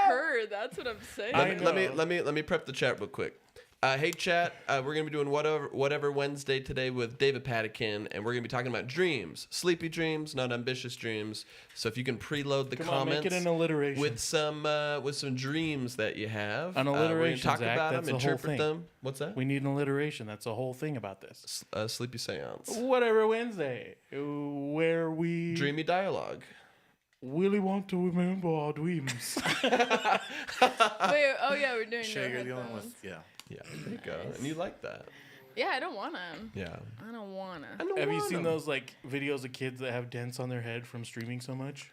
her. That's what I'm saying. Let me prep the chat real quick. Hey chat, we're gonna be doing whatever Wednesday today with David Padikin, and we're gonna be talking about dreams, sleepy dreams, not ambitious dreams. So if you can preload the comments, make it an alliteration with some dreams that you have. An alliteration, talk Zach, about that's them, the whole interpret thing. them. What's that? We need an alliteration. That's the whole thing about this. Sleepy seance. Whatever Wednesday, where we Dreamy dialogue. really want to remember our dreams. Wait, oh yeah, we're doing Shay, no you're the only one headphones. with, yeah. Yeah, there you go. And you like that? Yeah, I don't want them. Yeah. I don't want I to. don't Have you want seen 'em. those like videos of kids that have dents on their head from streaming so much?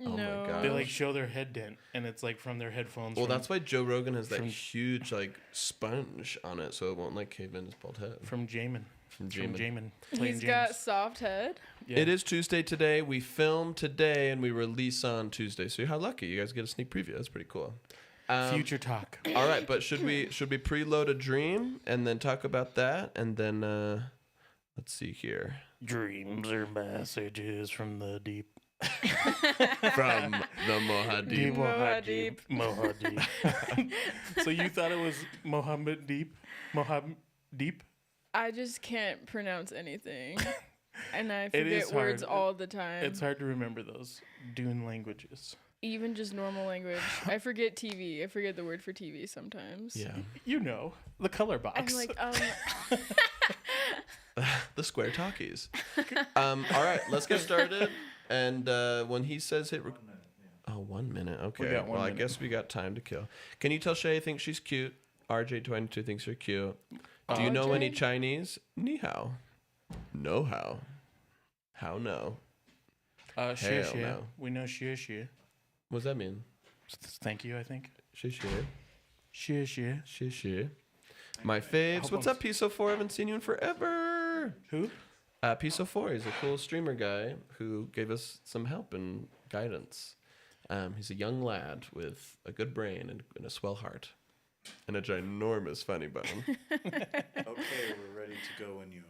Oh my No. God. They like show their head dent, and it's like from their headphones. Well, from, that's why Joe Rogan has that from- huge like sponge on it, so it won't like cave in his bald head. from Jamin. From From Jamin. Jamin. He's got soft head. Yeah. It is Tuesday today. We film today and we release on Tuesday. So how lucky you guys get a sneak preview. That's pretty cool. Future talk. All right, but should we preload a dream and then talk about that and then let's see here. Dreams are messages from the deep. From the Mohadeep. Mohadeep. Mohadeep. So you thought it was Mohammed Deep? Mohammed Deep? I just can't pronounce anything. And I It is forget words hard. all the time. It's hard to remember those Dune languages. Even just normal language. I forget TV. I forget the word for TV sometimes. Yeah. You know, the color I'm box. like, The square talkies. All right, let's get started. And when he says hit 1 minute. Okay. got 1 Well, I minute. guess we got time to kill. Can you tell Shay thinks she's cute? RJ22 thinks you're cute. Do you know any RJ? Chinese? Ni hao. No how. How no. Xie Hell xie. no. We know xie xie. What does that mean? Thank you, I think. Xie xie. Xie xie. Xie xie. My faves. What's up, Piso4? I haven't seen you in forever. Who? Piso4, he's a cool streamer guy who gave us some help and guidance. He's a young lad with a good brain and a swell heart. And a ginormous funny bone. Okay, we're ready to go when you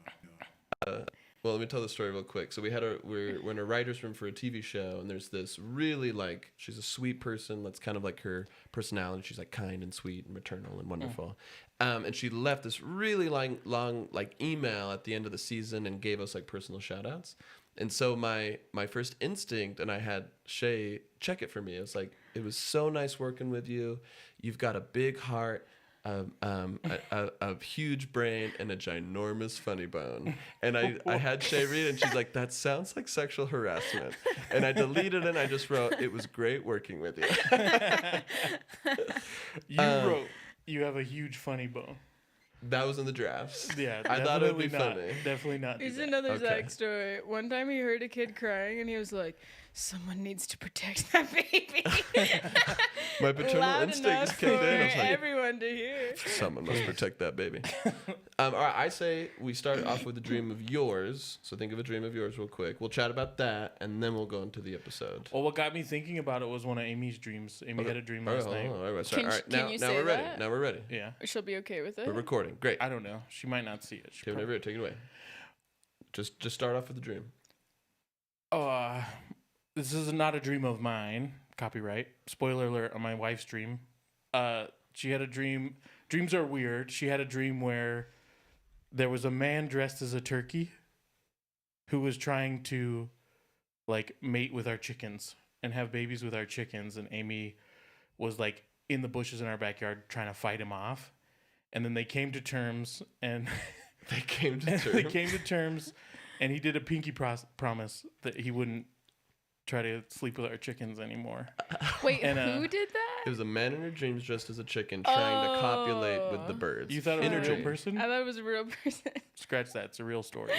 are. Well, let me tell the story real quick. So we're in a writer's room for a TV show, and there's this really like, she's a sweet person. That's kind of like her personality. She's like kind and sweet and maternal and wonderful. And she left this really long like email at the end of the season and gave us like personal shout outs. And so my first instinct, and I had Shay check it for me. It was like, it was so nice working with you. You've got a big heart. A huge brain and a ginormous funny bone. And I had Shay read it, and she's like, that sounds like sexual harassment. And I deleted it, and I just wrote, it was great working with you. You wrote, you have a huge funny bone. That was in the drafts. Yeah, I thought it would be definitely not. funny. Definitely not. do here's that. another Okay. Zach story. One time he heard a kid crying and he was like, someone needs to protect that baby. My paternal Loud instincts enough kicked for in. I was like, everyone to hear. someone must protect that baby. All right, I say we start off with a dream of yours. So think of a dream of yours real quick. We'll chat about that, and then we'll go into the episode. Well, what got me thinking about it was one of Amy's dreams. Amy had a dream last night. All right, sorry. Can All right, can now, you now say we're ready. that? Now we're ready. Yeah. She'll be okay with it. We're recording. Great. I don't know. She might not see it. She Okay, whenever, take it away. Just start off with the dream. This is not a dream of mine. Copyright. Spoiler alert on my wife's dream. She had a dream. Dreams are weird. She had a dream where there was a man dressed as a turkey who was trying to like mate with our chickens and have babies with our chickens, and Amy was like in the bushes in our backyard trying to fight him off. And then they came to terms, and They came to terms. they came to terms, and he did a pinky promise that he wouldn't try to sleep with our chickens anymore. Wait, And, who did that? It was a man in her dreams dressed as a chicken trying to copulate with the birds. You thought it was In a her real dream. person? I thought it was a real person. Scratch that. It's a real story.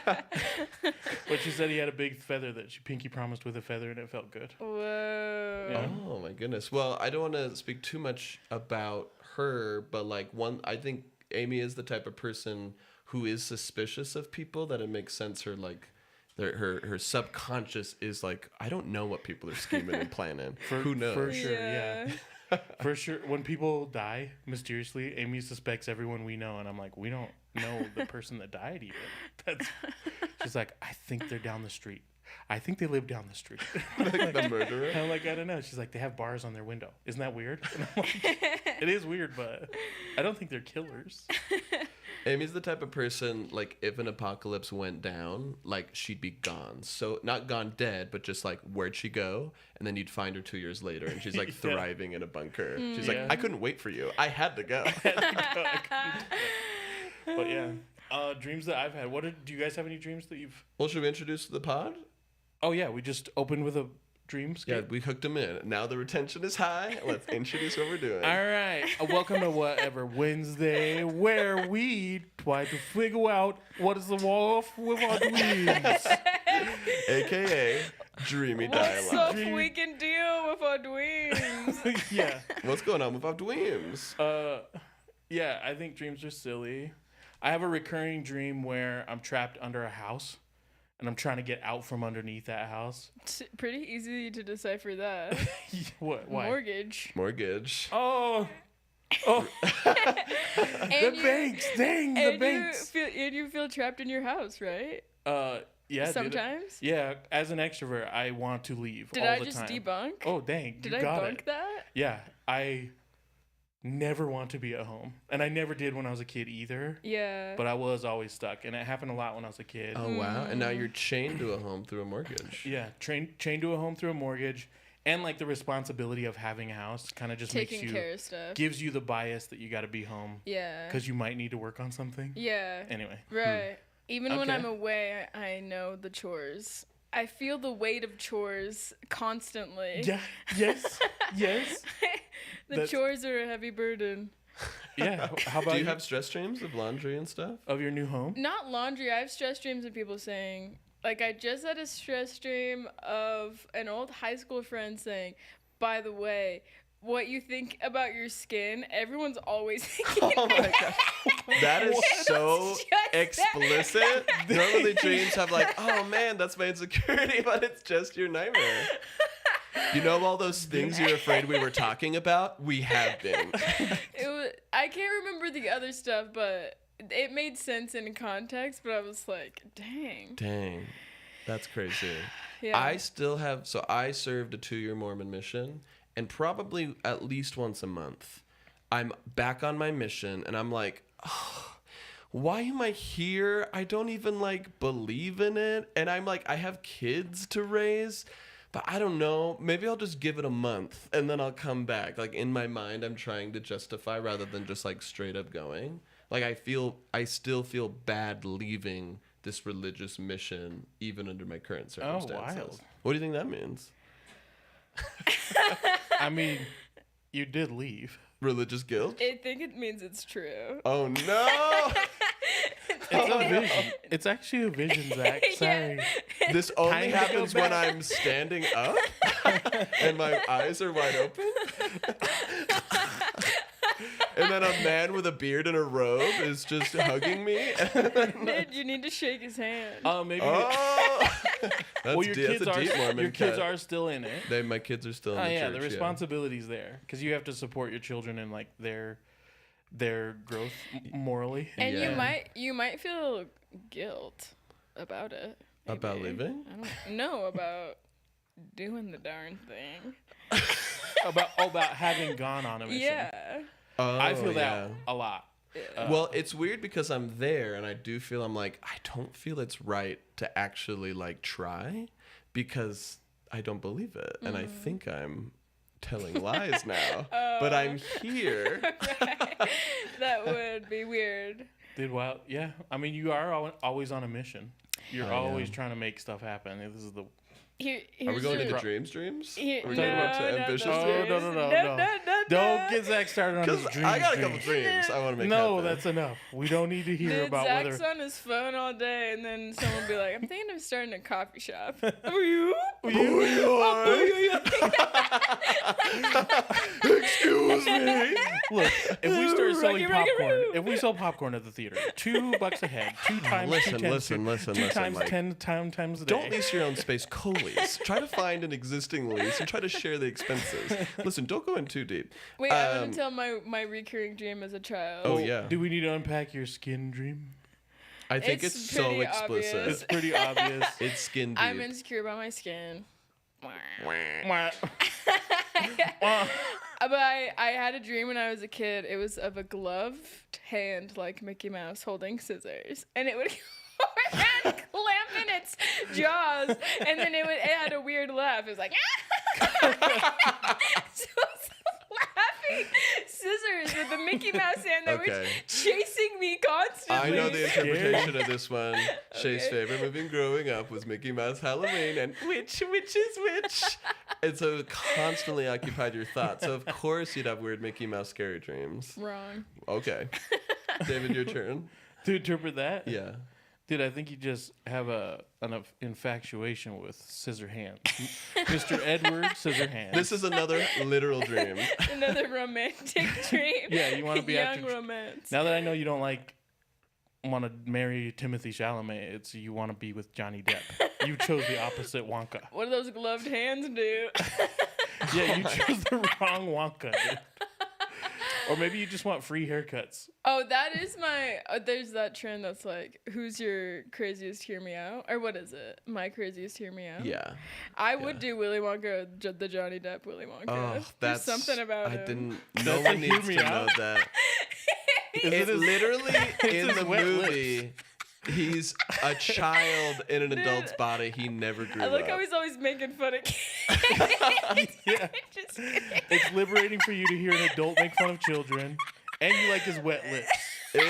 But she said he had a big feather that she pinky promised with a feather, and it felt good. Whoa. Yeah. Oh my goodness. Well, I don't want to speak too much about her, but like I think Amy is the type of person who is suspicious of people, that it makes sense her subconscious is like, I don't know what people are scheming and planning. Who knows? For sure, Yeah. yeah. For sure. When people die mysteriously, Amy suspects everyone we know, and I'm like, we don't know the person that died even. She's like, I think they're down the street. I think they live down the street. Like the murderer. I'm like, I don't know. She's like, they have bars on their window. Isn't that weird? And I'm like, it is weird, but I don't think they're killers. Amy's the type of person, like, if an apocalypse went down, like, she'd be gone. So, not gone dead, but just, like, where'd she go? And then you'd find her 2 years later, and she's, like, Yeah. thriving in a bunker. She's Yeah. like, I couldn't wait for you. I had to go. But yeah, dreams that I've had. Do you guys have any dreams that you've? Well, should we introduce the pod? Oh yeah, we just opened with a dreamscape. Yeah, we hooked him in. Now the retention is high. Let's introduce what we're doing. All right, welcome to Whatever Wednesday, where we try to figure out what is the off with our dreams. AKA Dreamy What's Dialogue. up we can deal with our dreams? Yeah, What's going on with our dreams? yeah. I think dreams are silly. I have a recurring dream where I'm trapped under a house, and I'm trying to get out from underneath that house. It's pretty easy to decipher that. What? Why? Mortgage. Mortgage. Oh. And The banks, dang, the and banks. you feel trapped in your house, right? Yeah. dude. Sometimes. Yeah, as an extrovert, I want to leave Did all I the just time. debunk? Oh, dang. Did you I got bunk it. that? Yeah, I never want to be at home. And I never did when I was a kid either. Yeah. But I was always stuck. And it happened a lot when I was a kid. Oh, wow. And now you're chained to a home through a mortgage. Yeah, chained to a home through a mortgage. And like the responsibility of having a house kind of just Taking makes you, care of stuff. gives you the bias that you got to be home. Yeah. Because you might need to work on something. Yeah. Anyway. Right. Even when Okay. I'm away, I know the chores. I feel the weight of chores constantly. Yeah. Yes. Yes. The That's- chores are a heavy burden. Yeah. How about Do you have stress dreams of laundry and stuff? of your new home? Not laundry. I have stress dreams of people saying, like, I just had a stress dream of an old high school friend saying, by the way, what you think about your skin, everyone's always thinking. Oh my god. That is so Just explicit. Normally dreams have like, oh man, that's my insecurity, but it's just your nightmare. You know all those things you're afraid we were talking about? We have been. I can't remember the other stuff, but it made sense in context, but I was like, dang. Dang. That's crazy. Yeah. I still have, so I served a 2-year Mormon mission, and probably at least once a month, I'm back on my mission, and I'm like, oh, why am I here? I don't even like believe in it. And I'm like, I have kids to raise, but I don't know. Maybe I'll just give it a month and then I'll come back. Like in my mind, I'm trying to justify rather than just like straight up going. Like I still feel bad leaving this religious mission even under my current circumstances. wild. What do you think that means? I mean, you did leave. Religious guilt? I think it means it's true. Oh no! It's a vision. It's actually a vision, Zach. Sorry. This only Time to go happens when back. I'm standing up and my eyes are wide open. And then a man with a beard and a robe is just hugging me. Ned, you need to shake his hand. Maybe. Oh, that's, Well, your that's kids a deep Mormon your kids cut. are still in it. My kids are still in Oh the yeah, church. the responsibility's there because you have to support your children in like their growth morally. And Yeah. you might feel guilt about it. About maybe. leaving? I don't know about doing the darn thing. about having gone on a mission. Yeah. Oh, I feel yeah. that a lot. Well, it's weird because I'm there and I do feel I'm like, I don't feel it's right to actually like try because I don't believe it. And I think I'm telling lies now. But I'm here. That would be weird. Well, yeah. I mean, you are always on a mission. You're I always am. trying to make stuff happen. This is the Are we Here's going your- into dreams? Here- Are we talking about no, ambitious no, dreams? No. Don't get Zach started on his Because dreams. I got a couple dreams I want to make No, happen. that's enough. We don't need to hear Dude, about Zach's whether. on his phone all day, and then someone will be like, I'm thinking of starting a coffee shop. Are you? Excuse me. Look, if we start selling Rocky, popcorn, if we sell popcorn at the theater, $2 a head, two times Listen, 2 listen, two times like, 10 times a day. Don't lease your own space, co-lease. Try to find an existing lease and try to share the expenses. Listen, don't go in too deep. Wait, I want to tell my recurring dream as a child. Oh, yeah. Do we need to unpack your skin dream? I think it's so pretty explicit. obvious. It's pretty obvious. It's skin deep. I'm insecure about my skin. Mwah. But I had a dream when I was a kid. It was of a gloved hand, like Mickey Mouse, holding scissors, and it would go around clamp in its jaws, and then it had a weird laugh. It was like, so it's laughing scissors with the Mickey Mouse hand that were chasing me constantly. I know the interpretation of this one. Shay's Okay. favorite movie growing up was Mickey Mouse Halloween and which is which. And so it constantly occupied your thoughts. So of course you'd have weird Mickey Mouse scary dreams. Wrong. Okay. David, your turn. To interpret that? Yeah. Dude, I think you just have an infatuation with scissor hands. Mr. Edward Scissorhands. This is another literal dream. Another romantic dream. Yeah, you want to be young after. romance. Now that I know you don't want to marry Timothy Chalamet, it's you want to be with Johnny Depp. You chose the opposite Wonka. What do those gloved hands do? Yeah, you chose the wrong Wonka. Dude. Or maybe you just want free haircuts. Oh, that is my. There's that trend that's like, who's your craziest hear me out? Or what is it? My craziest hear me out? Yeah. I would do Willy Wonka, the Johnny Depp Willy Wonka. Oh, There's that's something about I him. didn't. That's No a one hear needs me to out? know that. Is It's it his- literally in his the wet movie. He's a child in an adult's body. He never grew I like up. how he's always making fun of kids. Yeah. Just kidding. It's liberating for you to hear an adult make fun of children, and you like his wet lips. Ew,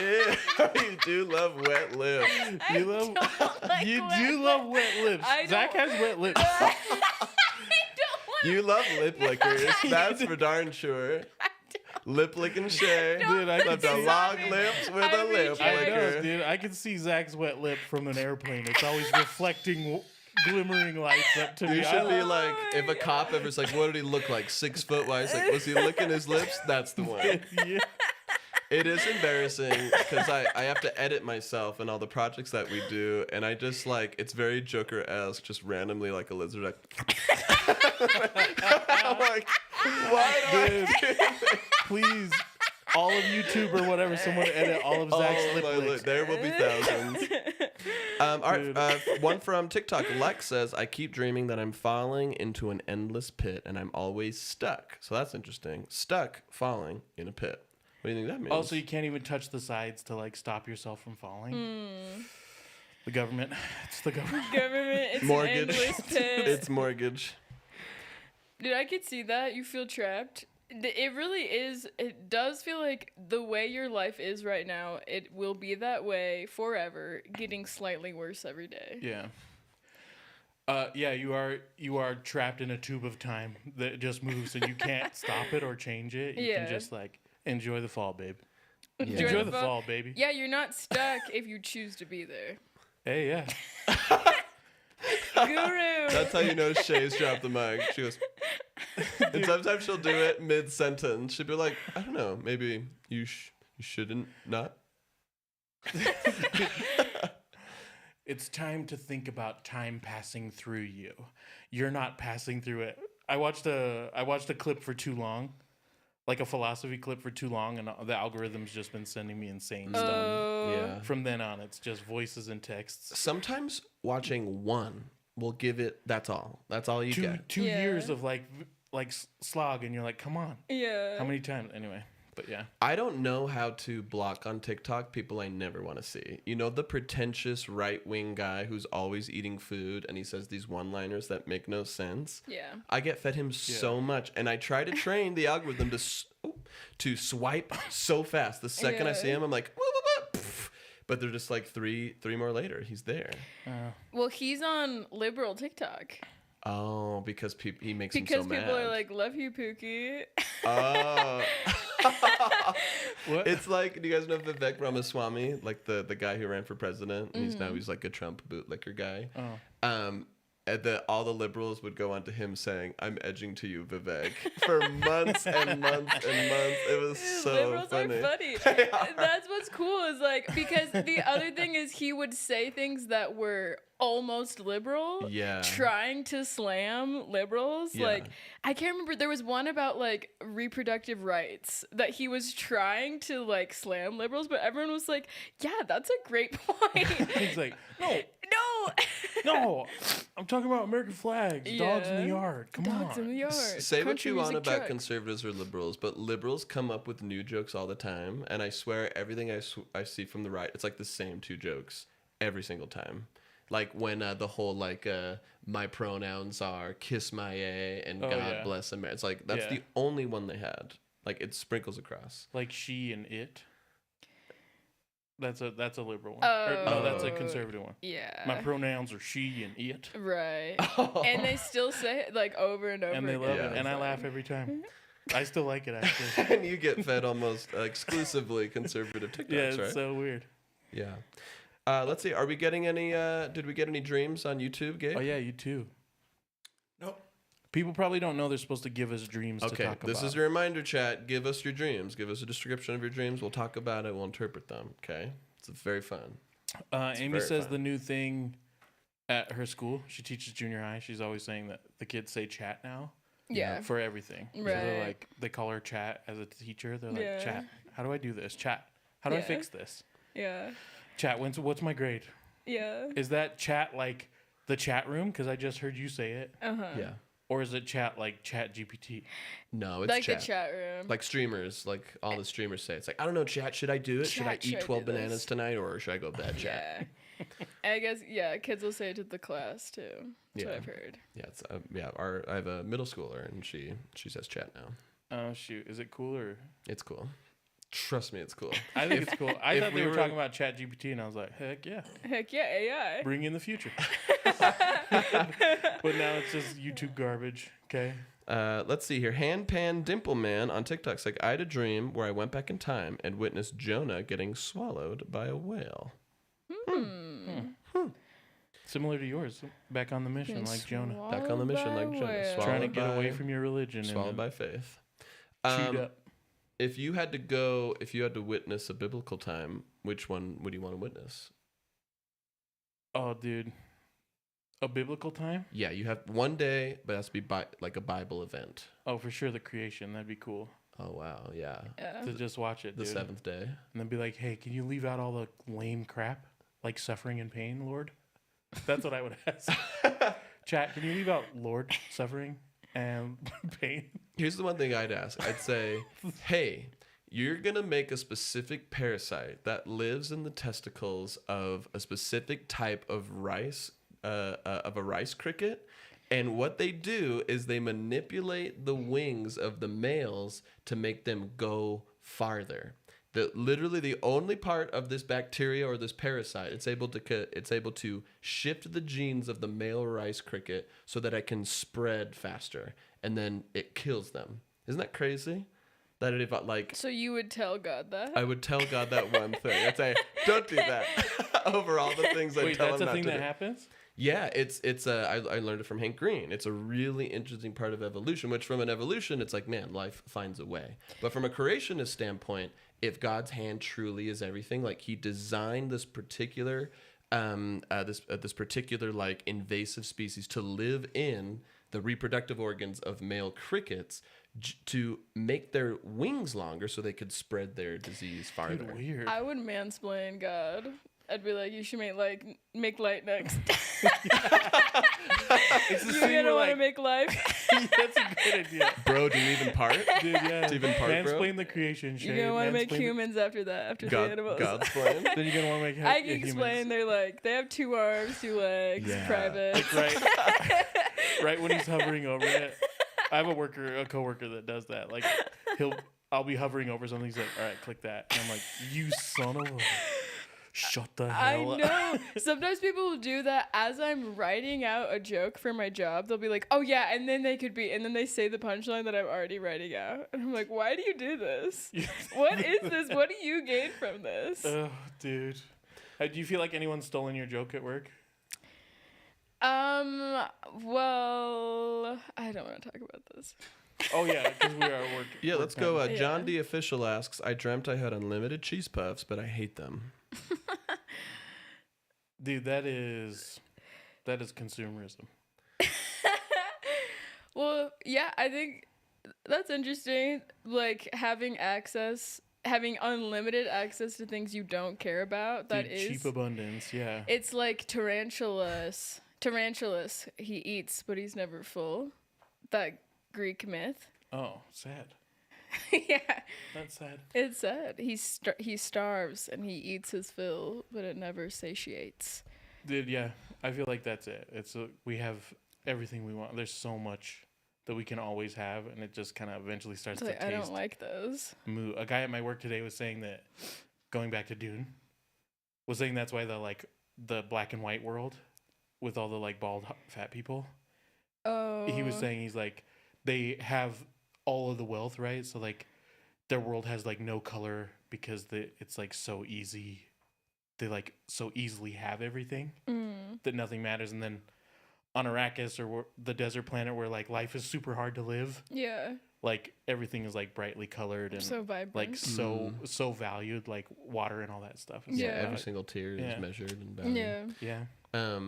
you do love wet lips. I You love- don't like You wet do love lips. wet lips. I Zach don't- has wet lips. I don't want You love lip lickers. That's for darn sure. Lip licking Shay. Dude, I Love can to see log Sorry. lips with I a lip reject- I licker. know, dude. I can see Zach's wet lip from an airplane. It's always reflecting glimmering lights up to me. You I should be love- like, if a cop ever's like, what did he look like? 6 foot wide? It's like, was he licking his lips? That's the one. Yeah. It is embarrassing because I have to edit myself and all the projects that we do, and I just like it's very Joker-esque, just randomly like a lizard. Like, I'm like, why do I Dude, do this? please, all of YouTube or whatever, someone edit all of Zach's Oh, lip my licks. There will be thousands. All right, one from TikTok. Lex says, I keep dreaming that I'm falling into an endless pit and I'm always stuck. So that's interesting. Stuck, falling in a pit. What do you think that means? Also, you can't even touch the sides to like stop yourself from falling. The government. It's the government. Government, it's mortgage. an endless pit. It's mortgage. Dude, I could see that. You feel trapped. It really is. It does feel like the way your life is right now, it will be that way forever, getting slightly worse every day. Yeah. Yeah, you are trapped in a tube of time that just moves and you can't stop it or change it. You Yeah. can just like enjoy the fall, babe. Enjoy Enjoy the the fall, baby. Yeah, you're not stuck if you choose to be there. Hey, yeah. Guru. That's how you know Shay's dropped the mic. She goes, and sometimes she'll do it mid-sentence. She'll be like, I don't know, maybe you shouldn't not. It's time to think about time passing through you. You're not passing through it. I watched a clip for too long, like a philosophy clip for too long, and the algorithm's just been sending me insane stuff. Oh. Yeah. From then on, it's just voices and texts. Sometimes watching one will give it, that's all you get. Two Yeah. years of like slog, and you're like, come on, Yeah. how many times? Anyway, but yeah. I don't know how to block on TikTok people I never want to see. You know, the pretentious right-wing guy who's always eating food and he says these one-liners that make no sense. Yeah. I get fed him so much, and I try to train the algorithm to swipe so fast. The second I see him, I'm like, whoop, whoop, whoop, pff. But they're just like three more later, he's there. Well, he's on liberal TikTok. Oh, because he makes him Because so mad. people are like, love you, Pookie. Oh. What? It's like, do you guys know Vivek Ramaswamy, like the guy who ran for president, and he's like a Trump bootlicker guy. Oh. And all the liberals would go on to him saying, "I'm edging to you, Vivek," for months and months and months. It was so Liberals funny. are funny. That's what's cool is like, because the other thing is he would say things that were almost liberal, trying to slam liberals. Like, I can't remember. There was one about like reproductive rights that he was trying to like slam liberals, but everyone was like, "Yeah, that's a great point." He's like, no, no, I'm talking about American flags, dogs in the yard. Come on, dogs in the yard. Say what you want about truck. conservatives or liberals, but liberals come up with new jokes all the time, and I swear everything I see from the right, it's like the same two jokes every single time. Like when the whole like my pronouns are kiss my A and God bless America. It's like that's the only one they had. Like it sprinkles across. Like she and it. That's a liberal one. No, that's a conservative one. Yeah. My pronouns are she and it. Right. And they still say it like over and over. And they love it. And I laugh every time. I still like it actually. And you get fed almost exclusively conservative TikToks, yeah, it's right? so weird. Yeah. Let's see. Are we getting any? Did we get any dreams on YouTube, Gabe? Oh yeah, you too. Nope. People probably don't know they're supposed to give us dreams to talk about. This is a reminder, chat. Give us your dreams. Give us a description of your dreams. We'll talk about it. We'll interpret them. Okay. It's very fun. Amy says the new thing at her school. She teaches junior high. She's always saying that the kids say chat now. Yeah. For everything. Right. So they're like, they call her chat as a teacher. They're like, chat. How do I do this? Chat. How do I fix this? Yeah. Chat. What's my grade? Yeah. Is that chat like the chat room? Because I just heard you say it. Yeah. Or is it chat like Chat GPT? No, it's like chat. the chat room. Like streamers, like all the streamers say. It's like, I don't know, chat, should I do it? Should I eat 12 bananas tonight or should I go bad chat? Yeah. I guess, kids will say it to the class too. That's what I've heard. Yeah, it's I have a middle schooler and she says chat now. Oh, shoot. Is it cool or? It's cool. Trust me, it's cool. I think it's cool. I thought they were talking about Chat GPT, and I was like, heck yeah. Heck yeah, AI. Bring in the future. But now it's just YouTube garbage, okay? Let's see here. Handpan Dimple Man on TikTok's like, I had a dream where I went back in time and witnessed Jonah getting swallowed by a whale. Similar to yours. Back on the mission like Jonah. Back on the mission like Jonah. Trying to get away from your religion. Swallowed by faith. Chewed up. If you had to witness a biblical time, which one would you want to witness? Oh, dude. A biblical time? Yeah, you have one day, but it has to be like a Bible event. Oh, for sure, the creation. That'd be cool. Oh, wow, yeah. To just watch it, The dude. seventh day. And then be like, hey, can you leave out all the lame crap? Like suffering and pain, Lord? That's what I would ask. Chat, can you leave out Lord, suffering, and pain? Here's the one thing I'd ask. I'd say, hey, you're going to make a specific parasite that lives in the testicles of a specific type of rice, of a rice cricket. And what they do is they manipulate the wings of the males to make them go farther. Literally the only part of this bacteria or this parasite, it's able to shift the genes of the male rice cricket so that it can spread faster, and then it kills them. Isn't that crazy? That it like. So you would tell God that? I would tell God that one thing. I'd say, don't do that. Over all the things I tell him not to do. Wait, that's a thing that happens? Yeah, I learned it from Hank Green. It's a really interesting part of evolution, which from an evolution, it's like, man, life finds a way. But from a creationist standpoint, if God's hand truly is everything, like he designed this particular, this particular like invasive species to live in the reproductive organs of male crickets to make their wings longer so they could spread their disease farther. Dude, weird. I would mansplain God. I'd be like, you should make light next. You're gonna want to make life. That's a good idea. Bro, do you even part? Dude, yeah. Do you even part, bro? Mansplain the creation. You're gonna want to make humans after that, after the animals. Godsplain. Then you're gonna want to make I can explain. They're like, they have 2 arms, 2 legs, private. Like right when he's hovering over it. I have a coworker that does that. Like I'll be hovering over something. He's like, all right, click that. And I'm like, you son of a... Shut the hell up. I know. Sometimes people will do that as I'm writing out a joke for my job. They'll be like, oh yeah, and then they say the punchline that I'm already writing out. And I'm like, why do you do this? What is this? What do you gain from this? Oh, dude. Do you feel like anyone's stolen your joke at work? Well, I don't want to talk about this. Oh, yeah, because we are at work. Yeah, let's go. John D. Official asks, I dreamt I had unlimited cheese puffs, but I hate them. Dude, that is... That is consumerism. Well, yeah, I think that's interesting. Like having unlimited access to things you don't care about. That Dude, is cheap abundance. Yeah. It's like Tarantulas. Tarantulas. He eats, but he's never full. That Greek myth. Oh, sad. Yeah, That's sad. it's sad. He starves and he eats his fill, but it never satiates. Dude, yeah. I feel like that's it. We have everything we want. There's so much that we can always have, and it just kind of eventually starts It's to like, I taste. don't like those. A guy at my work today was saying that, going back to Dune, was saying that's why the black and white world with all the like bald fat people. Oh. He was saying he's like they have all of the wealth, right? So like their world has like no color because it's like so easy. They like so easily have everything that nothing matters. And then on Arrakis or the desert planet where like life is super hard to live, Yeah. like everything is like brightly colored and So vibrant. like so valued, like water and all that stuff. It's Yeah. like, Every single tier Yeah. is measured and valued. Yeah. yeah.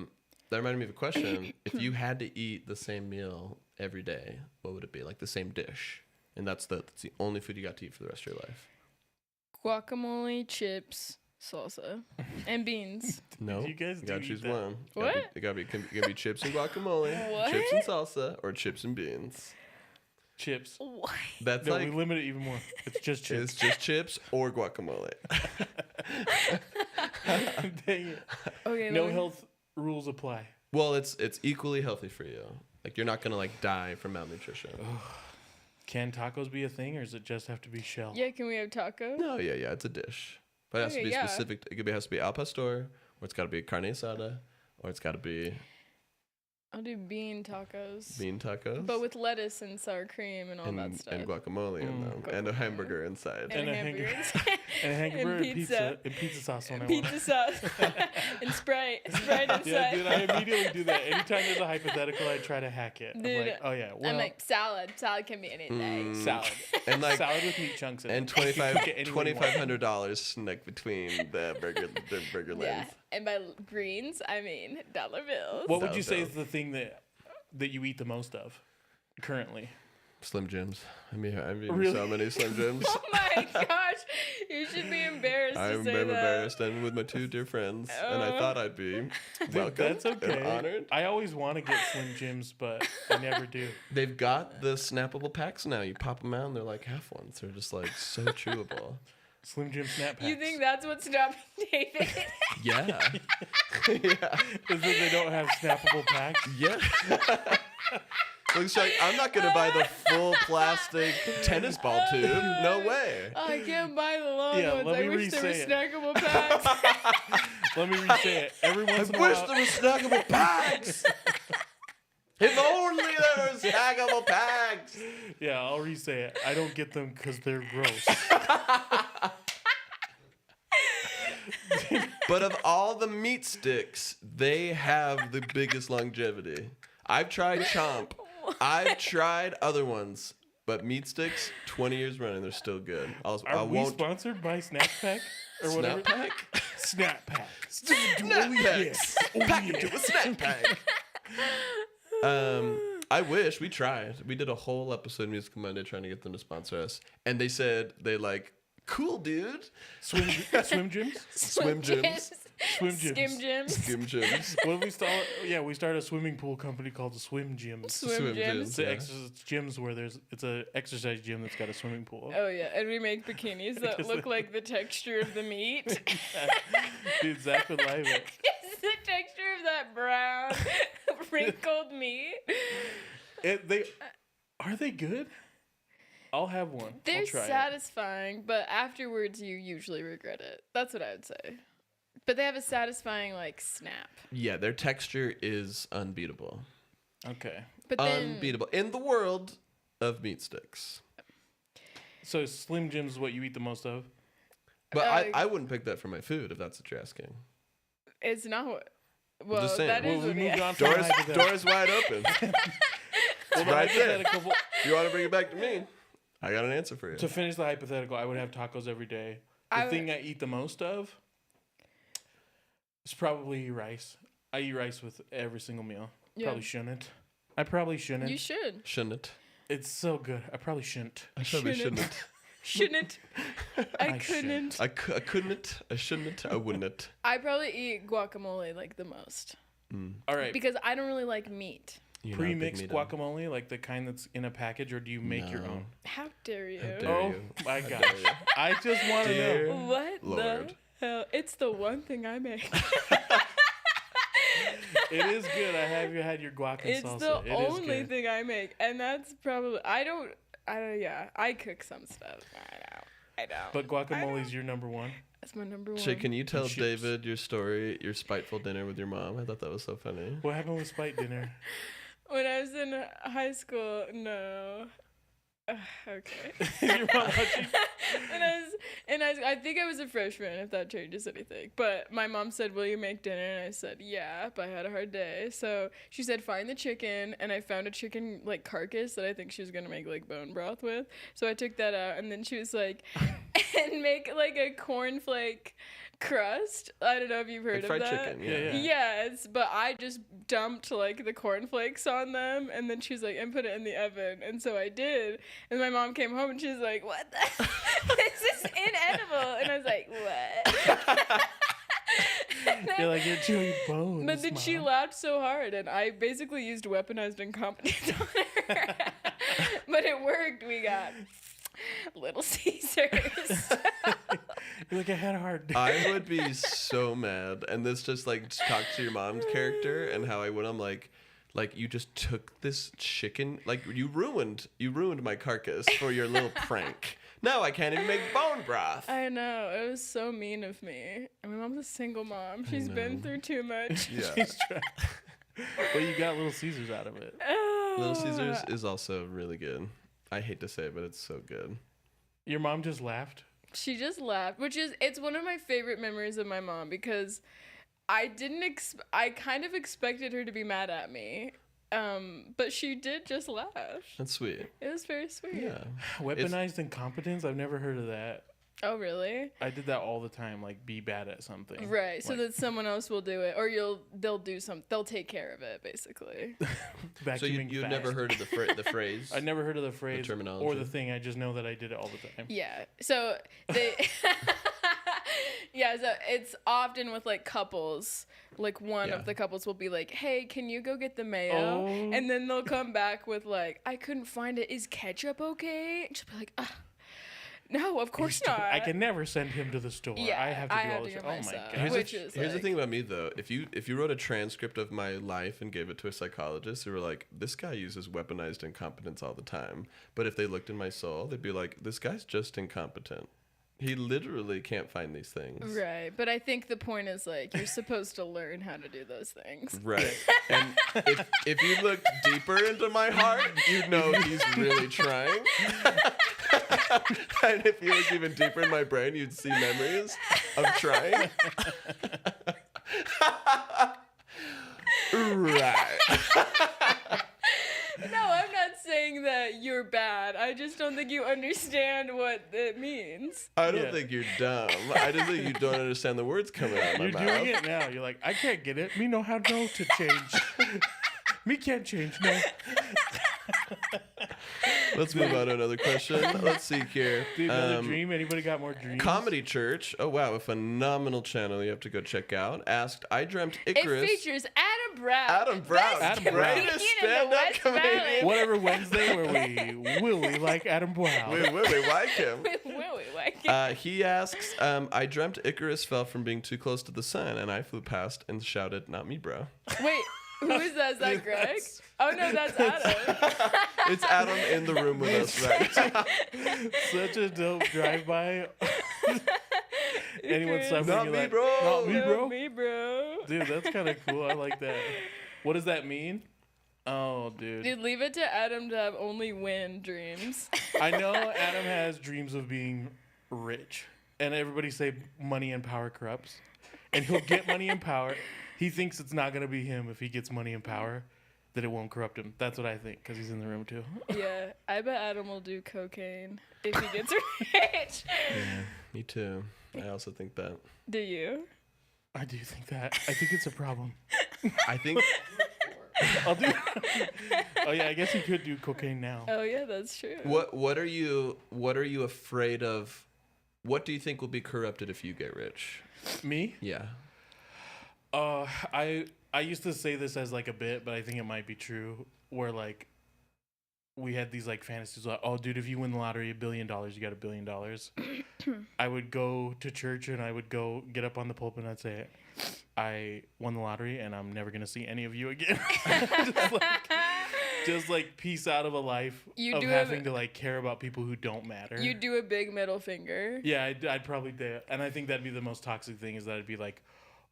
That reminded me of a question. If you had to eat the same meal every day, what would it be? Like the same dish, and that's the only food you got to eat for the rest of your life. Guacamole, chips, salsa, and beans. No, You guys gotta do eat choose that. one. What? It gotta be chips and guacamole, What? chips and salsa, or chips and beans. Chips. What? That's No, like we limit it even more. It's just chips. it's just chips or guacamole. Dang it. Okay. No let me- health rules apply. Well, it's equally healthy for you. Like you're not gonna like die from malnutrition. Can tacos be a thing, or does it just have to be shell? Yeah. Can we have taco? No, yeah, it's a dish, but it has to Okay, be yeah. specific. It has to be al pastor, or it's got to be carne asada, or it's got to be I'll do bean tacos. bean tacos. But with lettuce and sour cream and all that stuff. and guacamole in them, and a hamburger inside. And a hamburgers. And a hamburger and pizza. pizza sauce on it. Pizza sauce. And Sprite inside. Yeah, dude, I immediately do that. Anytime there's a hypothetical, I try to hack it. Dude, I'm like, oh yeah, well, I'm like, salad. Salad can be anything. salad. And like Salad with meat chunks in and it. You cook it any way you want. $2,500 snuck between the burger Yeah. length. And by greens, I mean dollar bills. What would you say Dope. is the thing that you eat the most of currently? Slim Jims. I mean, I've eaten Really? so many Slim Jims. Oh my gosh. You should be embarrassed to I'm say very that. embarrassed. I'm with my two dear friends, and I thought I'd be welcome That's okay. and honored. I always want to get Slim Jims, but I never do. They've got the snappable packs now. You pop them out, and they're like half ones. They're just like so chewable. Slim Jim snap packs. You think that's what's stopping David? Yeah. yeah. is that they don't have snappable packs? Yeah. Looks like I'm not gonna buy the full plastic tennis ball tube. No way. Oh, I can't buy the long Yeah, ones. let I me wish there were re-say it. snackable packs. Let me re-say it. Every once in a Wish while, there was snackable packs. If only there were snackable packs. yeah, I'll re-say it. I don't get them because they're gross. But of all the meat sticks, they have the biggest longevity. I've tried Chomp. I've tried other ones. But meat sticks, 20 years running, they're still good. I Are we won't sponsored by Snack Pack or whatever? snap pack. Snap Pack. Snap packs. Pack into a snap pack. I wish we tried. We did a whole episode of Musical Monday trying to get them to sponsor us, and they said they like cool, dude. Swim gyms? Swim gyms. Swim gyms. Skim gyms. Skim gyms. What did we start? Yeah, we started a swimming pool company called the Swim Gyms. Swim gyms. It's yeah. gyms where it's a exercise gym that's got a swimming pool. Oh yeah, and we make bikinis that look like the texture of the meat. Dude, Zach would like it. It's the texture of that brown, wrinkled meat. Are they good? I'll have one. They're I'll try it. satisfying, but afterwards you usually regret it. That's what I would say. But they have a satisfying like snap. Yeah, their texture is unbeatable. Okay. But then Unbeatable in the world of meat sticks. So Slim Jim is what you eat the most of? But I wouldn't pick that for my food if that's what you're asking. it's not what. Well, just saying. that Well, is we what moved yeah. on from Doors, hypothetical. doors wide open. Well, the right there. hypothetical- You want to bring it back to me? I got an answer for you. To finish the hypothetical, I would have tacos every day. The I thing I eat the most of is probably rice. I eat rice with every single meal. Yeah. Probably shouldn't. I probably shouldn't. You should. Shouldn't. It's so good. I probably shouldn't. I probably shouldn't. Shouldn't. I should. couldn't. I couldn't. I shouldn't. I wouldn't. I probably eat guacamole like the most All right. because I don't really like meat. You're not a big Pre-mixed meat guacamole, like the kind that's in a package, or do you make your No. own? How dare you? How dare Oh you. my How gosh. dare you. I just want to Dear know. What Lord. the hell? It's the one thing I make. It is good. I have had your guac and It's salsa. the It is only good. thing I make, and that's probably yeah, I cook some stuff. I know. But guacamole's your number one. That's my number one. Shay, can you tell chips. David your story, your spiteful dinner with your mom? I thought that was so funny. What happened with Spite Dinner? When I was in high school, no. Okay. Your mom watching? I think I was a freshman, if that changes anything. But my mom said, "Will you make dinner?" And I said, "Yeah," but I had a hard day. So she said, "Find the chicken," and I found a chicken like carcass that I think she was gonna make like bone broth with. So I took that out, and then she was like, "And make like a cornflake crust." I don't know if you've heard Like fried of that. chicken, Yeah. Yes, but I just dumped like the cornflakes on them, and then she's like, "And put it in the oven," and so I did. And my mom came home and she's like, "What the? This is inedible," and I was like, "What?" You're like, you're chewing bones. But then she Mom. laughed so hard, and I basically used weaponized incompetence on her. But it worked. We got Little Caesars. You're like, I had a hard day. I would be so mad. And this just like talk to your mom's character and how I would. I'm like you just took this chicken, like you ruined my carcass for your little prank. Now I can't even make bone broth. I know. It was so mean of me. And my mom's a single mom. She's been know. through too much. Yeah. She's trying. Well, you got Little Caesars out of it. Little Caesars is also really good. I hate to say it, but it's so good. Your mom just laughed. She just laughed, it's one of my favorite memories of my mom because I kind of expected her to be mad at me. But she did just laugh. That's sweet. It was very sweet. Yeah. Weaponized incompetence? I've never heard of that. Oh, really? I did that all the time, like be bad at something. Right. So Like, that someone else will do it, or they'll take care of it, basically. So you vacuuming never fast. heard of the phrase? I never heard of the phrase terminology. or the thing. I just know that I did it all the time. Yeah. So they. Yeah. So it's often with like couples. Like one Yeah. of the couples will be like, "Hey, can you go get the mayo?" Oh. And then they'll come back with like, "I couldn't find it. Is ketchup okay?" And she'll be like, "No, of course not." I can never send him to the store. Yeah, I have to do all this. it Oh my myself. god. Here's the thing about me though. If you wrote a transcript of my life and gave it to a psychologist, they were like, "This guy uses weaponized incompetence all the time." But if they looked in my soul, they'd be like, "This guy's just incompetent. He literally can't find these things." Right, but I think the point is like you're supposed to learn how to do those things. Right. And if you look deeper into my heart, you'd know he's really trying. And if you look even deeper in my brain, you'd see memories of trying. Right. No, I'm not saying that you're bad. I just don't think you understand what it means. I don't Yeah. think you're dumb. I just think you don't understand the words coming out of my You're mouth. doing it now. You're like, I can't get it. Me know how no to change. Me can't change. No. Let's move on to another question. Let's see here. Dude, another dream. Anybody got more dreams? Comedy Church, oh wow, a phenomenal channel you have to go check out. Asked, I dreamt Icarus. It features Adam Brown. Adam Brown, best Adam Brown. comedian greatest in the stand-up West comedian. Valley. Whatever Wednesday where we like Adam Brown. Wait, like him. Will we like it? He asks, I dreamt Icarus fell from being too close to the sun, and I flew past and shouted, "Not me, bro." Wait, who is that? Is that Greg? Oh no, that's Adam. It's Adam in the room with us right now. Such a dope drive-by. Anyone Icarus. suffering, Not you're me, like, bro. Not me, No, bro. me, bro. Dude, that's kind of cool. I like that. What does that mean? Oh, dude. Dude, leave it to Adam to have only win dreams. I know Adam has dreams of being rich. And everybody say money and power corrupts. And he'll get money and power. He thinks it's not going to be him if he gets money and power, that it won't corrupt him. That's what I think, because he's in the room too. Yeah, I bet Adam will do cocaine if he gets rich. Yeah, me too. I also think that. Do you? I do think that. I think it's a problem. I think I'll do. Oh yeah, I guess you could do cocaine now. Oh yeah, that's true. what are you afraid of? What do you think will be corrupted if you get rich? Me? Yeah. I used to say this as like a bit, but I think it might be true. Where like we had these like fantasies like, oh dude, if you win the lottery $1 billion, you got $1 billion. I would go to church and I would go get up on the pulpit and I'd say, I won the lottery and I'm never gonna see any of you again. just like peace out of a life of having to like care about people who don't matter. You do a big middle finger. Yeah, I'd probably do it. And I think that'd be the most toxic thing is that I'd be like,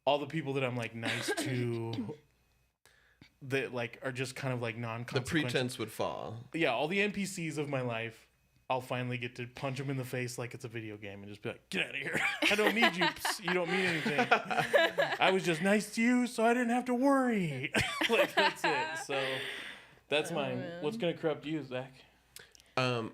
all the people that I'm like nice to that like are just kind of like non-consequential. The pretense would fall. Yeah, all the NPCs of my life, I'll finally get to punch them in the face like it's a video game and just be like, get out of here. I don't need you. You don't mean anything. I was just nice to you so I didn't have to worry. Like, that's it. So that's mine. Man. What's going to corrupt you, Zach? I'm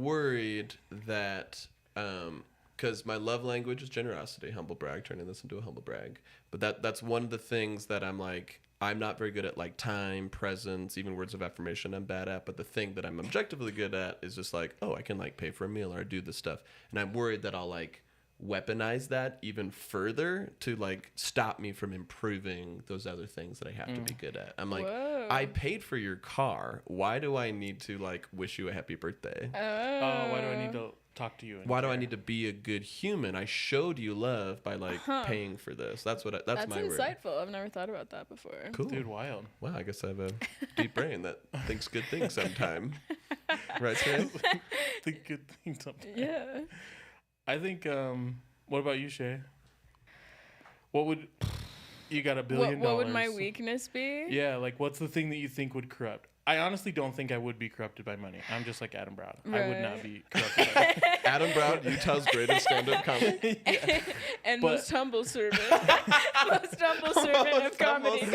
worried that, because my love language is generosity, humble brag, turning this into a humble brag. But that's one of the things that I'm like, I'm not very good at, like time, presence, even words of affirmation I'm bad at. But the thing that I'm objectively good at is just like, oh, I can like pay for a meal or do this stuff. And I'm worried that I'll like weaponize that even further to like stop me from improving those other things that I have to be good at. I'm like, Whoa. I paid for your car. Why do I need to like wish you a happy birthday? Oh, why do I need to talk to you? Why do I need to be a good human? I showed you love by like paying for this. That's my That's word. insightful. I've never thought about that before. Cool. Dude, wild. Wow, I guess I have a deep brain that thinks good things sometime. Right, Sam? Think good things sometimes. Yeah. I think, what about you, Shay? What would, you got $1 billion. What would my weakness be? Yeah, like what's the thing that you think would corrupt? I honestly don't think I would be corrupted by money. I'm just like Adam Brown. I would not Right. be corrupted by money. Adam Brown, Utah's greatest stand-up comic. And But- most humble servant. Most humble servant of comedy.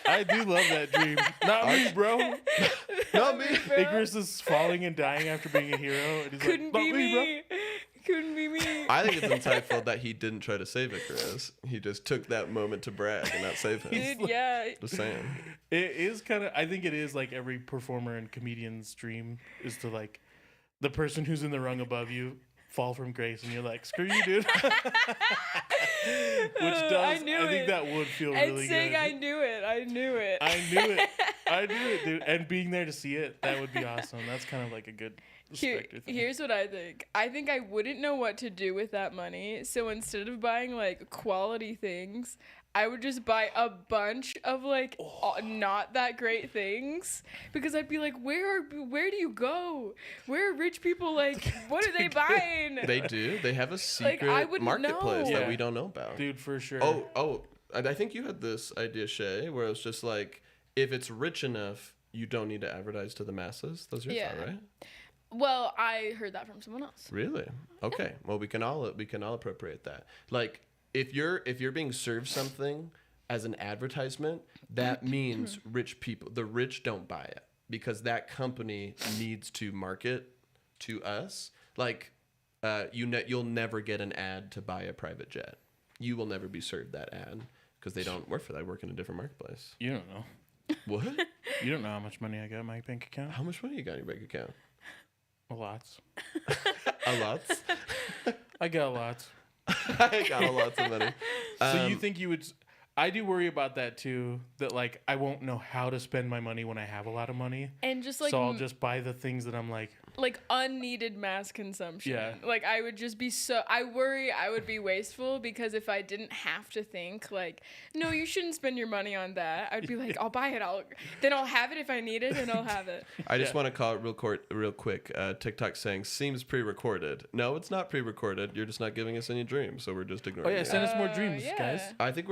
I do love that dream. Not me, bro. Not me. Icarus is falling and dying after being a hero. And he's Couldn't like, be "Not me, bro." me. Couldn't be me. I think it's insightful that he didn't try to save Icarus. He just took that moment to brag and not save him. Dude, yeah. Just saying. It is kind of, I think it is like every performer and comedian's dream is to like the person who's in the rung above you fall from grace and you're like, screw you, dude. Which does, I think that would feel And really saying good. I knew it. I knew it. I knew it. I knew it, dude. And being there to see it, that would be awesome. That's kind of like a good specter thing. Here's what I think. I think I wouldn't know what to do with that money. So instead of buying like quality things, I would just buy a bunch of like not that great things because I'd be like, where do you go? Where are rich people like? What are they buying? They do. They have a secret I wouldn't marketplace know. that Yeah. we don't know about. Dude, for sure. Oh, and I think you had this idea, Shay, where it was just like, if it's rich enough, you don't need to advertise to the masses. That's your thought, right? Well, I heard that from someone else. Really? Okay. Well, we can all appropriate that. Like, if you're being served something as an advertisement, that means rich people, the rich don't buy it because that company needs to market to us. Like, you'll never get an ad to buy a private jet. You will never be served that ad because they don't work for that. I work in a different marketplace. You don't know. What? You don't know how much money I got in my bank account. How much money you got in your bank account? A lot. A lot. I got a lot. I got a lot of money. So you think you would? I do worry about that too. That like I won't know how to spend my money when I have a lot of money. And just like So I'll just buy the things that I'm like. like unneeded mass consumption. Yeah. Like I would just be I worry I would be wasteful because if I didn't have to think like, no, you shouldn't spend your money on that. I'd be like, I'll buy it. Then I'll have it if I need it and I'll have it. I just want to call it real quick. TikTok saying seems pre-recorded. No, it's not pre-recorded. You're just not giving us any dreams, so we're just Oh ignoring yeah, it. send us more dreams, yeah. guys. I think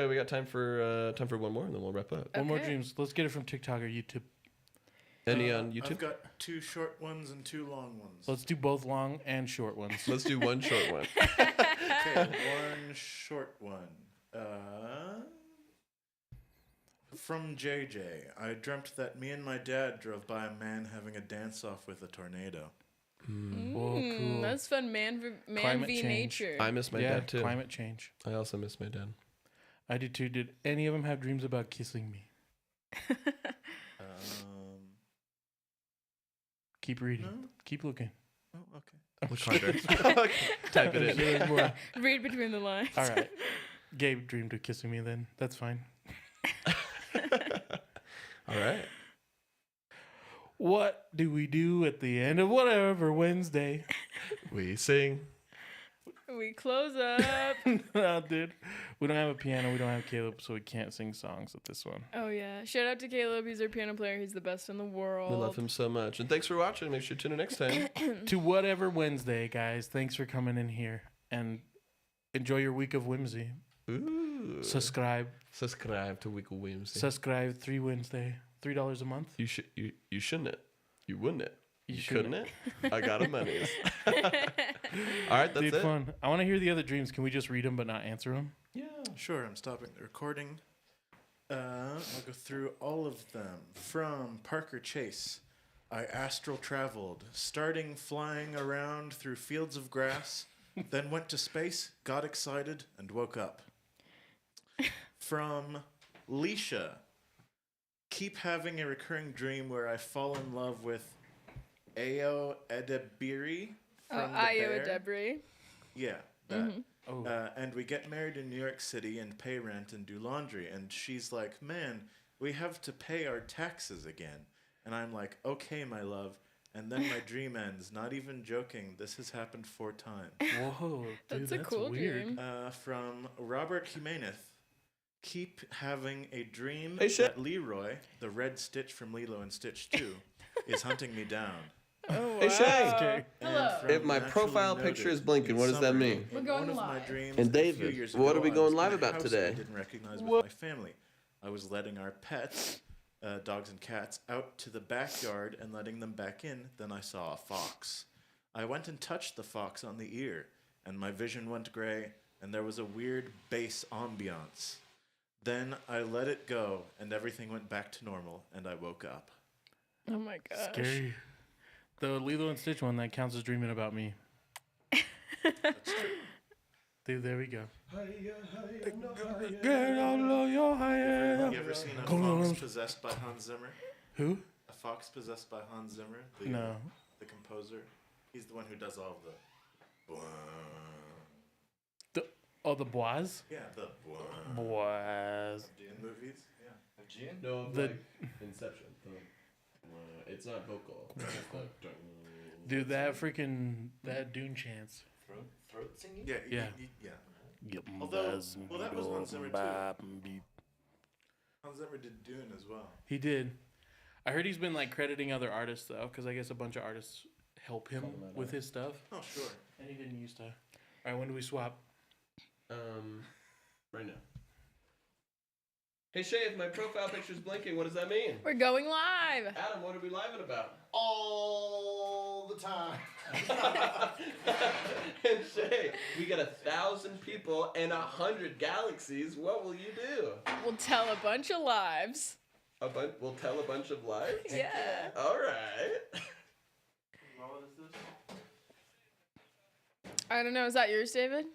we got time for one more, and then we'll wrap up. One more Okay. dreams. Let's get it from TikTok or YouTube. Any on YouTube? I've got 2 short ones and 2 long ones. Let's do both long and short ones. Let's do one short one. Okay, one short one. From JJ, I dreamt that me and my dad drove by a man having a dance-off with a tornado. Whoa, cool. That's fun. Man Climate v change. nature. I miss my yeah, dad too. climate change. I also miss my dad. I did too. Did any of them have dreams about kissing me? Keep reading. No. Keep looking. Oh, okay. Look harder. Type it in. There's more. Read between the lines. All right. Gabe dreamed of kissing me then. That's fine. All right. What do we do at the end of whatever Wednesday? We sing. We close up. No, dude. We don't have a piano. We don't have Caleb, so we can't sing songs at this one. Oh, yeah. Shout out to Caleb. He's our piano player. He's the best in the world. We love him so much. And thanks for watching. Make sure to tune in next time. To whatever Wednesday, guys. Thanks for coming in here. And enjoy your week of whimsy. Ooh. Subscribe. Subscribe to Weekly Whimsy. Subscribe 3 Wednesday. $3 a month. You shouldn't it. You wouldn't it. You couldn't shouldn't it. I got a money. All right, that's Dude, it. fun. I want to hear the other dreams. Can we just read them but not answer them? Yeah. Sure, I'm stopping the recording. I'll go through all of them. From Parker Chase, I astral traveled, starting flying around through fields of grass, then went to space, got excited, and woke up. From Leisha, keep having a recurring dream where I fall in love with Ayo Edebiri from the Ayo Bear. Edebiri. Yeah, that. Oh. And we get married in New York City and pay rent and do laundry. And she's like, man, we have to pay our taxes again. And I'm like, okay, my love. And then my dream ends. Not even joking. This has happened 4 times. Whoa. Dude, That's a cool weird. dream. From Robert Jimenez. Keep having a dream Hey, shit. that Leroy, the red Stitch from Lilo and Stitch 2, is hunting me down. Oh, Hey, wow. Shay. Okay. And Hello. from If my Naturally profile Noted, picture is blinking, in what does that summary, mean? We're in going one of my live. dreams And a few David, years what ago, are we I going was in live a about house today? I didn't recognize with my family. I was letting our pets, dogs and cats, out to the backyard and letting them back in. Then I saw a fox. I went and touched the fox on the ear, and my vision went gray, and there was a weird bass ambiance. Then I let it go, and everything went back to normal, and I woke up. Oh, my gosh. Scary. The Lilo and Stitch one, that counts as dreaming about me. Dude, there we go. Get out of your You ever seen a fox possessed by Hans Zimmer? Who? A fox possessed by Hans Zimmer? The, No. The composer. He's the one who does all of the... The Bois? Yeah, the... Bois. In movies? Yeah. No, The- like Inception. It's not vocal. It's like, Dude, that Dune chance. Throat singing? Yeah. Yeah. Yeah. Although, well, that was Hans Zimmer too. Hans Zimmer did Dune as well. He did. I heard he's been like crediting other artists though, because I guess a bunch of artists help him with his stuff, Oh, sure. and he didn't used to. All right, when do we swap? Right now. Hey Shay, if my profile picture's blinking, what does that mean? We're going live. Adam, what are we living about? All the time. And Shay, we got 1,000 people and 100 galaxies. What will you do? We'll tell a bunch of lives. We'll tell a bunch of lies? Yeah. All right. What is this? I don't know. Is that yours, David?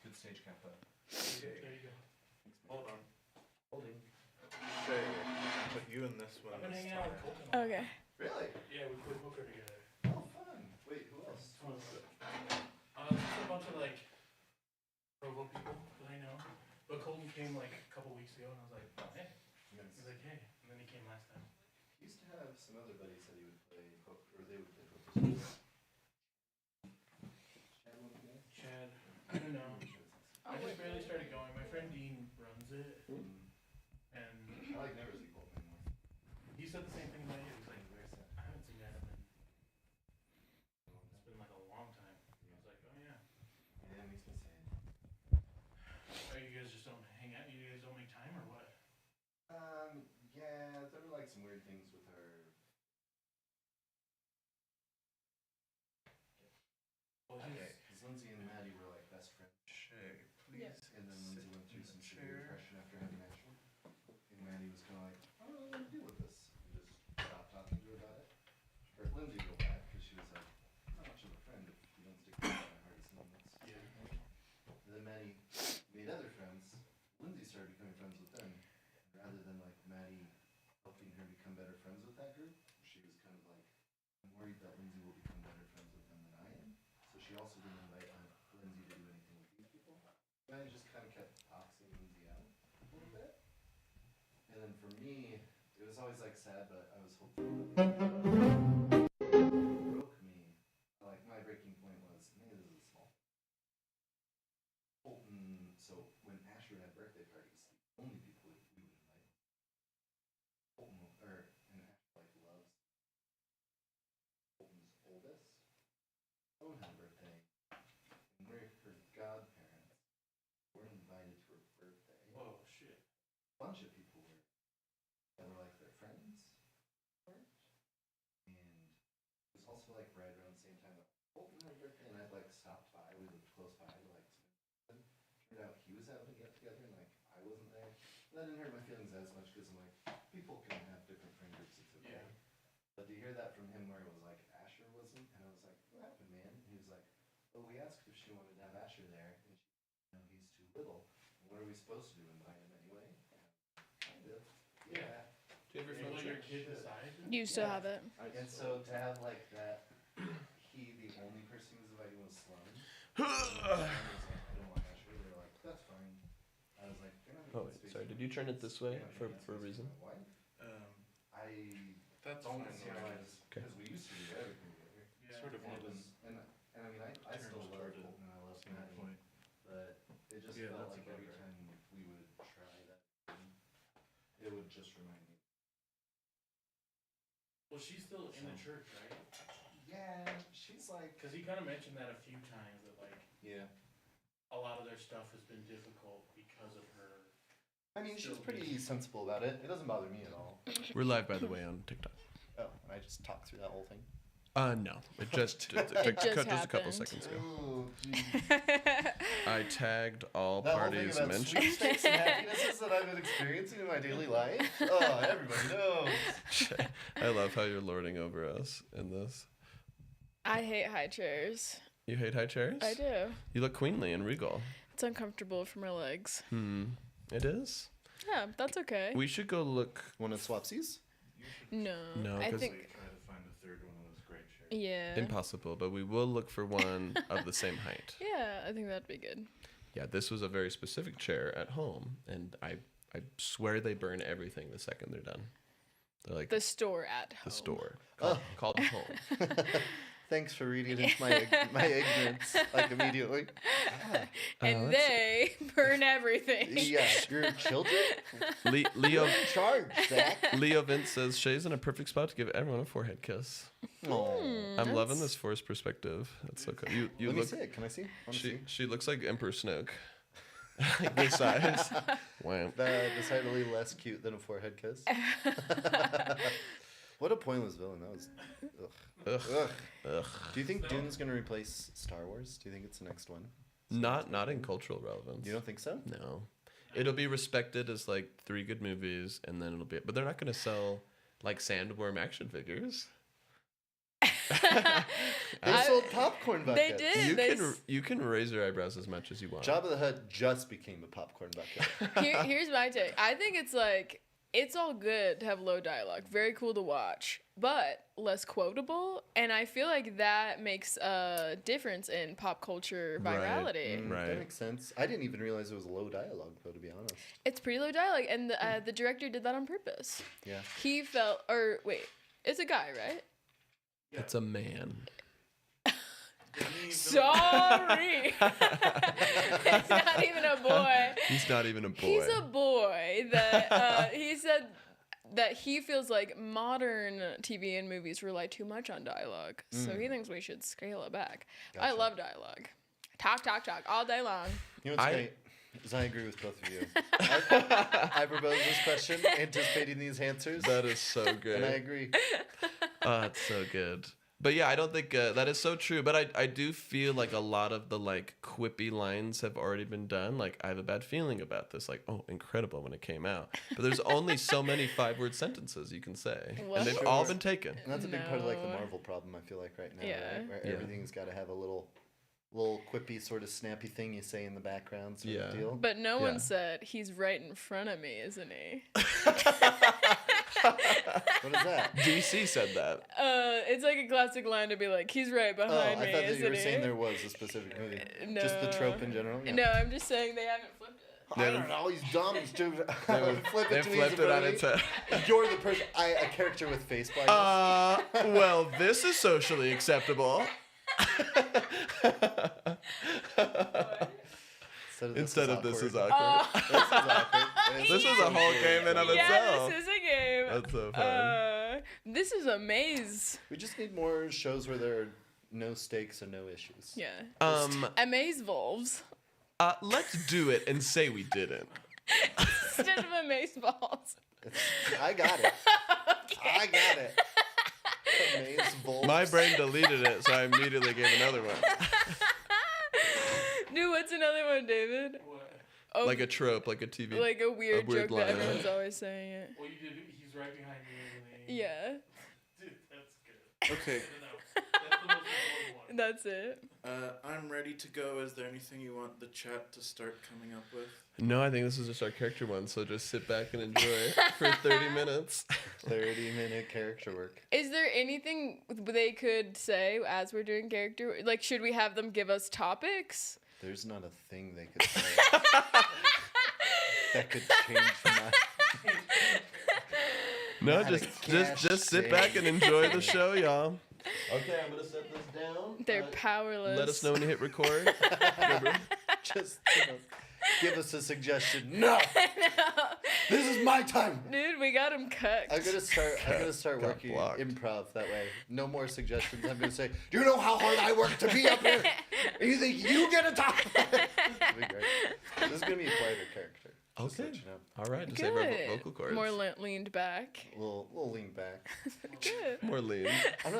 Good stage camp. There you go. Hold on. Holding. Shay, put you in this one. I've been hanging out with Colton. Okay. Really? Yeah, we played poker together. Oh, fun. Wait, who else? Just a bunch of like Provo people that I know. But Colton came like a couple weeks ago, and I was like, oh, hey. He's like, hey. And then he came last time. He used to have some other buddies that he would play poker, or they would play poker. Chad, I don't know. I just barely started going. My friend Dean runs it, and I like never see Colton anymore. he said the same thing about you. He's like, I haven't seen Adam in. It's been like a long time. I was like, oh yeah. Yeah, it makes me sad. Oh, you guys just don't hang out? You guys don't make time or what? Yeah, there were like some weird things with her. Well, Okay, because Lindsay and Maddie were like best friends. Shay, please. Yeah. And then Lindsay went through some severe depression after having action. And Maddie was kind of like, I don't know what to deal with this. And just stopped talking to her about it. Or Lindsay go back because she was like, I'm not much of a friend if you don't stick to my hardest moments. Yeah. then Maddie made other friends. Lindsay started becoming friends with them. Rather than like Maddie helping her become better friends with that group, she was kind of like, I'm worried that Lindsay will become better friends with them than I am. So she also didn't invite Lindsay to do anything with these people. Maddie just kind of kept boxing Lindsay out a little bit. And then for me, it was always like sad, but I was hopeful that broke me. Like my breaking point was, maybe this is small. Colton, so when Asher had birthday parties, the only people we would invite. Colton, and Asher like loves Colton's oldest. Someone had a birthday, and we're her godparents. We're invited to her birthday. Oh shit. A bunch of people were. That were like their friends, weren't. And it was also like right around the same time that Colton had a birthday, and I'd like stopped by. We lived close by to like spend. Turned out he was having a get together, and like I wasn't there. And that didn't hurt my feelings as much because I'm like, people can have different friend groups. It's okay. Yeah. But to hear that from him, where it was like Asher wasn't, and I was like, what happened, man? And he was like, well, we asked if she wanted to have Asher there, and she, he's too little. And what are we supposed to do? Invite him anyway? Kind of. Yeah. Do you have your phone Your checked? kid decide? You still have it. And so to have like that, the only person who was inviting was Sloan. I was like, I don't want Asher. They were like, that's fine. I was like, you're not Oh wait, sorry. Did you turn it this way for a reason? My wife. I That's don't fine. see how I just because we used to do everything together. Yeah. Sort of And it was. was, and I mean, I still love Colton and I love Maddie, point. but it just Yeah, felt that's like about every right. time we would try that, it would just remind me. Well, she's still in the church, right? Yeah, she's like. Because he kind of mentioned that a few times that like Yeah. a lot of their stuff has been difficult because of her. I mean, she's pretty sensible about it. It doesn't bother me at all. We're live, by the way, on TikTok. Oh, and I just talked through that whole thing. No, it just just a couple happened. seconds ago. Oh, jeez. I tagged all That whole thing parties about mentioned. sweepstakes and happinesses that I've been experiencing in my daily life. Oh, everybody knows. I love how you're lording over us in this. I hate high chairs. You hate high chairs? I do. You look queenly and regal. It's uncomfortable for my legs. It is? Yeah, that's okay. We should go look. One of swapsies? No, No, I 'cause- think Try to find a third one of those great chairs. yeah. Impossible, but we will look for one of the same height. Yeah, I think that'd be good. Yeah, this was a very specific chair at home, and I swear they burn everything the second they're done. They're like The store at home. the store called home. Thanks for reading into my ignorance, like, immediately. And they burn everything. Yeah, your children? Leo Charge, Zach. Leo Vince says Shay's in a perfect spot to give everyone a forehead kiss. Oh. I'm loving this forced perspective. That's so cool. You Let me look. see it. Can I see? She looks like Emperor Snoke. Like this size. Wow. Decidedly less cute than a forehead kiss. What a pointless villain. That was. Ugh. Ugh. Ugh. Do you think Dune's going to replace Star Wars? Do you think it's the next one? Not in cultural relevance. You don't think so? No. It'll be respected as like 3 good movies, and then it'll be. But they're not going to sell like sandworm action figures. They sold popcorn buckets. They did. You can raise your eyebrows as much as you want. Jabba the Hutt just became a popcorn bucket. Here's my take. I think it's like it's all good to have low dialogue. Very cool to watch, but less quotable. And I feel like that makes a difference in pop culture virality. Right. That makes sense. I didn't even realize it was low dialogue, though, to be honest. It's pretty low dialogue, and the director did that on purpose. Yeah. He felt, or wait, it's a guy, right? It's a man. Sorry. It's not even a boy. He's not even a boy. He's a boy that he said that he feels like modern TV and movies rely too much on dialogue. So he thinks we should scale it back. I Gotcha. love dialogue. Talk all day long. You know what's great? Is I agree with both of you. I proposed this question, anticipating these answers, That is so good. and I agree. It's so good. But yeah, I don't think that is so true. But I do feel like a lot of the like quippy lines have already been done. Like I have a bad feeling about this. Like, oh, incredible when it came out. But there's only so many 5-word sentences you can say, Well, and they've Sure. all been taken. And that's a big part of like the No. Marvel problem, I feel like, right now, Yeah. right? Where Yeah. everything's got to have a little little quippy sort of snappy thing you say in the background sort of deal. But no Yeah. one said he's right in front of me, isn't he? What is that? DC said that. It's like a classic line to be like, he's right Oh, behind I me, thought that isn't you were he? saying there was a specific movie. No. Just the trope in general? Yeah. No, I'm just saying they haven't flipped it. I don't know, he's dumb. He's too... Flip They it to me. flipped it on its head. You're the person... a character with face blindness. Well, this is socially acceptable. Instead of this is awkward. This is awkward. This is a whole game in of Yeah, itself. this is a game. That's so fun. This is a maze. We just need more shows where there are no stakes and no issues. Yeah. Um, A maze volves let's do it and say we didn't. instead of a maze balls. I got it. I got it. Amaze Volks. My brain deleted it, so I immediately gave another one. Dude, what's another one, David? Oh, Like a trope, like a TV. like a weird weird joke line, that yeah. everyone's always saying it. Well, you did. He's right behind me, isn't he? Yeah, Dude, that's good. Okay, That's the most important one. that's it. I'm ready to go. Is there anything you want the chat to start coming up with? No, I think this is just our character one, so just sit back and enjoy for 30 minutes. 30-minute character work. Is there anything they could say as we're doing character? Like, should we have them give us topics? There's not a thing they could say that could change my... No, Had a just sit back and enjoy the show, y'all. Okay, I'm gonna set this down. They're powerless. Let us know when you hit record. Just, give us a suggestion. No! This is my time! Dude, we got him cut. I'm gonna start Got working blocked. improv that way. No more suggestions. I'm gonna say, do you know how hard I work to be up here? And you think you get a top? This will be great. This is gonna be a quieter character. Just to Okay. let you know. All right, to save our Good. vocal cords. More leaned back. We'll lean back. Good. More lean. I'm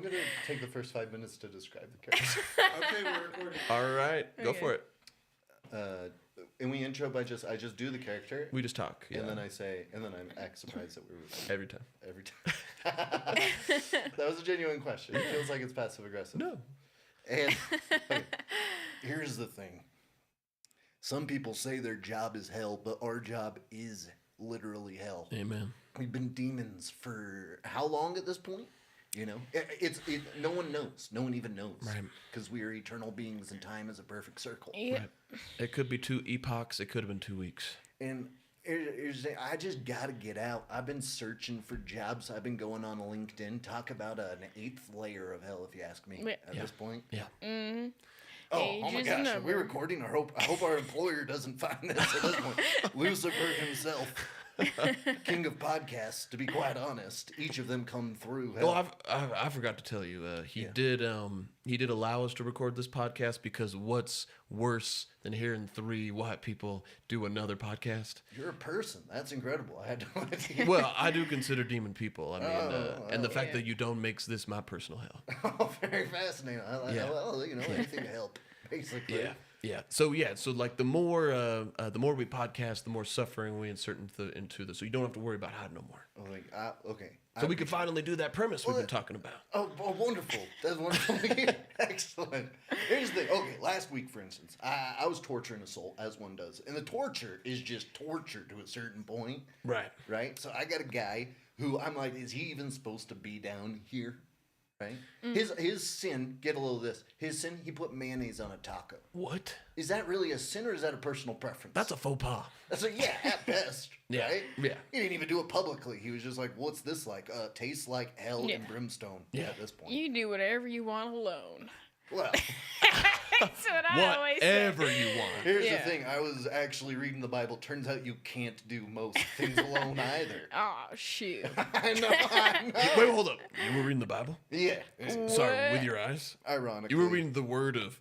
gonna take the first 5 minutes to describe the character. Okay, we're recording. All right, go Okay. for it. And we intro by I just do the character, We just talk. Yeah. and then I'm act surprised that we were Every time. every time. That was a genuine question. It feels like it's passive aggressive. No. And okay, here's the thing. Some people say their job is hell, but our job is literally hell. Amen. We've been demons for how long at this point? You know, no one knows. No one even knows. Right. Because we are eternal beings and time is a perfect circle. Yeah. Right. It could be 2 epochs. It could have been 2 weeks. And I just got to get out. I've been searching for jobs. I've been going on LinkedIn. Talk about an 8th layer of hell, if you ask me, Yeah. at this point. Yeah. Mm-hmm. Oh my Age is a gosh, are we number. recording? I hope our employer doesn't find this at this point. Lucifer himself, king of podcasts, to be quite honest. Each of them come through hell. Well, I forgot to tell you, he did allow us to record this podcast because what's worse than hearing 3 white people do another podcast? You're a person. That's incredible. I had no idea. Well, I do consider demon people. I mean, and the oh, fact yeah. that you don't makes this my personal hell. Oh, very fascinating. Yeah. Well, anything to help, basically. Yeah. So like the more we podcast, the more suffering we insert into this. So you don't have to worry about how no more. Okay. So we can finally do that premise we've been talking about. Oh, wonderful. That's wonderful. Excellent. Here's the thing. Okay, last week, for instance, I was torturing a soul, as one does. And the torture is just torture to a certain point, Right. right? So I got a guy who I'm like, is he even supposed to be down here? Right? His sin, get a little of this. His sin, he put mayonnaise on a taco. What? Is that really a sin or is that a personal preference? That's a faux pas. That's like, yeah, at best. Yeah, Right? yeah. He didn't even do it publicly. He was just like, what's this like? Tastes like hell Yeah. and brimstone at this point. You do whatever you want alone. Well, That's what I always say. Whatever you want. here's Yeah. the thing. I was actually reading the Bible. Turns out you can't do most things alone either. Oh, shoot. I know. Wait, hold up. You were reading the Bible? Yeah. Sorry, What? with your eyes? Ironically. You were reading the word of,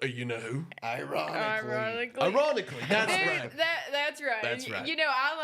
you know who? Ironically. Ironically, that's Dude, right. that's right. That's right. You know, I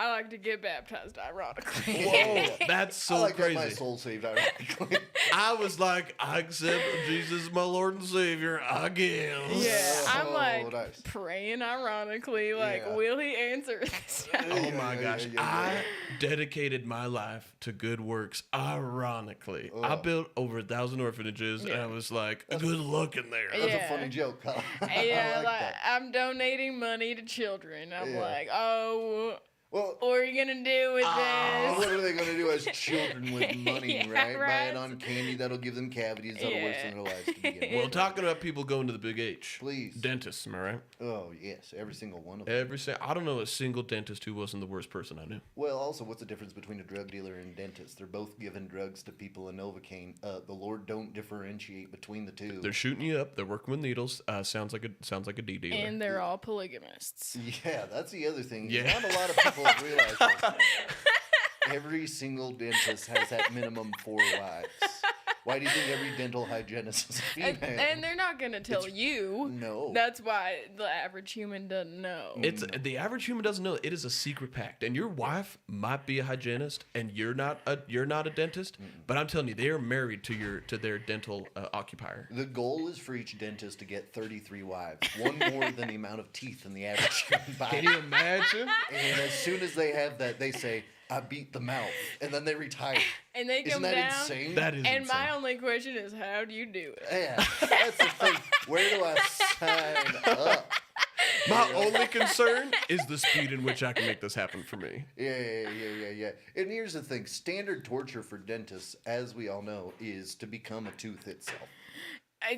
like to get baptized ironically. Whoa, that's I so like that my crazy. soul saved ironically. I was like, I accept Jesus, my Lord and Savior, I guess. Yeah, I'm Oh, like nice. praying ironically, like, Yeah. will he answer this time? Oh my Yeah, gosh. yeah, yeah. I dedicated my life to good works. Ironically, I built over 1,000 orphanages, and I was like, good luck in there. Yeah. That's a funny joke. Huh? Yeah, I like that. I'm donating money to children. I'm Yeah. like, oh, Well, what are you gonna do with this? what are they going to do as children with money, Yeah, right? Buy right. it on candy that'll give them cavities that'll worsen their lives to begin with. Well, talking about people going to the big H. Please. Dentists, am I right? Oh, yes, every single one of them. I don't know a single dentist who wasn't the worst person I knew. Well, also, what's the difference between a drug dealer and a dentist? They're both giving drugs to people in Novocaine. The Lord don't differentiate between the two. They're shooting you up. They're working with needles. Sounds like a D dealer. And they're all polygamists. Yeah, that's the other thing. Yeah. Not a lot of people have realized this. Every single dentist has at minimum 4 wives. Why do you think every dental hygienist is a female? And they're not gonna tell you. No. That's why the average human doesn't know. It's the average human doesn't know. It is a secret pact, and your wife might be a hygienist, and you're not a dentist. But I'm telling you, they are married to their dental occupier. The goal is for each dentist to get 33 wives, one more than the amount of teeth in the average human body. Can you imagine? And as soon as they have that, they say, I beat the mouth. And then they retire. And they come Isn't that down. insane? That is And insane. my only question is, how do you do it? Yeah, that's the thing. Where do I sign up? My only concern is the speed in which I can make this happen for me. Yeah. And here's the thing. Standard torture for dentists, as we all know, is to become a tooth itself.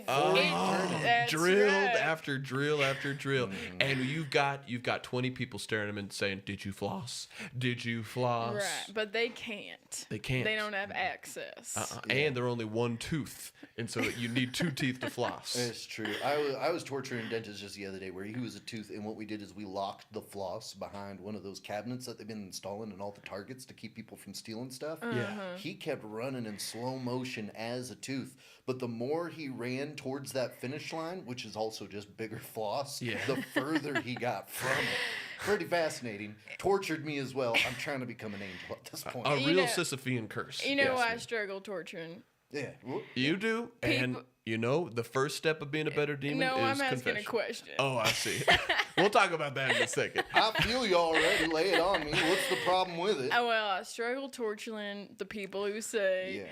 That's Drilled right. after drill after drill, and you've got 20 people staring at them and saying, "Did you floss? Did you floss?" Right, but they can't. They can't. They don't have access. And they're only one tooth, and so you need 2 teeth to floss. It's true. I was torturing a dentist just the other day where he was a tooth, and what we did is we locked the floss behind one of those cabinets that they've been installing in all the Targets to keep people from stealing stuff. Yeah. He kept running in slow motion as a tooth, but the more he ran towards that finish line, which is also just bigger floss, the further he got from it. Pretty fascinating. Tortured me as well. I'm trying to become an angel at this point. A You real know- Sisyphean curse. You know, I struggle torturing. Yeah. You do, and you know the first step of being a better demon No, is I'm asking confession. a question. Oh, I see. We'll talk about that in a second. I feel you already. Lay it on me. What's the problem with it? Well, I struggle torturing the people who say, Yeah.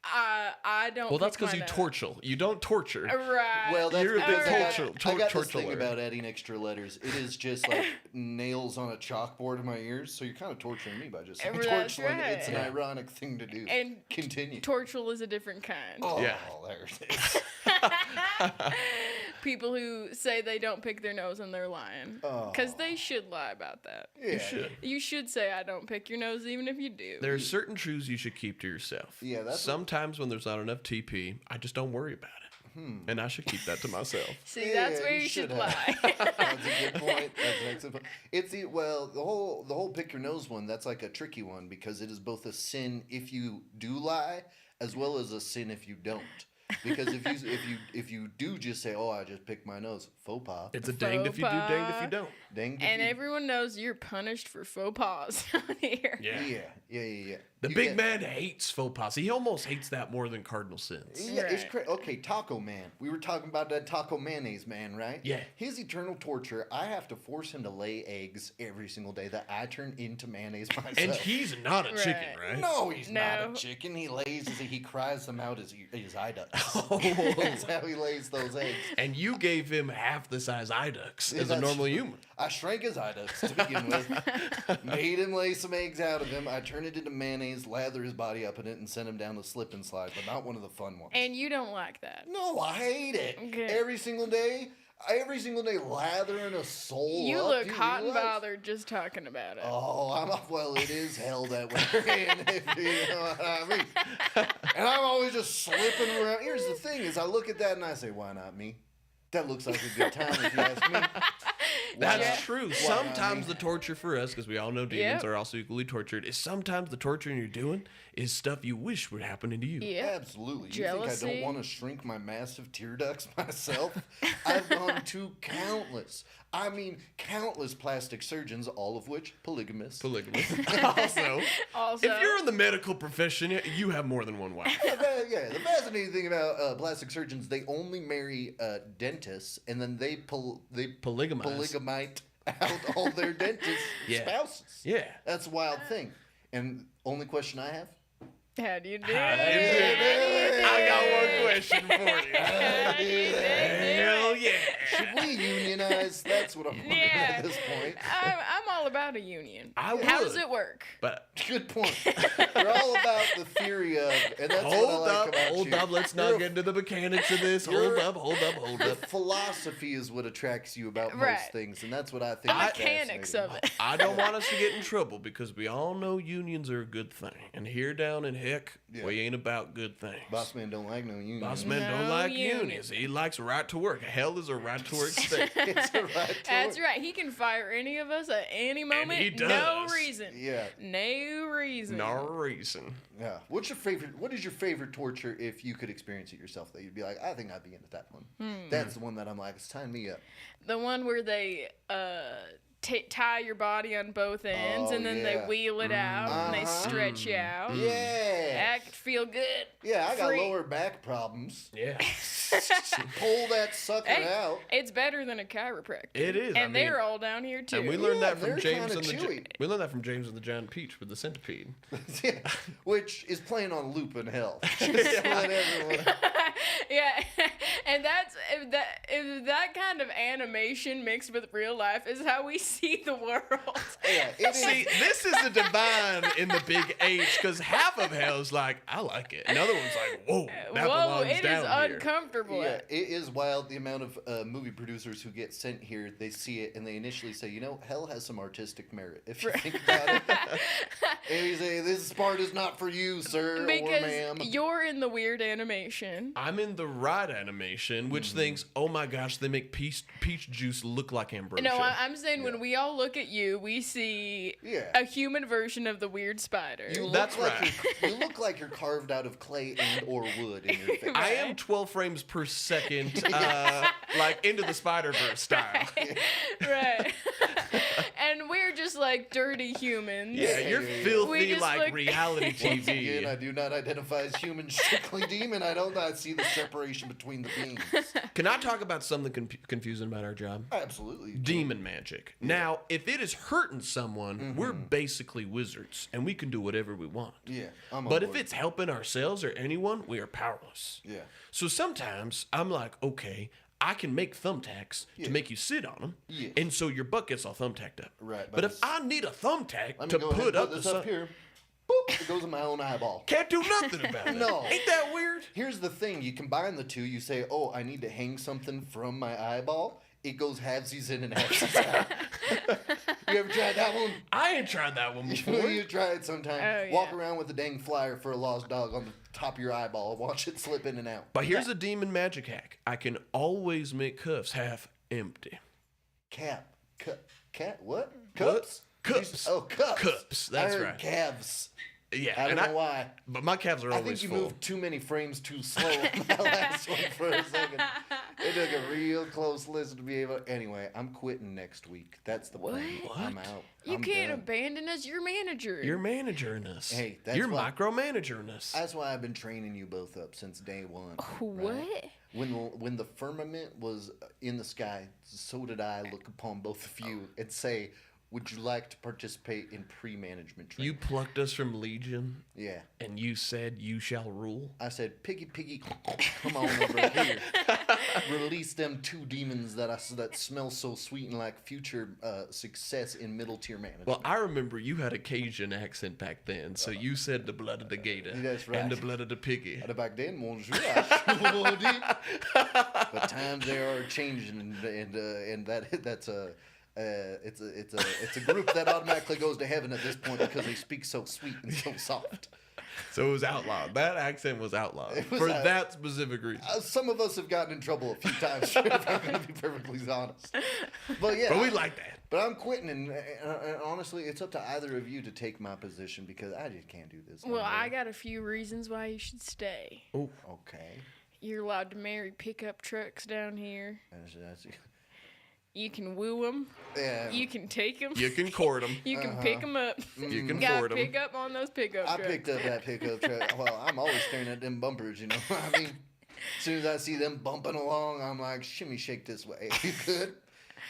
I don't. Well, that's pick because you my nose. torture. You don't torture. Right. Well, that's You're a because bit I got, torture- I got this torturer. thing about adding extra letters. It is just like nails on a chalkboard in my ears. So you're kind of torturing me by just saying That's torturing. It's an right. ironic thing to do. And Continue. tortural is a different kind. Oh, Yeah. there it is. People who say they don't pick their nose and they're lying. Because they should lie about that. Yeah. You should say, I don't pick your nose, even if you do. There are certain truths you should keep to yourself. Yeah, that's Sometimes when there's not enough TP, I just don't worry about it. And I should keep that to myself. See, that's Yeah, where you you should should lie. That's a good point. That's an excellent point. It's the whole pick your nose one. That's like a tricky one because it is both a sin if you do lie as well as a sin if you don't. Because if you do just say, oh, I just picked my nose, faux pas. It's a danged if you do, Faux danged if pas. you don't. Dang. And everyone knows you're punished for faux pas on here. Yeah. The You big get- man hates faux pas. He almost hates that more than cardinal sins. Yeah, it's Right. crazy. Okay, Taco Man. We were talking about that Taco Mayonnaise man, right? Yeah. His eternal torture, I have to force him to lay eggs every single day that I turn into mayonnaise myself. And he's not a chicken, Right. right? No, he's not No. a chicken. He cries them out his eye ducts. Oh. That's how he lays those eggs. And you gave him half the size eye ducts as a That's- normal human. I shrank his eye ducts to begin with. Made him lay some eggs out of him. I turned it into mayonnaise, lather his body up in it, and sent him down the slip and slide, but not one of the fun ones. And you don't like that. No, I hate it. Okay. Every single day, lathering a soul You up. look Do you hot and realize? bothered just talking about it. Oh, well, it is hell that we're in, if you know what I mean. And I'm always just slipping around. Here's the thing is I look at that and I say, why not me? That looks like a good time if you ask me. That's Yeah. true. Why Sometimes not the torture for us, because we all know demons Yep. are also equally tortured, is sometimes the torturing you're doing is stuff you wish would happen to you. Yeah. Absolutely. You think I Jealousy. don't want to shrink my massive tear ducts myself? I've gone to countless plastic surgeons, all of which polygamists. Polygamous. also, Also, if you're in the medical profession, you have more than one wife. The fascinating thing about plastic surgeons, they only marry dentists, and then they Polygamize. polygamite out all their dentist Yeah. spouses. Yeah. That's a wild thing. And only question I have, How do you do I got one question for you. How do you do Hell yeah. Should we unionize? That's what I'm wondering Yeah. at this point. I'm all about a union. I How would. does it work? But Good point. You're all about the theory of, and that's what I hold like up, about hold you. up. Let's not get into the mechanics of this. Hold up. The philosophy is what attracts you about Right. most things, and that's what I think. The is mechanics of fascinating. it. I don't want us to get in trouble because we all know unions are a good thing. And here down in Hick, Yeah. we ain't about good things. Boss man don't like no union. Boss man don't No like union. unions. He likes right to work. Hell is a right to work state. It's a right to That's work. right. He can fire any of us at any moment. he No does. reason. Yeah, No reason. No reason. yeah. What's your favorite? What is your favorite torture if you could experience it yourself? That you'd be like, I think I'd be into that one. That's the one that I'm like, it's tying me up. The one where they tie your body on both ends Oh, and then they yeah. wheel it out and they Uh-huh. stretch you out. Yeah, That could feel good. yeah. I got Free. lower back problems. Yeah. Pull that sucker Hey, out. it's better than a chiropractor. It is. And they're all down here too. And we learned Yeah, that from they're James kinda and the chewy. we learned that from James and the Giant Peach with the centipede. Yeah, which is playing on loop in hell. Just let everyone- Yeah, and that's if that kind of animation mixed with real life is how we see the world. Yeah, it See, is. this is the divine in the big H because half of hell's like, I like it. Another one's like, whoa, that Whoa, belongs it is down here. uncomfortable. Yeah, it is wild the amount of movie producers who get sent here. They see it and they initially say, you know, hell has some artistic merit if you think about it. And you say, this part is not for you, sir or Because ma'am. you're in the weird animation. I'm in the right animation, which thinks, oh my gosh, they make peach juice look like ambrosia. No, I'm saying when we all look at you, we see Yeah. a human version of the weird spider. You look That's like right. you look like you're carved out of clay and or wood in your face. I am 12 frames per second, like into the Spider-Verse style. Right. And we're just like dirty humans. Yeah, you're yeah, yeah. We filthy just like look- reality Once again, I TV. do not identify as human, strictly demon. I don't not see the separation between the beings. Can I talk about something confusing about our job? Absolutely. Demon magic. Now, if it is hurting someone, we're basically wizards, and we can do whatever we want. Yeah, I'm on But if board. it's helping ourselves or anyone, we are powerless. Yeah. So sometimes I'm like, okay, I can make thumbtacks Yeah. to make you sit on them, Yeah. and so your butt gets all thumbtacked up. Right, But but if I need a thumbtack Let me to go ahead put and up put this the up here. Boop! It goes in my own eyeball. can't do nothing about it. No. Ain't that weird? Here's the thing: you combine the two. You say, "Oh, I need to hang something from my eyeball." It goes halvesies in and halvesies out. You ever tried that one? I ain't tried that one before. You try it sometime. Oh, Walk yeah. around with a dang flyer for a lost dog on the top of your eyeball. Watch it slip in and out. But here's a demon magic hack. I can always make cuffs half empty. Cat. Cat. What? Cups. Cups. Oh, cups. Cups, that's I heard right. calves. Yeah, I don't and know why. But my calves are I always think you full. moved too many frames too slow on that last one for a second. It took a real close listen to be able. Anyway, I'm quitting next week. That's the plan. What? I'm out. You I'm can't done. abandon us. You're manager. You're managing us. Hey, that's You're why- micromanaging us. That's why I've been training you both up since day one. What? right? When the firmament was in the sky, so did I look upon both of you and say, "Would you like to participate in pre-management training?" You plucked us from Legion, Yeah. and you said you shall rule. I said, "Piggy, come on over here. Release them two demons that smell so sweet and like future success in middle tier management." Well, I remember you had a Cajun accent back then, so you said the blood of the gator That's right. and the blood of the piggy. And back then, bonjour, I sure did. But times they are changing, and that's a. It's a group that automatically goes to heaven at this point because they speak so sweet and so soft. So it was outlawed. That accent was outlawed It was for out- that specific reason. Some of us have gotten in trouble a few times, if I'm going to be perfectly honest. But yeah, But we like that. But I'm quitting, and honestly, it's up to either of you to take my position because I just can't do this. Well, no more. I got a few reasons why you should stay. Okay. You're allowed to marry pickup trucks down here. That's- You can woo them. yeah. You can take them. You can court them. You can pick them up. You can Got court to them. pick up on those pickup I trucks. picked up that pickup truck. Well, I'm always staring at them bumpers, you know. I mean, as soon as I see them bumping along, I'm like, shimmy, shake this way. You could.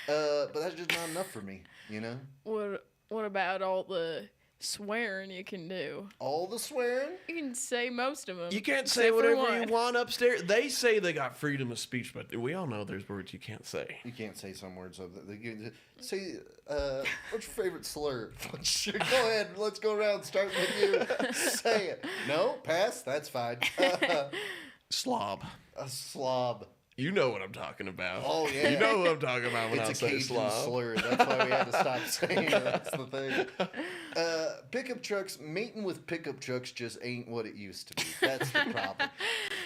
But that's just not enough for me, you know? What about all the swearing you can do. All the swearing? You can say most of them. You can't say whatever you want upstairs. They say they got freedom of speech, but we all know there's words you can't say. You can't say some words of that. Say, what's your favorite slur? Go ahead. Let's go around. Start with you. Say it. No? Pass? That's fine. Slob. A slob. You know what I'm talking about. Oh, yeah. You know what I'm talking about when It's I a say Cajun slob. slur. That's why we had to stop saying it. That's the thing. Pickup trucks, mating with pickup trucks just ain't what it used to be. That's the problem.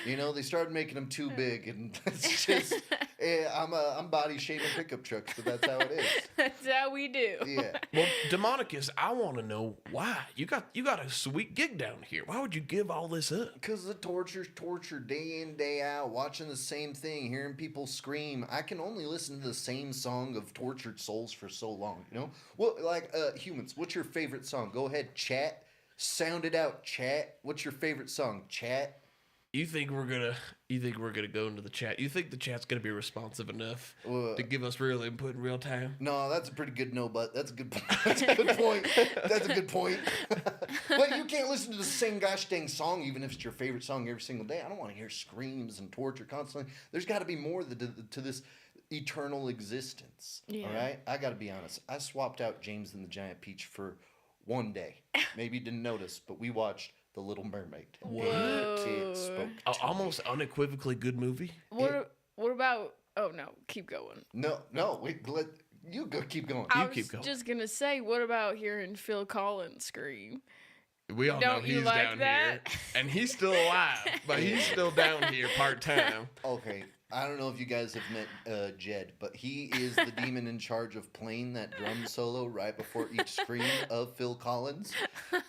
You know, they started making them too big, and it's just, I'm body shaming pickup trucks, but that's how it is. That's how we do. Yeah. Well, Demonicus, I want to know why. You got a sweet gig down here. Why would you give all this up? Because the torture day in, day out, watching the same thing, hearing people scream. I can only listen to the same song of tortured souls for so long, you know? Well, like, humans, what's your favorite song? Go ahead, chat. Sound it out, chat. What's your favorite song? Chat. You think we're gonna go into the chat? You think the chat's gonna be responsive enough to give us real input in real time? No, that's a pretty good no, but that's a good point. That's a good point. That's a good point. But you can't listen to the same gosh dang song, even if it's your favorite song every single day. I don't want to hear screams and torture constantly. There's got to be more to this eternal existence. Yeah. All right? I got to be honest. I swapped out James and the Giant Peach for one day. Maybe you didn't notice, but we watched The Little Mermaid. Whoa. It spoke to Almost unequivocally good movie. What about? Oh no, keep going. No, wait, you go. Keep going. I You was keep going. just gonna say, what about hearing Phil Collins scream? We all know Don't you he's like down that? here, and he's still alive, but he's still down here part time. Okay, I don't know if you guys have met Jed, but he is the demon in charge of playing that drum solo right before each scream of Phil Collins.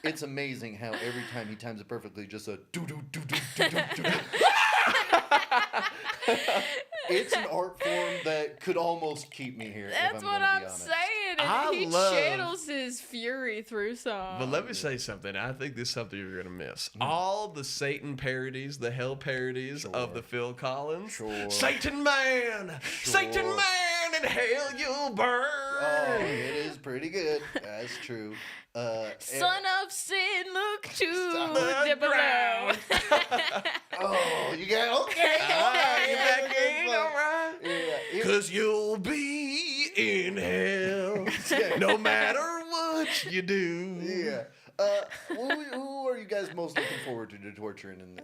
It's amazing how every time he times it perfectly, just a do do do do do do do. It's an art form that could almost keep me here. That's if what gonna I'm be honest. saying. And I he love- channels his fury through song. But let me say something. I think this is something you're gonna miss. All the Satan parodies, the hell parodies of the Phil Collins. Sure. Satan man, Satan man, in hell you'll burn. Oh, it is pretty good. That's true. Son of sin, look to the the below. Oh, you got okay. You back okay, in, all right? Yeah. Cause you'll be in hell no matter what you do. Yeah. Who are you guys most looking forward to torturing? And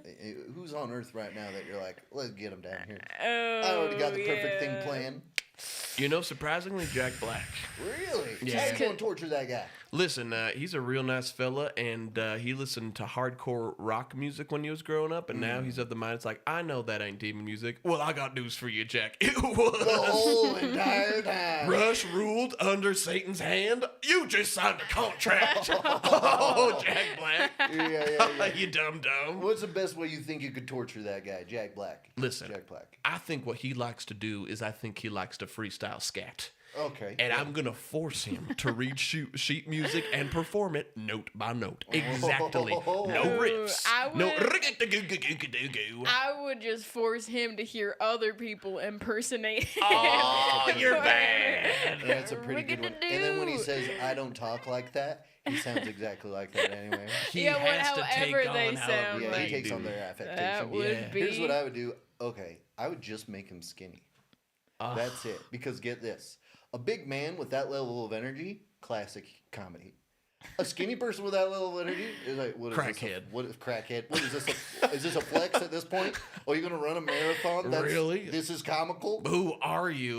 who's on Earth right now that you're like, let's get them down here? I already got the perfect thing planned. You know, surprisingly, Jack Black. Really? Yeah. How you gonna torture that guy? Listen, he's a real nice fella, and he listened to hardcore rock music when he was growing up, and now he's of the mind. It's like, I know that ain't demon music. Well, I got news for you, Jack. It The was. whole entire time. Rush ruled under Satan's hand. You just signed a contract. Oh, Jack Black. Yeah. You dumb. What's the best way you think you could torture that guy, Jack Black? Listen, Jack Black. I think what he likes to do is I think he likes to freestyle scat. Okay. And I'm going to force him to read sheet music and perform it note by note. Exactly. No riffs. I No. I would just force him to hear other people impersonate him. Oh, you're bad. That's a pretty good one. And then when he says, I don't talk like that, he sounds exactly like that anyway. He Yeah, has to however take they on sound however Yeah, they he takes do. on their affectation. That would Yeah. be. Here's what I would do. Okay, I would just make him skinny. That's it. Because get this. A big man with that level of energy, classic comedy. A skinny person with that level of energy is like, what is Crackhead. Crackhead? What is this? Is this a flex at this point? Oh, you're gonna run a marathon? Really? This is comical. Who are you?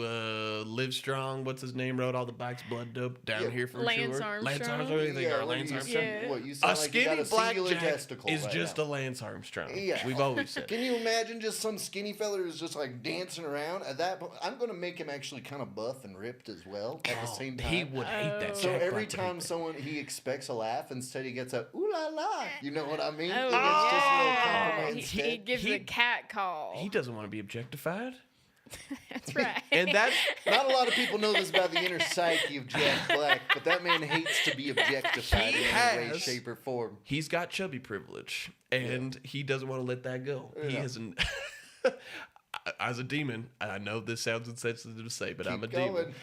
Live Strong, what's his name? Rode all the bikes, blood dope, down Yeah. here from Lance Shore. Lance Armstrong? Armstrong? You think our what Lance do you Armstrong? Yeah. What you A sound like you skinny got a black singular Jack testicle is right just now. a Lance Armstrong. Yeah. We've always said. Can you imagine just some skinny fella who's just like dancing around? At that point, I'm going to make him actually kind of buff and ripped as well at the same time. He would hate that. So Jack every Black would hate time that. someone he expects a laugh, instead he gets a ooh la la. You know what I mean? Oh, And it's just a little yeah. compliment He instead. gives a cat call. He doesn't want to be objectified. That's right. And that's Not a lot of people know this about the inner psyche of Jack Black, but that man hates to be objectified He in any way, has- shape, or form. he's got chubby privilege, and he doesn't want to let that go. He Yeah. hasn't. as a demon, I know this sounds insensitive to say, but I'm a Keep going. demon.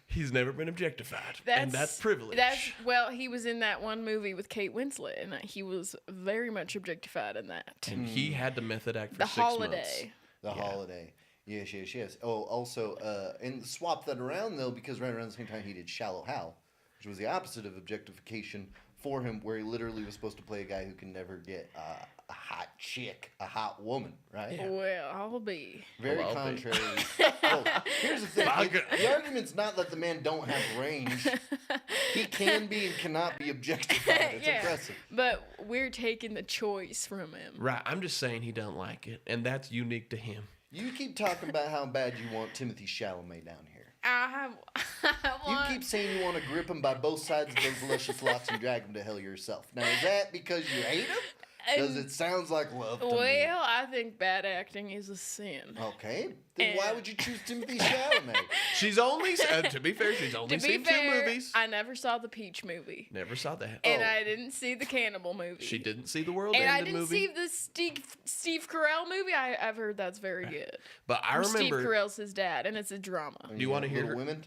He's never been objectified, and that's privilege. Well, he was in that one movie with Kate Winslet, and he was very much objectified in that. and he had the method act for The 6 months. Holiday. The Holiday. Yes. Oh, also, and swap that around, though, because right around the same time he did Shallow Hal, which was the opposite of objectification for him, where he literally was supposed to play a guy who can never get a hot chick, a hot woman, right? Yeah. Well, I'll be. Very Well, contrary. Well, here's the thing. The argument's not that the man don't have range. He can be and cannot be objectified. It's impressive. But we're taking the choice from him. Right, I'm just saying he don't like it, and that's unique to him. You keep talking about how bad you want Timothy Chalamet down here. I You keep saying you want to grip him by both sides of those luscious locks and drag him to hell yourself. Now, is that because you hate him? Because it sounds like love to me. Well, I think bad acting is a sin. Okay. Then why would you choose Timothy Chalamet? She's only, to be fair, she's only To be seen fair, 2 movies. I never saw the Peach movie. Never saw that. And I didn't see the Cannibal movie. She didn't see the World And I Ended didn't movie. see the Steve Carell movie. I've heard that's very good. But I Steve remember. Carell's his dad, and it's a drama. Do you want to hear Little her? Women?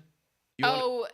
You wanna- Oh,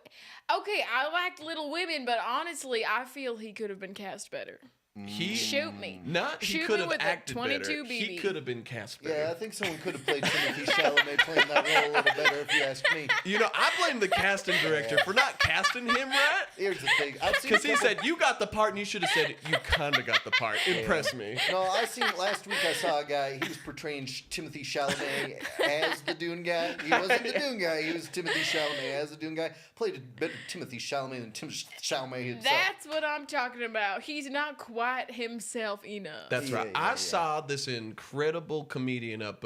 okay. I liked Little Women, but honestly, I feel he could have been cast better. He Shoot me. Not he Shoot could me have with a acted 22 better. BB. He could have been cast better. Yeah, I think someone could have played Timothy Chalamet playing that role a little better if you ask me. You know, I blame the casting director for not casting him right. Here's the thing. I've seen Because he couple- said, you got the part, and you should have said, you kind of got the part. Impress me. No, I seen last week. I saw a guy. He was portraying Timothy Chalamet as the Dune guy. He wasn't the Dune guy. He was Timothy Chalamet as the Dune guy. Played a better Timothy Chalamet than Timothy Chalamet himself. That's what I'm talking about. He's not quite himself enough. That's right. Yeah, I yeah. saw this incredible comedian up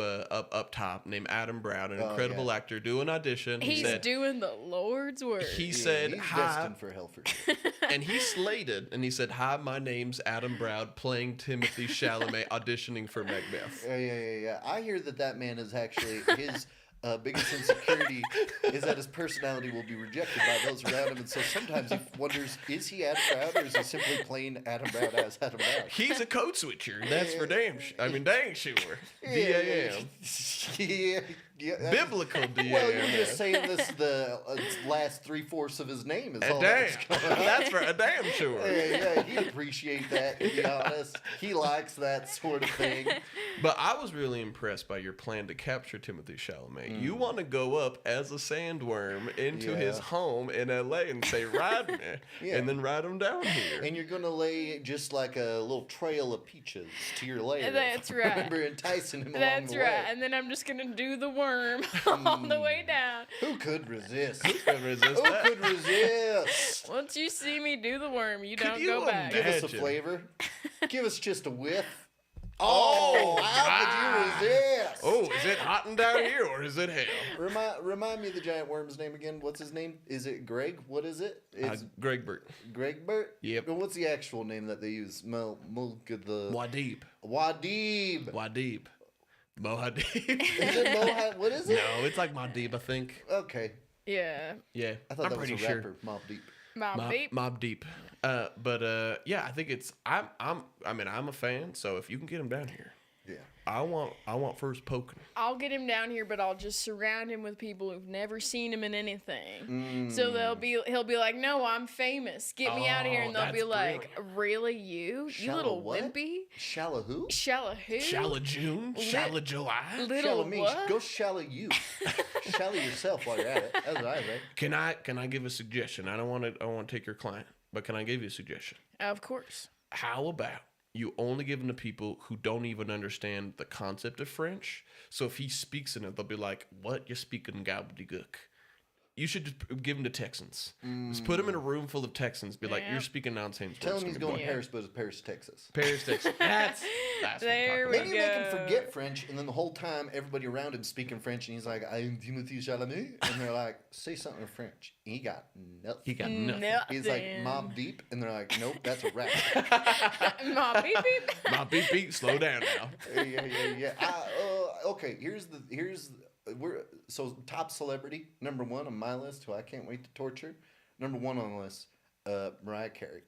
top named Adam Brown, an incredible actor, do an audition. He He's said, doing the Lord's work. he Yeah, said, he's hi. destined for hell for sure. And he slated, and he said, hi, my name's Adam Brown, playing Timothy Chalamet, auditioning for Macbeth. Yeah. I hear that man is actually his biggest insecurity is that his personality will be rejected by those around him, and so sometimes he wonders: is he Adam Brown, or is he simply playing Adam Brown as Adam Brown? He's a code switcher. That's for dang sure. D-A-M. Yeah. Biblical D-A-M. Well, you're just saying this the last 3/4 of his name is all Damn. that's going on. That's for a damn sure. Yeah, he'd appreciate that, to be honest. He likes that sort of thing. But I was really impressed by your plan to capture Timothy Chalamet. You want to go up as a sandworm into his Yeah. home in L.A. and say, ride me, Yeah. and then ride him down here. And you're going to lay just like a little trail of peaches to your lair. That's right. Remember enticing him along That's the right. way. And then I'm just gonna do the worm all the way down. Who could resist? Couldn't resist Who that. could resist? Once you see me do the worm, you Could don't you go back. Give us a Imagine. flavor. Give us just a whiff. Oh, how could you resist? Oh, is it hot and down here, or is it hell? Remind me of the giant worm's name again. What's his name? Is it Greg? What is it? It's Greg Burt. Greg Burt? Yep. But what's the actual name that they use? Wadib. Wadib. Wadib. Mohadib. Is it Mohad? What is it? No, it's like Modib, I think. Okay. Yeah. Yeah, I thought I'm that was pretty a sure. rapper. Mobb Deep. Mob Mob Deep. Deep. Yeah, I think it's I'm a fan, so if you can get him down here, Yeah. I want first poking. I'll get him down here, but I'll just surround him with people who've never seen him in anything. So he'll be like, "No, I'm famous. Get me out of here." And they'll be that's like, "Really, you Shallow little what? wimpy? Shallow who? Shallow who? Shallow June, shallow July. Little Shallow me. what?" Go shallow you. Shallow yourself while you're at it. That's what I say. Can I give a suggestion? I don't want to take your client, but can I give you a suggestion? Of course. How about you only give them to people who don't even understand the concept of French? So if he speaks in it, they'll be like, "What? You're speaking gobbledygook." You should just give them to Texans. Just put them in a room full of Texans. Be like, Yeah. "You're speaking nonsense." Tell him words he's to me, going boy." to Paris, but it's Paris, Texas. Paris, Texas. That's what I'm There talking we about. Maybe make him go. forget French, and then the whole time everybody around him speaking French, and he's like, "I am Timothy Chalamet," and they're like, "Say something in French." He got nothing. He got nothing. He's like, "Mob Deep," and they're like, "Nope, that's a rap." Mob beep beep. My beep, slow down now. yeah. Okay, we're so top celebrity number 1 on my list, who I can't wait to torture. Number 1 on the list, Mariah Carey.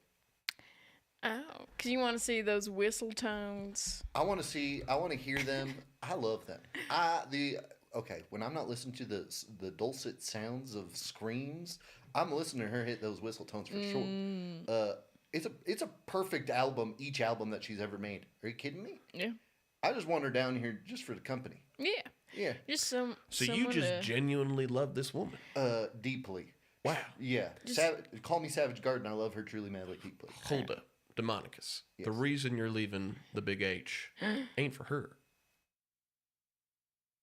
Oh, because you want to see those whistle tones. I want to hear them. I love them. Okay, when I'm not listening to the dulcet sounds of screams, I'm listening to her hit those whistle tones for sure. It's a perfect album, each album that she's ever made. Are you kidding me? Yeah. I just want her down here just for the company. Yeah. Yeah. Just So you someone just to- genuinely love this woman. Deeply. Wow. Yeah. Call me Savage Garden. I love her truly, madly, deeply. Hold up. Demonicus. Yes. The reason you're leaving the big H ain't for her.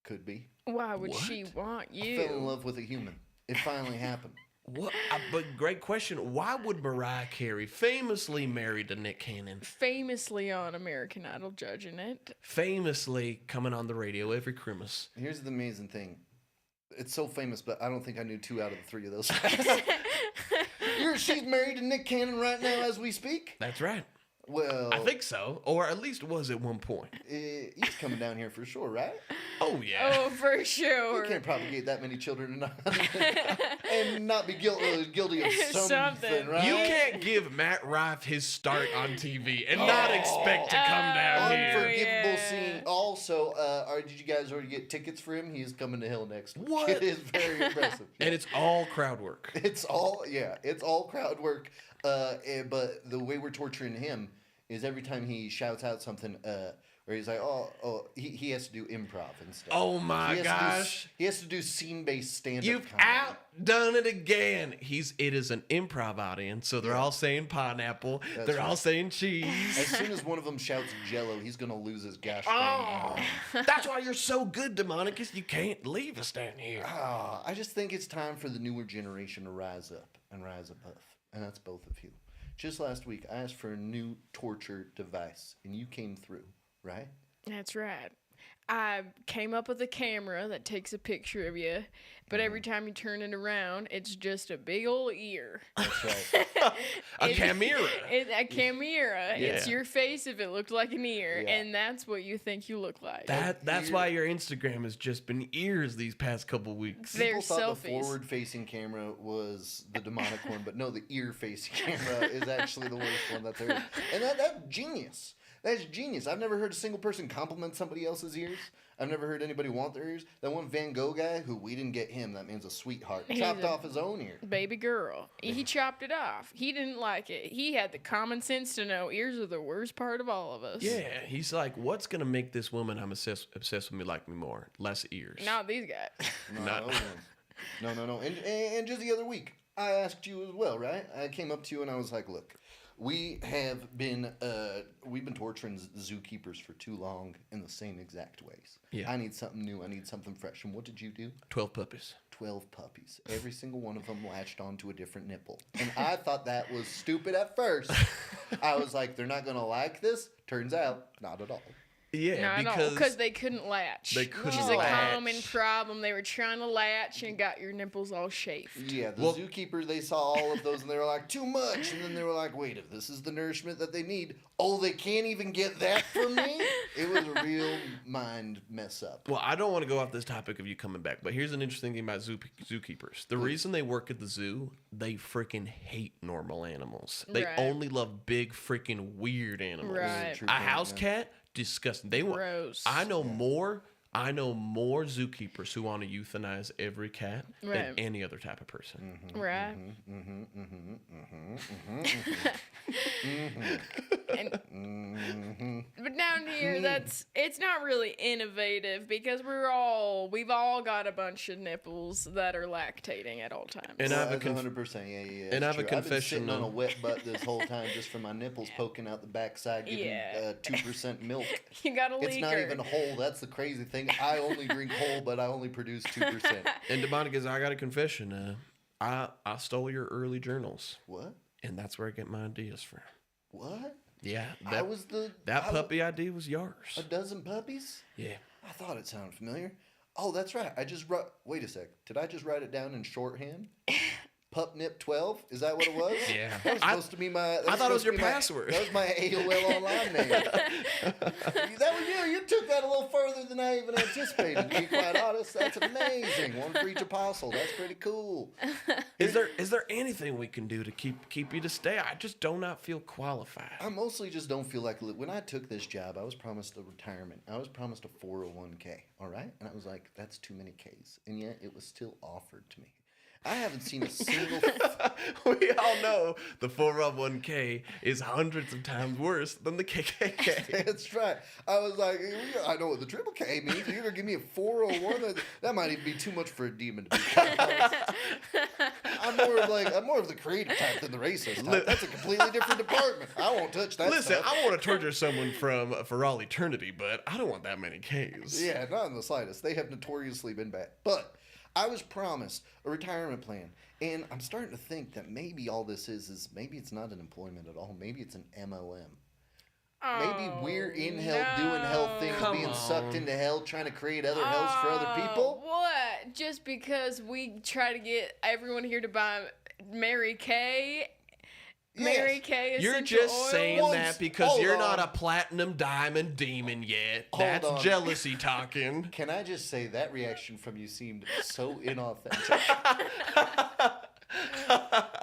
Could be. Why would What? she want I fell in you? love with a human. It finally happened. What? But great question. Why would Mariah Carey, famously married to Nick Cannon, Famously on American Idol judging it. famously coming on the radio every Christmas? Here's the amazing thing. It's so famous, but I don't think I knew 2 out of the 3 of those. She's married to Nick Cannon right now as we speak? That's right. Well, I think so. Or at least was at one point. he's coming down here for sure, right? Oh, yeah. Oh, for You sure. can't propagate that many children and not be guilty of something, Something. right? You can't give Matt Rife his start on TV and not expect to come down here. Unforgivable yeah. scene. Also, did you guys already get tickets for him? He's coming to Hill next week. What? It is very impressive. And it's all crowd work. It's all crowd work. But the way we're torturing him is every time he shouts out something, or he's like, he has to do improv instead. Oh my gosh. He has to do scene-based stand-up You've comedy. outdone it again. It is an improv audience, so they're all saying pineapple. That's They're all right. saying cheese. As soon as one of them shouts Jello, he's gonna lose his gosh. Oh, that's why you're so good, Demonicus. You can't leave us down here. I just think it's time for the newer generation to rise up and rise above, and that's both of you. Just last week, I asked for a new torture device, and you came through, right? That's right. I came up with a camera that takes a picture of you, but every time you turn it around, it's just a big old ear. That's right. A chimera. It's a chimera. It's Yeah. your face if it looked like an ear, Yeah. and that's what you think you look like. That's why your Instagram has just been ears these past couple weeks. They're People thought the selfies. forward-facing camera was the demonic one, but no, the ear-facing camera is actually the worst one that there is. And that's genius. That's genius. I've never heard a single person compliment somebody else's ears. I've never heard anybody want their ears. That one Van Gogh guy, who we didn't get him, that man's a sweetheart. He's Chopped a- off his own ear. Baby girl. He chopped it off. He didn't like it. He had the common sense to know ears are the worst part of all of us. Yeah, he's like, what's gonna make this woman I'm obsessed with me like me more? Less ears. Not these guys. No. And just the other week, I asked you as well, right? I came up to you and I was like, look, we've been torturing zookeepers for too long in the same exact ways. Yeah. I need something new. I need something fresh. And what did you do? 12 puppies. 12 puppies. Every single one of them latched onto a different nipple. And I thought that was stupid at first. I was like, they're not going to like this. Turns out, not at all. Yeah, because they couldn't latch. They couldn't Which is a latch. common problem. They were trying to latch and got your nipples all chafed. Yeah, the Well- zookeeper, they saw all of those and they were like, too much. And then they were like, wait, if this is the nourishment that they need, they can't even get that from me? It was a real mind mess up. Well, I don't want to go off this topic of you coming back, but here's an interesting thing about zookeepers. The reason they work at the zoo, they freaking hate normal animals. They Right. only love big, freaking weird animals. Right. True A point, house yeah. cat, disgusting. They want. Gross. I know more zookeepers who want to euthanize every cat than Right. any other type of person. Right. But down here, it's not really innovative because we've all got a bunch of nipples that are lactating at all times. And I have a That's 100%. Yeah. and I have it's a true. I've been confession, sitting on a though. wet butt this whole time just from my nipples poking out the backside, giving Yeah. 2% milk. You got a leaker. It's not even whole. That's the crazy thing. I only drink whole, but I only produce 2%. And Demonicus, I got a confession. I stole your early journals, What? and that's where I get my ideas from. What? Yeah, I puppy idea was yours. A dozen puppies? Yeah. I thought it sounded familiar. Oh, that's right. Wait a sec. Did I just write it down in shorthand? Pupnip12. Is that what it was? Yeah. That was supposed to be my. I thought it was your password. That was my AOL online name. That was you. You took that a little further than I even anticipated. To be quite honest, that's amazing. One for each apostle. That's pretty cool. Is there anything we can do to keep you to stay? I just do not feel qualified. I mostly just don't feel like when I took this job, I was promised a retirement. I was promised a 401k. All right, and I was like, that's too many Ks, and yet it was still offered to me. I haven't seen a single. We all know the 401k is hundreds of times worse than the KKK. That's right. I was like, I know what the triple K means. You're gonna give me a 401. That might even be too much for a demon to be. I'm more of the creative type than the racist type. That's a completely different department. I won't touch that. Listen, stuff. I want to torture someone for all eternity, but I don't want that many Ks. Yeah, not in the slightest. They have notoriously been bad. But I was promised a retirement plan, and I'm starting to think that maybe all this is maybe it's not an employment at all. Maybe it's an MLM. Maybe we're in hell doing hell things, being sucked into hell, trying to create other hells for other people. What? Just because we try to get everyone here to buy Mary Kay? Mary Yes. Kay essential You're just oils? saying that because Hold you're on. not a platinum diamond demon yet. Hold That's on. jealousy talking. Can I just say that reaction from you seemed so inauthentic?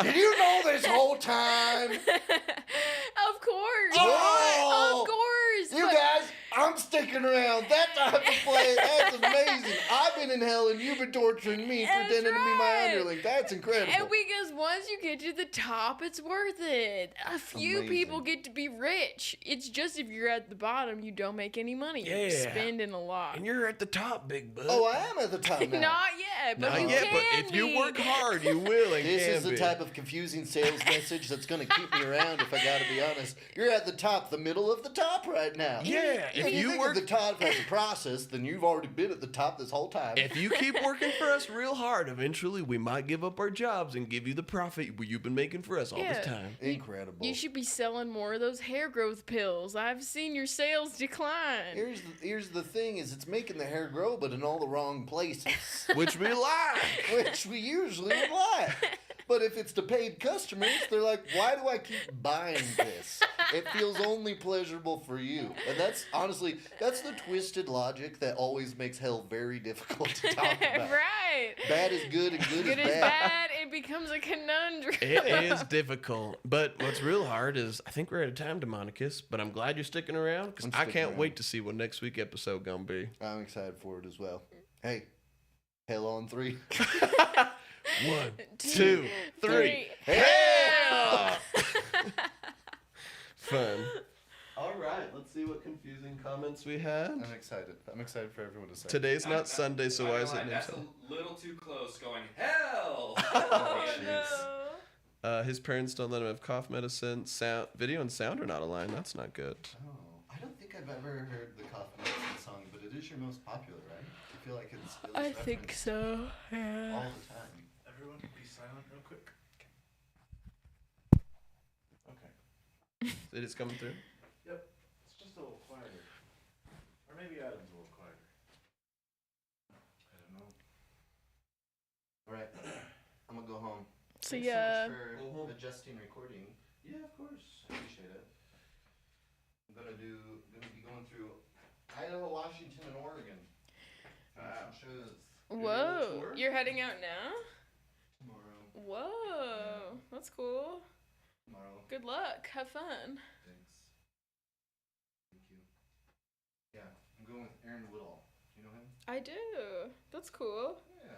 Did you know this whole time? Of course. Oh! Of course. You but- guys, I'm sticking around. That type of play, that's amazing. I've been in hell and you've been torturing me, That's pretending to be my right. underling. That's incredible. And because once you get to the top, it's worth it. A few Amazing. people get to be rich. It's just if you're at the bottom, you don't make any money. You're Yeah. spending a lot. And you're at the top, big bud. Oh, I am at the top now. Not yet, but Not you yet, can but if you be. work hard, you will and This can is the be. type of confusing sales message that's going to keep me around, if I got to be honest. You're at the top, the middle of the top right now. Yeah, If if you you think work of the top as a process, then you've already been at the top this whole time. If you keep working for us real hard, eventually we might give up our jobs and give you the profit you've been making for us all Yeah. this time. Incredible. You should be selling more of those hair growth pills. I've seen your sales decline. Here's the thing: is it's making the hair grow, but in all the wrong places, Which we like. which we usually would like. But if it's to paid customers, they're like, why do I keep buying this? It feels only pleasurable for you. And that's honestly, that's the twisted logic that always makes hell very difficult to talk about. Right. Bad is good and good, Good is is bad. bad. It becomes a conundrum. It is difficult, but what's real hard is I think we're out of time, Demonicus. But I'm glad you're sticking around because I'm I sticking can't around. wait to see what next week episode gonna be. I'm excited for it as well. Hey, hell on 3. 1, 2, 3. Hell! Fun. All right, let's see what confusing comments we had. I'm excited. I'm excited for everyone to say. Today's not Sunday, so why is it named That's Sunday? a little too close going, hell! Oh, Yeah. No. His parents don't let him have cough medicine. Sound, video and sound are not aligned. That's not good. Oh, I don't think I've ever heard the Cough Medicine song, but it is your most popular, right? I feel like it's I think referenced so. Yeah. all the time. Everyone be silent real quick. Okay. It is coming through. Yep. It's just a little quieter. Or maybe Adam's a little quieter. I don't know. All right, I'm gonna go home. So Thanks yeah. so much for Mhm. adjusting recording. Yeah, of course. I appreciate it. I'm gonna be going through Idaho, Washington, and Oregon. Wow. Shows Whoa. tour? You're heading out now? tomorrow. Whoa. That's cool. Tomorrow. Good luck. Have fun. Thanks. Thank you. Yeah, I'm going with Aaron Woodall. Do you know him? I do. That's cool. Yeah.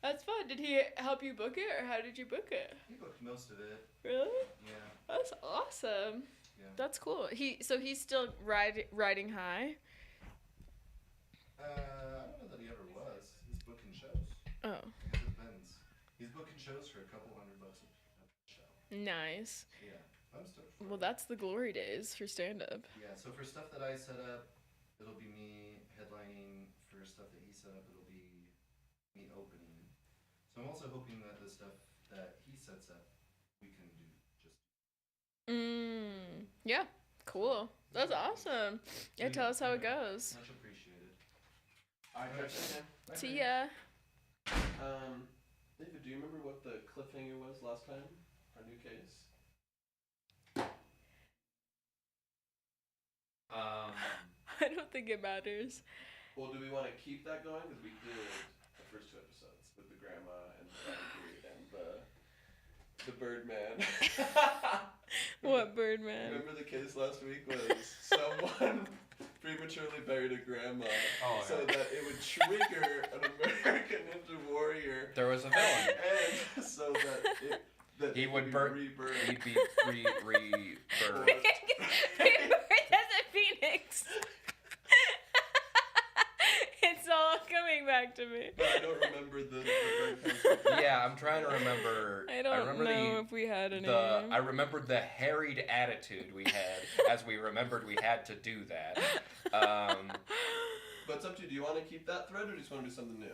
That's fun. Did he help you book it or how did you book it? He booked most of it. Really? Yeah. That's awesome. Yeah. That's cool. He's still riding high. I don't know that he ever was. He's booking shows. Oh, It depends. He's booking shows for $200 a show. nice. Yeah. I'm stoked for Well, it. that's the glory days for stand up. Yeah, so for stuff that I set up, it'll be me headlining. For stuff that he set up, it'll be me opening. So I'm also hoping that the stuff that he sets up, we can do just. Yeah. Cool. That's awesome. Yeah, tell us how it goes. Much appreciated. All right, See ya. David, do you remember what the cliffhanger was last time? Our new case? I don't think it matters. Well, do we want to keep that going? Because we did the first 2 episodes with the grandma and the donkey and the Birdman. What Birdman? Remember the case last week was someone prematurely buried a grandma so that it would trigger an American Ninja Warrior. There was a villain. And so that He would be burn. rebirthed. He'd be rebirthed. Rebirth as a phoenix. It's all coming back to me. But I don't remember the bird concept. Yeah, I'm trying to remember. I don't remember know if we had a I name. remembered the harried attitude we had as we remembered we had to do that. But it's up to you. Do you want to keep that thread or do you just want to do something new?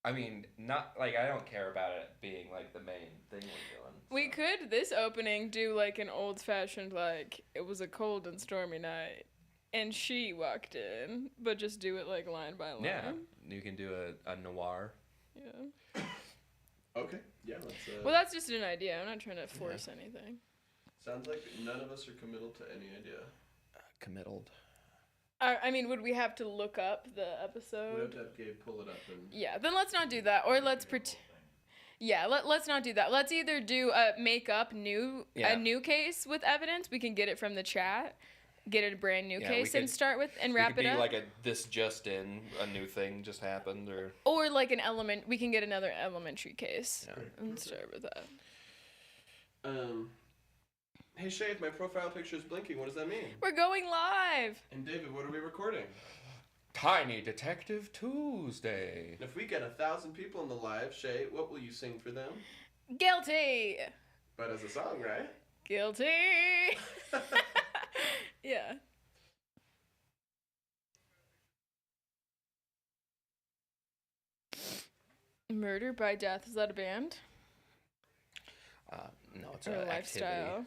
I mean, not like I don't care about it being like the main thing we're doing. We could, this opening, do like an old-fashioned, like, it was a cold and stormy night, and she walked in, but just do it like line by line. Yeah, you can do a noir. Yeah. Okay. Yeah, let's. Well, that's just an idea. I'm not trying to force anything. Sounds like none of us are committal to any idea. Committed. I mean, would we have to look up the We have episode? to have Gabe pull it up and. Yeah, then let's not do that. Or let's pretend. Yeah, let's not do that. Let's either do make up a new case with evidence. We can get it from the chat, get it a brand new Yeah, case, we and could- start with and It wrap could it be up. like this just in, a new thing just happened, or Or like an element. We can get another elementary case and start with that. Hey Shay, if my profile picture is blinking, what does that mean? We're going live. And David, what are we recording? Tiny Detective Tuesday. If we get 1,000 people in the live, Shay, what will you sing for them? Guilty. But as a song, right? Guilty. Yeah. Murder by Death. Is that a band? No, it's Or a a lifestyle?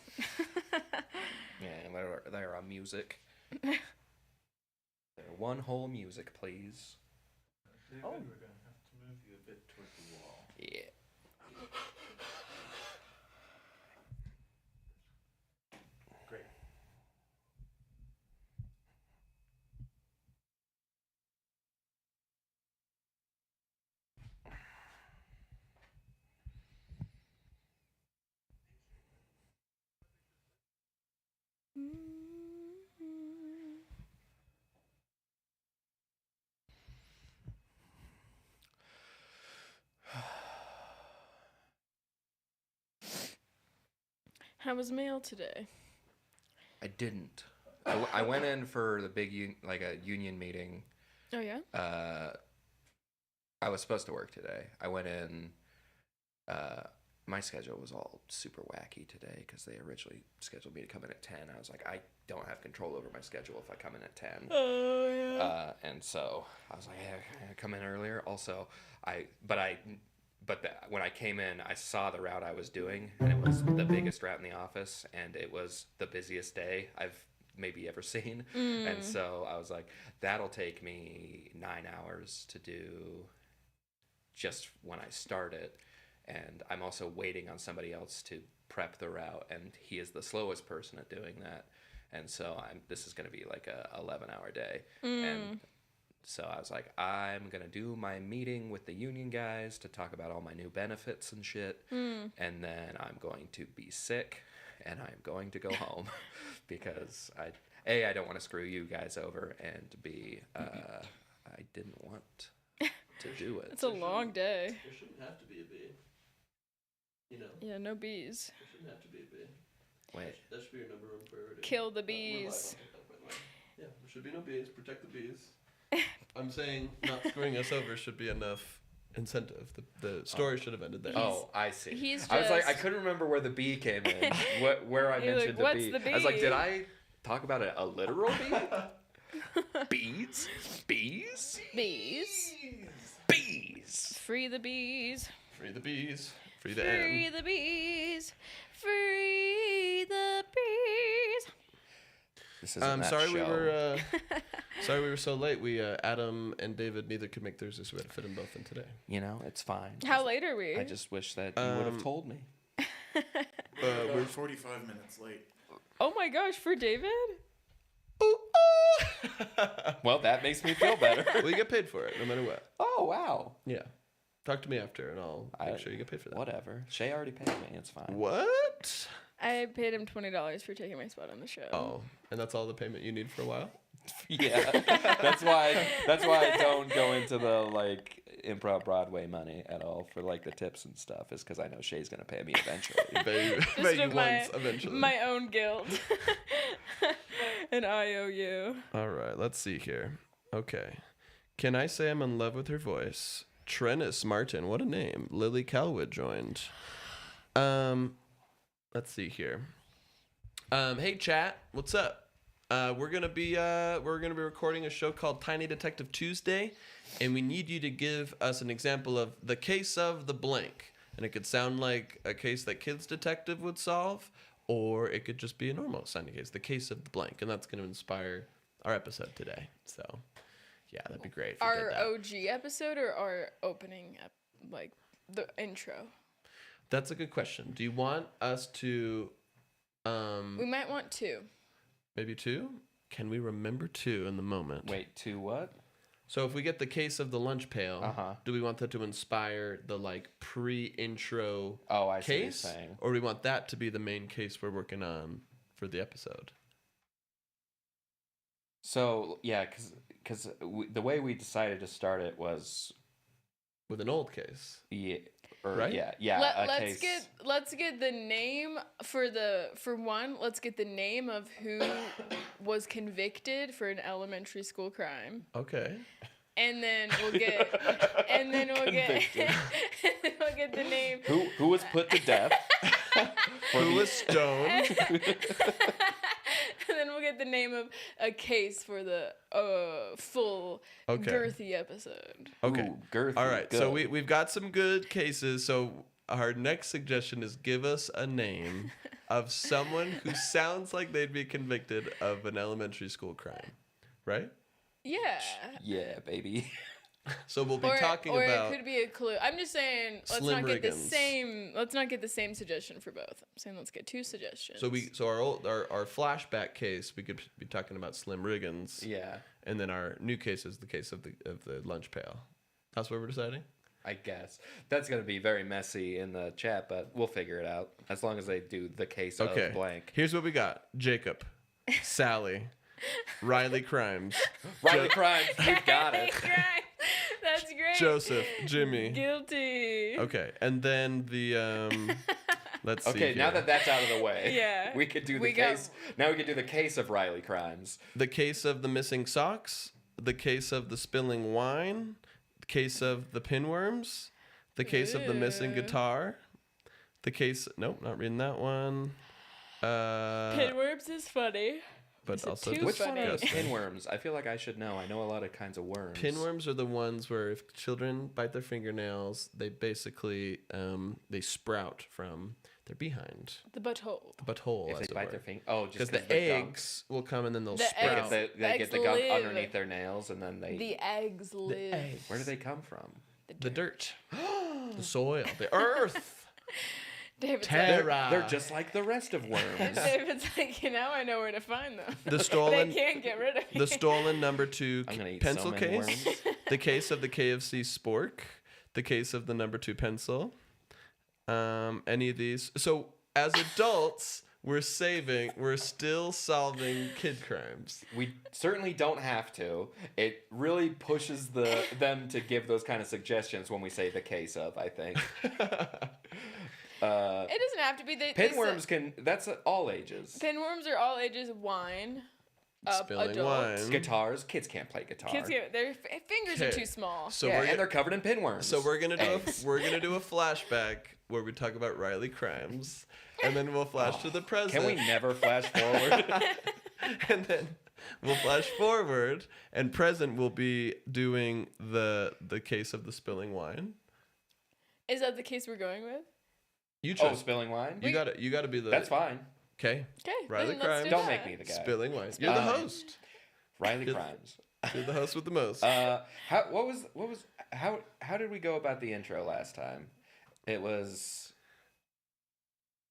Yeah, they're a music. They're one whole music, please. David, we're going to have to move you a bit toward the wall. Yeah. Great. How was mail today? I didn't. I went in for the big a union meeting. Oh yeah. I was supposed to work today. I went in. My schedule was all super wacky today because they originally scheduled me to come in at 10. I was like, I don't have control over my schedule if I come in at 10. Oh yeah. And so I was like, hey, can I come in earlier? Also, when I came in, I saw the route I was doing, and it was the biggest route in the office, and it was the busiest day I've maybe ever seen. And so I was like, that'll take me 9 hours to do just when I start it. And I'm also waiting on somebody else to prep the route, and he is the slowest person at doing that. And so this is going to be like a 11-hour day. And so I was like, I'm going to do my meeting with the union guys to talk about all my new benefits and shit. And then I'm going to be sick, and I'm going to go home because I don't want to screw you guys over, and B, I didn't want to do it. It's a long day. There shouldn't have to be a B. You know? Yeah, no bees. There shouldn't have to be a B. Wait. That should be your number one priority. Kill the We're live bees. on TikTok, by the way. Yeah, there should be no bees. Protect the bees. I'm saying not screwing us over should be enough incentive. The story should have ended there. Oh, I see. He's I was like, I just- couldn't remember where the bee came in. Where I You're mentioned like, the "What's bee. the I was like, bee?" did I talk about a literal bee? Bees? Bees? Bees. Bees! Free the bees. Free the bees. Free the Free M. the bees. Free the bees. The This isn't that sorry show. sorry we were so late. We Adam and David neither could make Thursday, so we had to fit them both in today. You know, it's fine. How late are we? I just wish that you would have told me. We're 45 minutes late. Oh my gosh, for David? Well, that makes me feel better. Well, you get paid for it no matter what. Oh, wow. Yeah. Talk to me after, and I'll make sure you get paid for that. Whatever. Shay already paid me. It's fine. What? I paid him $20 for taking my spot on the show. Oh, and that's all the payment you need for a while? Yeah. That's why I don't go into the like improv Broadway money at all for like the tips and stuff, is because I know Shay's gonna pay me eventually. Pay you once eventually. My own guilt. An IOU. All right, let's see here. Okay. Can I say I'm in love with her voice? Trennis Martin, what a name. Lily Calwood joined. Let's see here. Hey chat, what's up? We're gonna be recording a show called Tiny Detective Tuesday, and we need you to give us an example of the case of the blank. And it could sound like a case that Kids Detective would solve, or it could just be a normal sounding case, the case of the blank, and that's gonna inspire our episode today. So, yeah, that'd be great. If our OG episode or our opening, like the intro. That's a good question. Do you want us to? We might want two. Maybe two? Can we remember two in the moment? Wait, two what? So if we get the case of the lunch pail, do we want that to inspire the like pre-intro I see what you're case? saying. Or do we want that to be the main case we're working on for the episode? So, yeah, because the way we decided to start it was... with an old case. Yeah. Or, right? Yeah. Let's get the name let's get the name of who was convicted for an elementary school crime. Okay. And then we'll get the name. Who was put to death? Who was stoned? And then we'll get the name of a case for the full girthy episode. Okay. Ooh, girthy. All right. Good. So we've got some good cases. So our next suggestion is give us a name of someone who sounds like they'd be convicted of an elementary school crime. Right? Yeah. Yeah, baby. So we'll be talking about. Or it could be a clue. I'm just saying, let's Slim not get Riggins. Let's not get the same suggestion for both. I'm saying let's get two suggestions. So our flashback case, we could be talking about Slim Riggins. Yeah. And then our new case is the case of the lunch pail. That's what we're deciding. I guess that's gonna be very messy in the chat, but we'll figure it out as long as they do the case of blank. Here's what we got: Jacob, Sally, Riley Crimes, Riley Crimes. We've got it. That's great. Joseph, Jimmy. Guilty. Okay, and then the let's see. Okay, now that that's out of the way, Yeah. we could do the case. Now we could do the case of Riley Crimes. the case of the missing socks, the case of the spilling wine, the case of the pinworms, the case of the missing guitar, the case. Nope, not reading that one. Pinworms is funny. But Is it also too Which one are disgusting. pinworms? I feel like I should know. I know a lot of kinds of worms. Pinworms are the ones where if children bite their fingernails, they basically they sprout from their behind. The butthole. The butthole, If as they it bite were. their finger. Oh, Because just the eggs will come and then they'll The sprout. eggs. They get eggs the gunk live. underneath their nails, and then they. The eggs live. eggs. Where do they come from? The dirt. The soil. The earth. David's Terra. They're just like the rest of worms. David's like, now I know where to find them. The They stolen can't get rid of me. the stolen number 2 I'm gonna eat pencil so many case. worms. The case of the KFC spork. The case of the number 2 pencil. Any of these. So as adults, we're still solving kid crimes. We certainly don't have to. It really pushes them to give those kind of suggestions when we say the case of, I think. It doesn't have to be. Pinworms can. That's all ages. Pinworms are all ages. Wine. Spilling adults. wine. Guitars. Kids can't play guitar. Kids get their fingers are Okay. too small. So yeah, we're and they're covered in pinworms. So we're gonna do Eggs. we're gonna do a flashback where we talk about Riley Crimes, and then we'll flash to the present. Can we never flash forward? And then we'll flash forward, and present will be doing the case of the spilling wine. Is that the case we're going with? You Oh, chose. spilling wine. You gotta be the. That's fine. Okay. Okay. Riley then let's Crimes. do Don't that. make me the guy. Spilling wine. You're the Um, host. Riley You're- Crimes. You're the host with the most. How did we go about the intro last time? It was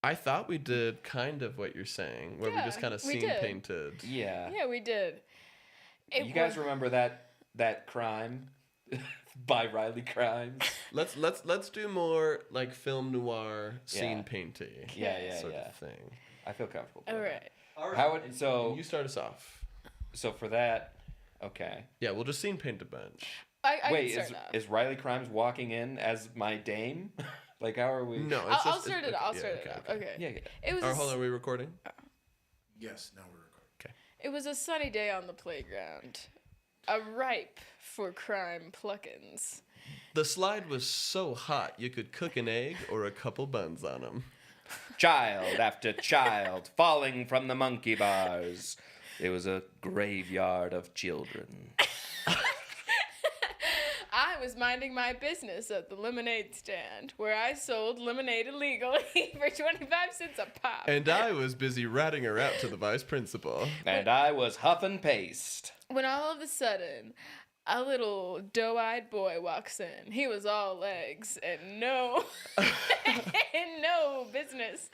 I thought we did kind of what you're saying, where we just Yeah, kind of we scene did. painted. yeah. Yeah, we did. You guys remember that crime by Riley Crimes? Let's do more like film noir scene Yeah. painting. Yeah, sort yeah. of thing. I feel comfortable. All doing right. that. How would so You start us off. so for that? Okay. Yeah, we'll just scene paint a bunch. I Wait, can is start off. is Riley Crimes walking in as my dame? Like, how are we? No, it's I'll just, start it. okay, I'll yeah, start it off. Okay. Yeah, yeah. It was. Or hold on, are we recording? Yes, now we're recording. It was a sunny day on the playground, a ripe for crime pluckins. The slide was so hot you could cook an egg or a couple buns on them. Child after child falling from the monkey bars. It was a graveyard of children. I was minding my business at the lemonade stand, where I sold lemonade illegally for 25 cents a pop. And I was busy ratting her out to the vice principal. And I was huffing paste. When all of a sudden, a little doe-eyed boy walks in. He was all legs and no, and no business.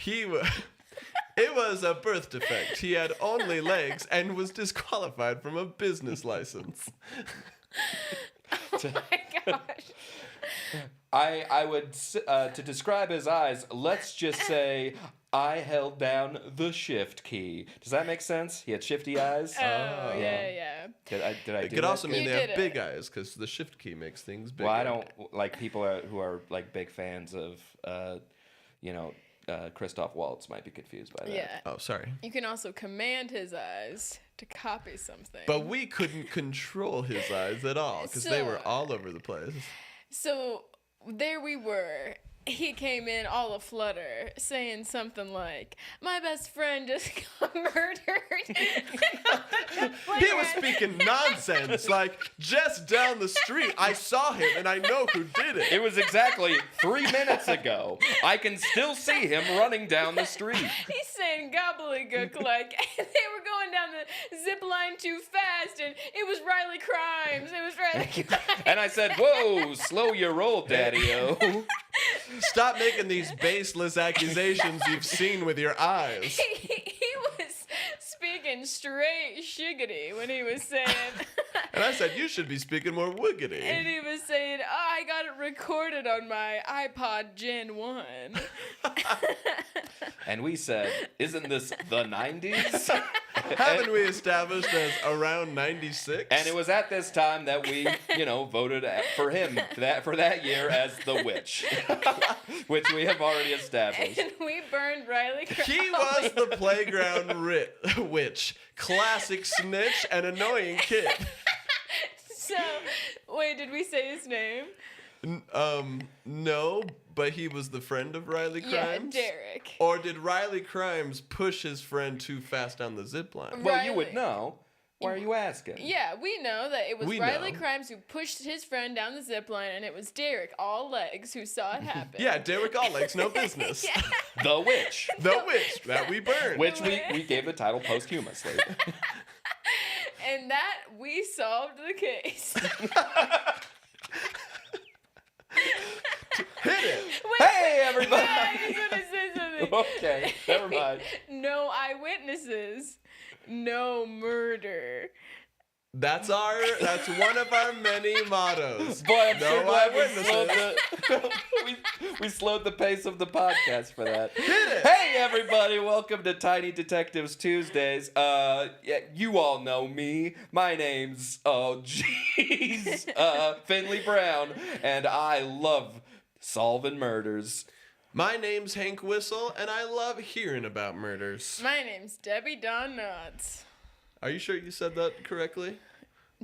It was a birth defect. He had only legs and was disqualified from a business license. Oh my gosh. I would to describe his eyes. Let's just say I held down the shift key. Does that make sense? He had shifty eyes. Oh, yeah. Did I do It could that also good? mean You they have did big it. eyes because the shift key makes things bigger. Well, I don't like people who are like big fans of Christoph Waltz might be confused by that. Yeah. Oh, sorry. You can also command his eyes to copy something. But we couldn't control his eyes at all because they were So- all over the place. So there we were. He came in all aflutter, saying something like, "My best friend just got murdered." He was speaking nonsense, like just down the street. I saw him and I know who did it. It was exactly 3 minutes ago. I can still see him running down the street. He's saying gobbledygook like they were going down the zip line too fast, and it was Riley Crimes. It was Riley Crimes. And I said, "Whoa, slow your roll, Daddy-o." Stop making these baseless accusations you've seen with your eyes. He was speaking straight shiggity when he was saying. And I said, you should be speaking more And wiggity. he was saying, I got it recorded on my iPod Gen 1. And we said, "Isn't this the 90s?" Haven't we established as around 96? And it was at this time that we, voted for him for that year as the witch, which we have already established. And we burned Riley Crimes. He was the playground witch. Classic snitch and annoying kid. So, wait, did we say his name? No, but he was the friend of Riley Crimes? Yeah, Derek. Or did Riley Crimes push his friend too fast down the zip line? Well, you would Riley. know. Why are you asking? Yeah, we know that it was We Riley know. Crimes who pushed his friend down the zip line, and it was Derek, all legs, who saw it happen. Yeah, Derek Alllegs, no business. Yeah. The witch, The witch that we burned. which we gave the title posthumously. And that, we solved the case. Hit it. Wait, Hey, everybody! I just want to say something. Okay, never mind. No eyewitnesses. No murder. That's one of our many mottos. Boy, I'm No sure glad eyewitnesses. we slowed the pace of the podcast for that. Hey, everybody! Welcome to Tiny Detectives Tuesdays. Yeah, you all know me. My name's Finley Brown, and I love solving murders. My name's Hank Whistle, and I love hearing about murders. My name's Debbie Don Knotts. Are you sure you said that correctly?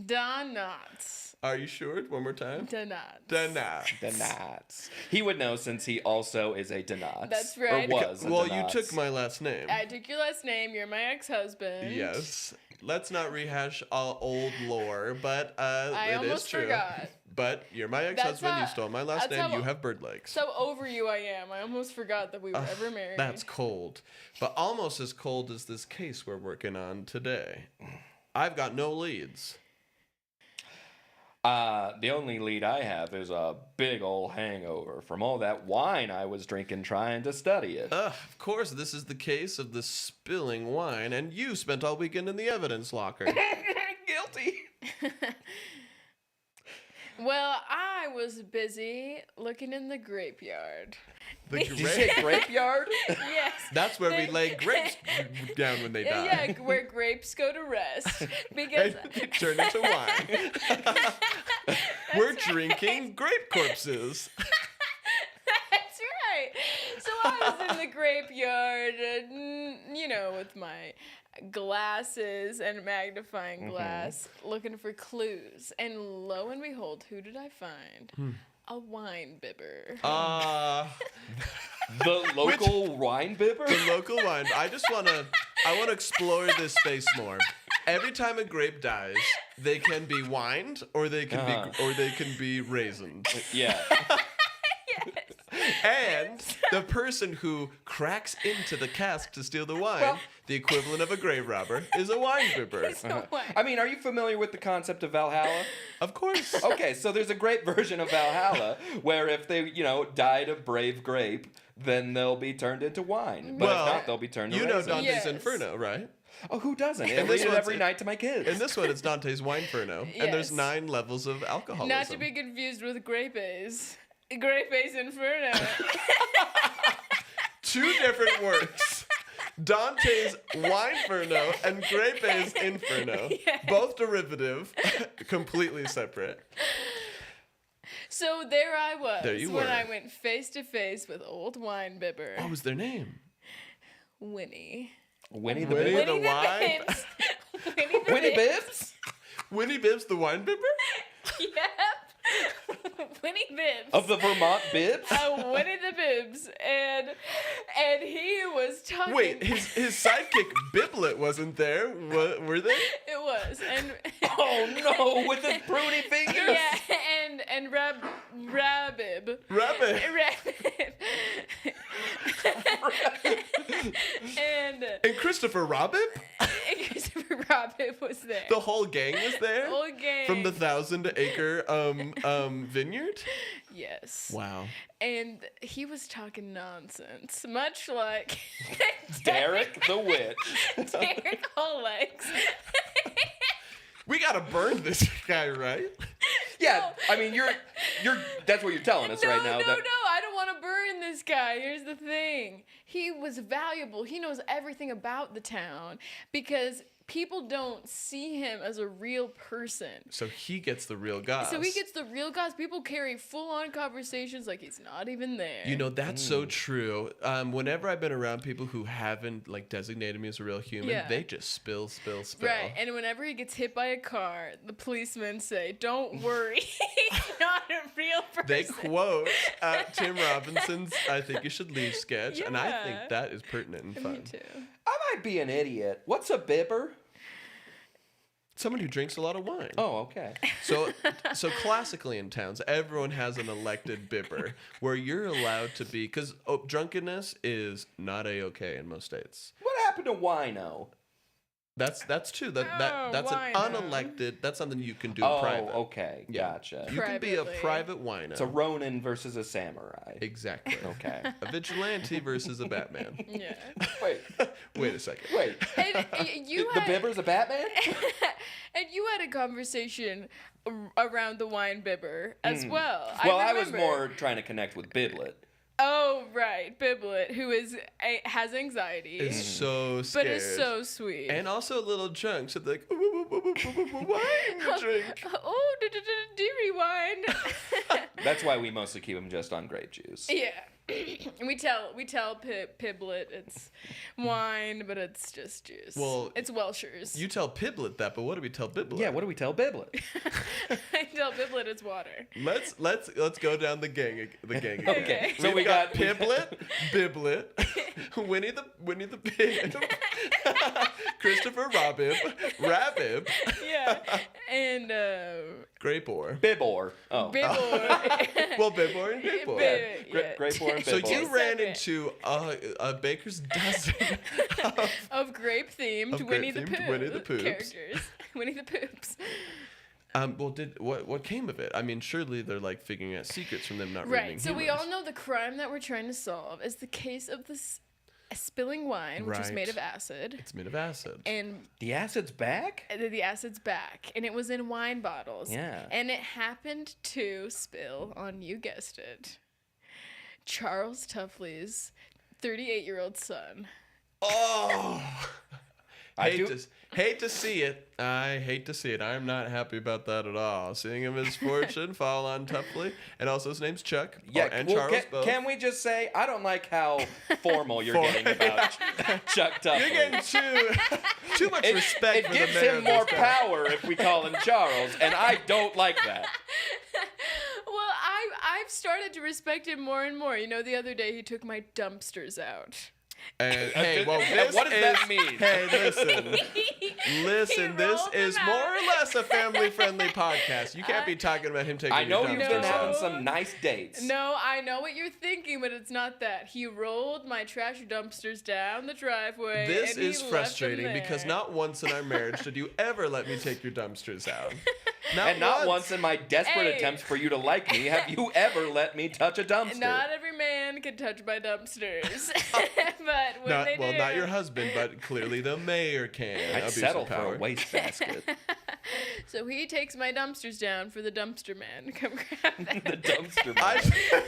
Don Knotts. Are you sure? One more time. Don Knotts. Dana. Denats. He would know since he also is a Denats. That's right. Or was a Well, you Denats. took my last name. I took your last name. You're my ex-husband. Yes. Let's not rehash all old lore, but I it is almost true. forgot. But you're my ex-husband. You stole my last that's name. how- You have bird legs. So over you I am. I almost forgot that we were ever married. That's cold. But almost as cold as this case we're working on today. I've got no leads. The only lead I have is a big old hangover from all that wine I was drinking trying to study it. Of course, this is the case of the spilling wine, and you spent all weekend in the evidence locker. Guilty. Well, I was busy looking in the grapeyard. Did you say grapeyard? Yes. That's where we lay grapes down when they die. Yeah, where grapes go to rest. Because And they turn into wine. We're drinking grape corpses. that's right. So I was in the grapeyard, with my glasses and magnifying glass, looking for clues. And lo and behold, who did I find? A wine bibber. The local wine bibber? The local wine. I want to explore this space more. Every time a grape dies, they can be wined or they can be raisined. Yeah. And the person who cracks into the cask to steal the wine, the equivalent of a grave robber, is a wine bibber. I mean, are you familiar with the concept of Valhalla? Of course. Okay, so there's a great version of Valhalla where if they, died a brave grape, then they'll be turned into wine. But Well, if not, they'll be turned to You know raisins. Dante's Yes. Inferno, right? Oh, who doesn't? I And read this it one's- every night to my kids. In this one, it's Dante's Wineferno, and there's Yes. 9 levels of alcoholism. Not to be confused with Grape A's. Grape A's Inferno. 2 different works. Dante's Wineferno and Grape's Inferno. Yes. Both derivative, completely separate. So there I was There you when were. I went face to face with old wine bibber, What was their name? Winnie. Winnie the Winnie Bibber? the Winnie wine? Bibbs. Winnie the Winnie Bibbs. Bibbs? Winnie Bibbs the Wine Bibber? Yep. Winnie Bibbs. Of the Vermont Bibbs? Winnie the Bibbs, and he was talking. Wait, his sidekick Biblet wasn't there, were they? It was, and Oh no, with his pruny fingers? yeah, and Rabib. Rabbit. And Christopher Robin? Christopher Robin was there. The whole gang was there? whole gang. From the 1,000-acre vineyard? Yes. Wow. And he was talking nonsense, much like Derek the Witch. Derek Hollex. We gotta burn this guy, right? Yeah, I mean, you're that's what you're telling us right now. No, I don't want to burn this guy. Here's the thing. He was valuable. He knows everything about the town because people don't see him as a real person. So he gets the real goss. So he gets the real guys. People carry full-on conversations like he's not even there. You know, that's so true. Whenever I've been around people who haven't designated me as a real human, Yeah. they just spill. Right, and whenever he gets hit by a car, the policemen say, "Don't worry, he's not a real person." They quote Tim Robinson's "I think you should leave" sketch, and I Yeah. think that is pertinent and fun. Me too. I might be an idiot. What's a bibber? Someone who drinks a lot of wine. Oh, okay. So classically in towns, everyone has an elected bibber where you're allowed to be, because drunkenness is not a-okay in most states. What happened to wino? That's true. That's wino. an unelected. That's something you can do Oh, private. okay. Yeah. Gotcha. You can be a Privately. private wino. It's a Ronin versus a samurai. Exactly. Okay. A vigilante versus a Batman. Yeah. Wait, Wait a second. wait. And you The had, bibber's a Batman? and you had a conversation around the wine bibber as well. Well, I was remember. more trying to connect with Biblet. Oh right, Biblet, who has anxiety, It's so but scared. is so sweet. And also little chunks of wine to drink. Oh, dairy wine. That's why we mostly keep him just on grape juice. Yeah. we tell Piblet it's wine, but it's just juice. Well, it's Welshers. You tell Piblet that, but what do we tell Biblet? Yeah, what do we tell Biblet? I tell Piblet it's water. Let's go down the gang again. Okay, so We've we got Piblet, Biblet, Winnie the Pig, Christopher Robib, Rabib, Yeah. And Grapor. Bibor. Oh. Bibor. Well, Bibor and Grapor. Grapor and So Bibor. you ran Okay. into a baker's dozen Of grape-themed Of Winnie the grape-themed Pooh Winnie the Poohs. characters. Winnie the Poops. well, what came of it? I mean, surely they're like figuring out secrets from them not reading Right. So we all know the crime that we're trying to solve is the case of this spilling wine, which was made Right. of acid. It's made of acid. And The acid's back? the acid's back, and it was in wine bottles. Yeah. And it happened to spill on, you guessed it, Charles Tuffley's 38-year-old son. Oh, I hate to see it. I hate to see it. I'm not happy about that at all. Seeing him misfortune fall on Tuffley, and also his name's Chuck. Yeah, and well, Charles both. can we just say I don't like how formal you're getting about Chuck Tuffley. You're getting too much respect It for gives the mayor him of more this town. power if we call him Charles, and I don't like that. Well, I've started to respect him more and more. You know, the other day he took my dumpsters out. And hey, well, And this what does is, that mean? Hey, listen. Listen, He this rolled is them more out. or less a family-friendly podcast. You can't be talking about him taking I know your you've dumpsters been No. having out. some nice dates. No, I know what you're thinking, but it's not that. He rolled my trash dumpsters down the driveway. This and he is left frustrating them because there. not once in our marriage did you ever let me take your dumpsters out. And not once in my desperate Hey. attempts for you to like me have you ever let me touch a dumpster. Not every man can touch my dumpsters, but when they do, Not your husband, but clearly the mayor can. I'd Abuse of settle for power. a wastebasket. So he takes my dumpsters down for the dumpster man to come grab them. The dumpster man.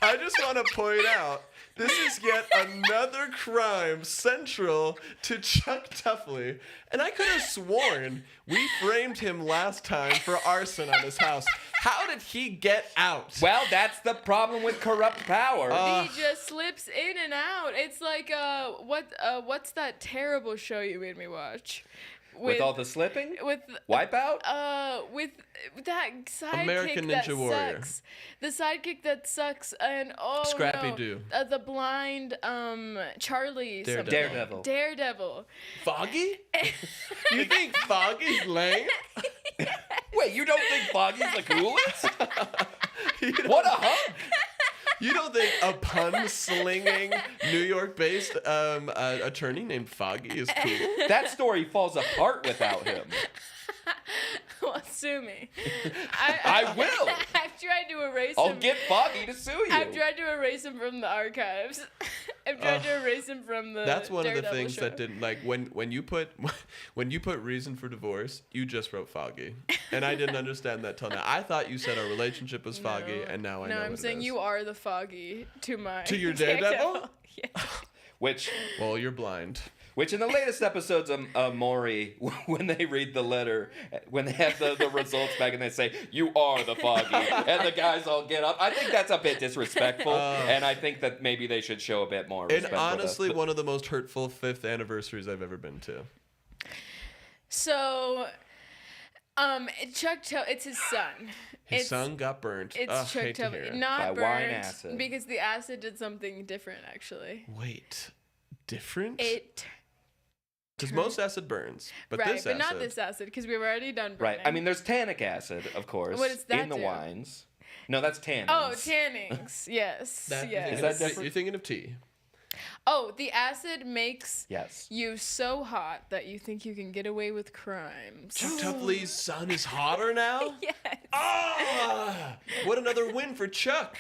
I just want to point out this is yet another crime central to Chuck Tuffley, and I could have sworn we framed him last time for arson on his house. How did he get out? Well, that's the problem with corrupt power. He just slips in and out. It's like what's that terrible show you made me watch? with all the slipping? with Wipeout? with that sidekick American that Ninja Warrior. sucks. The sidekick that sucks, and Scrappy no, Doo. the blind Charlie Daredevil. something. Daredevil. Daredevil. Foggy? You think Foggy's lame? Wait, you don't think Foggy's the coolest? What a hunk! You don't think a pun-slinging New York-based attorney named Foggy is cool? That story falls apart without him. Well, sue me. I will. I've tried to erase I'll him. get Foggy to sue you. I've tried to erase him from the archives. I've tried to erase him from the. That's one of the Daredevil things show. that didn't like when you put reason for divorce, you just wrote Foggy, and I didn't understand that till now. I thought you said our relationship was foggy, and now I know. No, I'm what saying it is. you are the Foggy to my. To your Daredevil? Yeah. Which Well, you're blind. in the latest episodes of Maury, when they read the letter, when they have the results back and they say, "You are the Foggy," and the guys all get up, I think that's a bit disrespectful, and I think that maybe they should show a bit more respect. And for honestly, the, one of the most hurtful 5th anniversaries I've ever been to. So, it's his son. His son got burnt. It's Ugh, Chuck hate to hear Tuffley. it. Not By burnt. wine acid. Because the acid did something different, actually. Wait, different? It. Because most acid burns, but right, this but acid. not this acid, because we've already done burning. right. I mean, there's tannic acid, of course, What does that in the do? wines. No, that's tannins. Oh, tannings. Yes. That- yes. Is that different? You're thinking of tea. Oh, the acid makes Yes. you so hot that you think you can get away with crimes. Chuck Tuffley's son is hotter now? Yes. Ah! What another win for Chuck.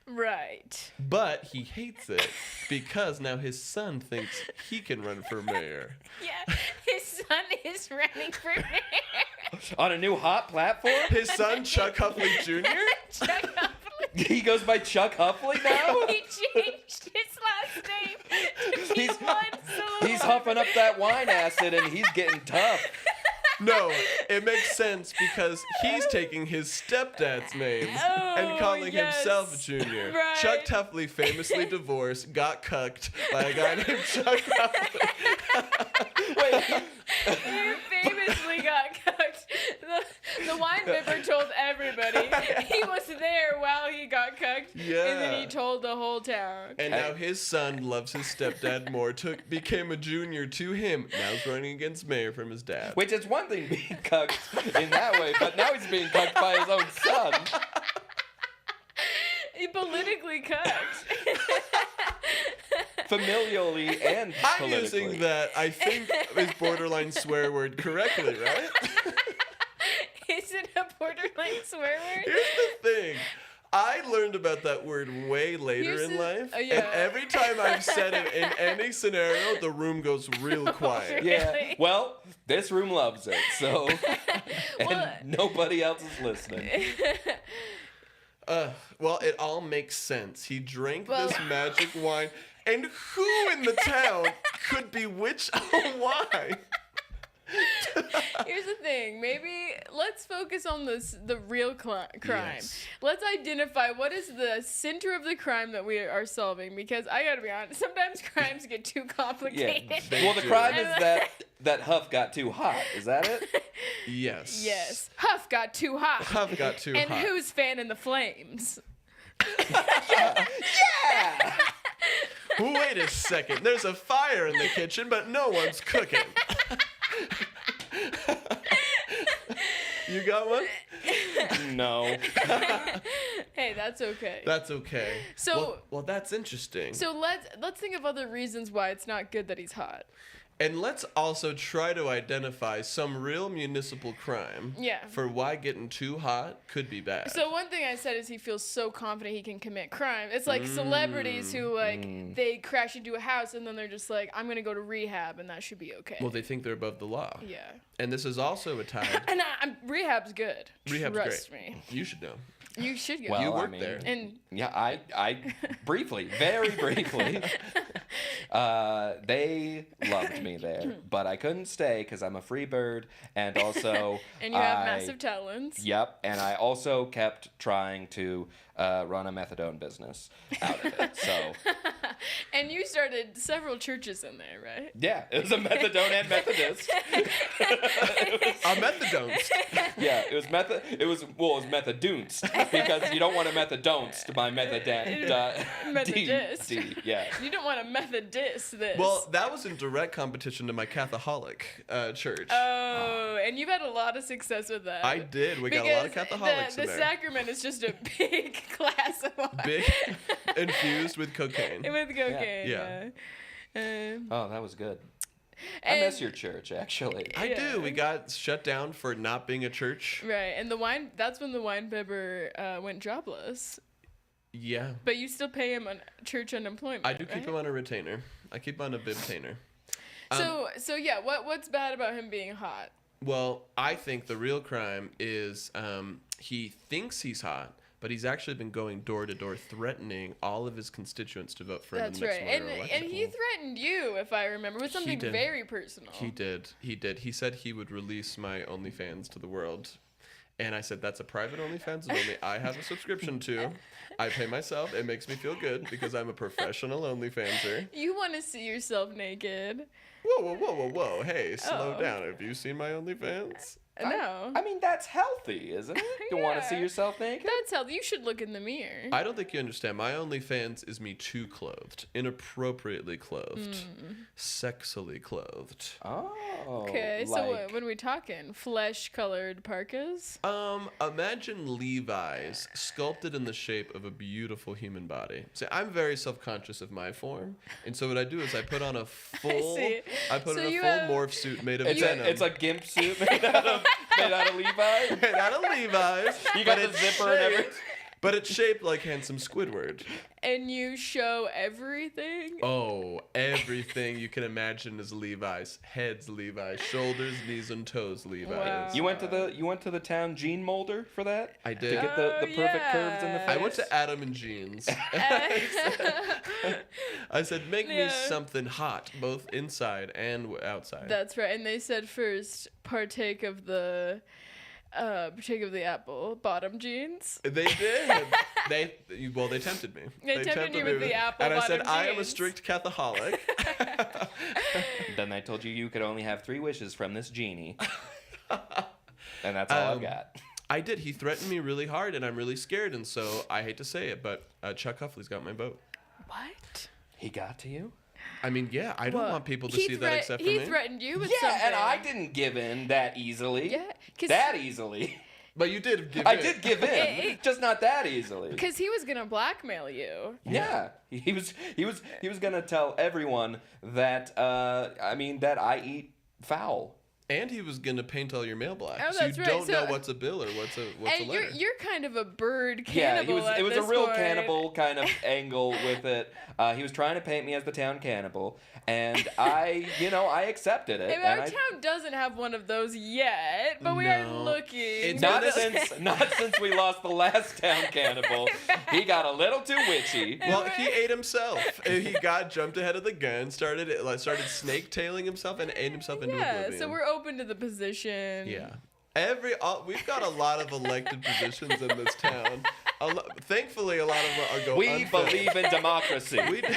Right. But he hates it because now his son thinks he can run for mayor. Yeah. His son is running for mayor. On a new hot platform? His son, Chuck Huffley Jr.? Chuck Huffley. He goes by Chuck Huffley now? He changed his last name to be He's- one syllable. He's huffing up that wine acid and he's getting tough. No, it makes sense because he's taking his stepdad's name and calling yes. himself Junior. Right. Chuck Tuffley, famously divorced, got cucked by a guy named Chuck Tuffley. You famously got cooked. the wine bibber told everybody. He was there while he got cucked. Yeah. And then he told the whole town. And now his son loves his stepdad more. Became a junior to him. Now he's running against mayor from his dad. Which is one thing being cucked in that way, but now he's being cucked by his own son. He politically cucked. Familially and I'm politically. using that, I think, is borderline swear word correctly, right? Is it a borderline swear word? Here's the thing. I learned about that word way later Here's in the- life. yeah. And every time I've said it in any scenario, the room goes real quiet. Yeah. Really? Well, this room loves it, so and Well- nobody else is listening. Well, it all makes sense. He drank Well- this magic wine, and who in the town could bewitch a wine? Here's the thing. Maybe let's focus on the real crime. Yes. Let's identify what is the center of the crime that we are solving. Because I gotta be honest, sometimes crimes get too Yeah. complicated. Well, the do. crime is that Huff got too hot. Is that it? Yes. Yes. Huff got too hot. Huff got too and hot. who's fanning the flames? Wait a second. There's a fire in the kitchen, but no one's cooking. You got one? No. Hey, that's okay. That's okay. So- well, that's interesting. So let's think of other reasons why it's not good that he's hot. And let's also try to identify some real municipal crime Yeah. for why getting too hot could be bad. So one thing I said is he feels so confident he can commit crime. It's like celebrities who they crash into a house and then they're just like, I'm gonna go to rehab and that should be okay. Well, they think they're above the law. Yeah. And this is also a time. And rehab's good. Rehab's Trust great. me. You should know. You should go. Well, You I worked mean, there. And Yeah, I briefly, very briefly, they loved me there, but I couldn't stay because I'm a free bird, and also and you have massive talents. Yep, and I also kept trying to run a methadone business out of it. So And you started several churches in there, right? yeah, it was a methadone and Methodist. A methadone. Yeah, it was methadonced because you don't want to methadonce by Methodist. Yeah. You don't want to Methodist this. Well, that was in direct competition to my Catholic church. Oh, and you've had a lot of success with that. I did. We got a lot of Because Catholics the in there. sacrament is just a big glass of wine. Big, infused with cocaine. With cocaine. Yeah. Oh, that was good. I And- miss your church, actually. I Yeah. do. We got shut down for not being a church. Right, and that's when the wine bibber went jobless. Yeah. But you still pay him on church unemployment. I do keep right? him on a retainer. I keep him on a bibtainer. So yeah, what's bad about him being hot? Well, I think the real crime is he thinks he's hot, but he's actually been going door to door threatening all of his constituents to vote for him That's in the next right, mayoral and election. he threatened you, if I remember, with something did. very personal. He did. He did. He said he would release my OnlyFans to the world. And I said, that's a private OnlyFans that only I have a subscription to. I pay myself. It makes me feel good because I'm a professional OnlyFanser. You want to see yourself naked? Whoa, whoa, whoa, whoa, whoa. Hey, slow Oh. down. Have you seen my OnlyFans? No. I mean, that's healthy, isn't it? You want to see Yeah. yourself naked? That's healthy. You should look in the mirror. I don't think you understand. My OnlyFans is me too clothed, inappropriately clothed, sexily clothed. Oh. Okay, so like- what are we talking? Flesh-colored parkas? Imagine Levi's sculpted in the shape of a beautiful human body. See, I'm very self-conscious of my form, and so what I do is I put on a full, see. I put So on a you full have- morph suit made of It's denim. a gimp suit made out of Levi. made out of Levi's. You got but the it's zipper and everything. shaped- But it's shaped like handsome Squidward. And you show everything? Oh, everything you can imagine is Levi's. Heads Levi's, shoulders, knees, and toes Levi's. Wow. You went to the town gene molder for that? I To did. get the perfect curves in the yeah. face? I went to Adam and Jeans. I said, make me Yeah. something hot, both inside and outside. That's right. And they said first, partake of the apple bottom jeans. They did. they tempted me. They tempted you with the apple And I said, bottom I am a jeans." strict Catholic. Then they told you could only have 3 wishes from this genie. And that's all I've got. I did. He threatened me really hard, and I'm really scared, and so I hate to say it, but Chuck Huffley's got my vote. What? He got to you? I mean, yeah, I don't want people to He see that except for he me. threatened you with Yeah, something. and I didn't give in that easily. Yeah, 'cause That easily. But you did give I in. did give in, just not that easily. Because he was gonna blackmail you. Yeah, he was gonna tell everyone that that I eat foul. And he was gonna paint all your mail black, Oh, so you that's right. don't know So- what's a bill or what's a And letter. you're kind of a bird Yeah, cannibal. it was at a this real point. cannibal kind of angle with it. He was trying to paint me as the town cannibal, and I accepted it. Hey, and our town doesn't have one of those yet, but we are No. looking. It's not But since we lost the last town cannibal. He got a little too witchy. Well, he ate himself. He jumped ahead of the gun, started snake tailing himself, and ate himself into Yeah, oblivion. so we're open to the position. Yeah. We've got a lot of elected positions in this town. Thankfully, a lot of them are going. We believe in democracy. We do.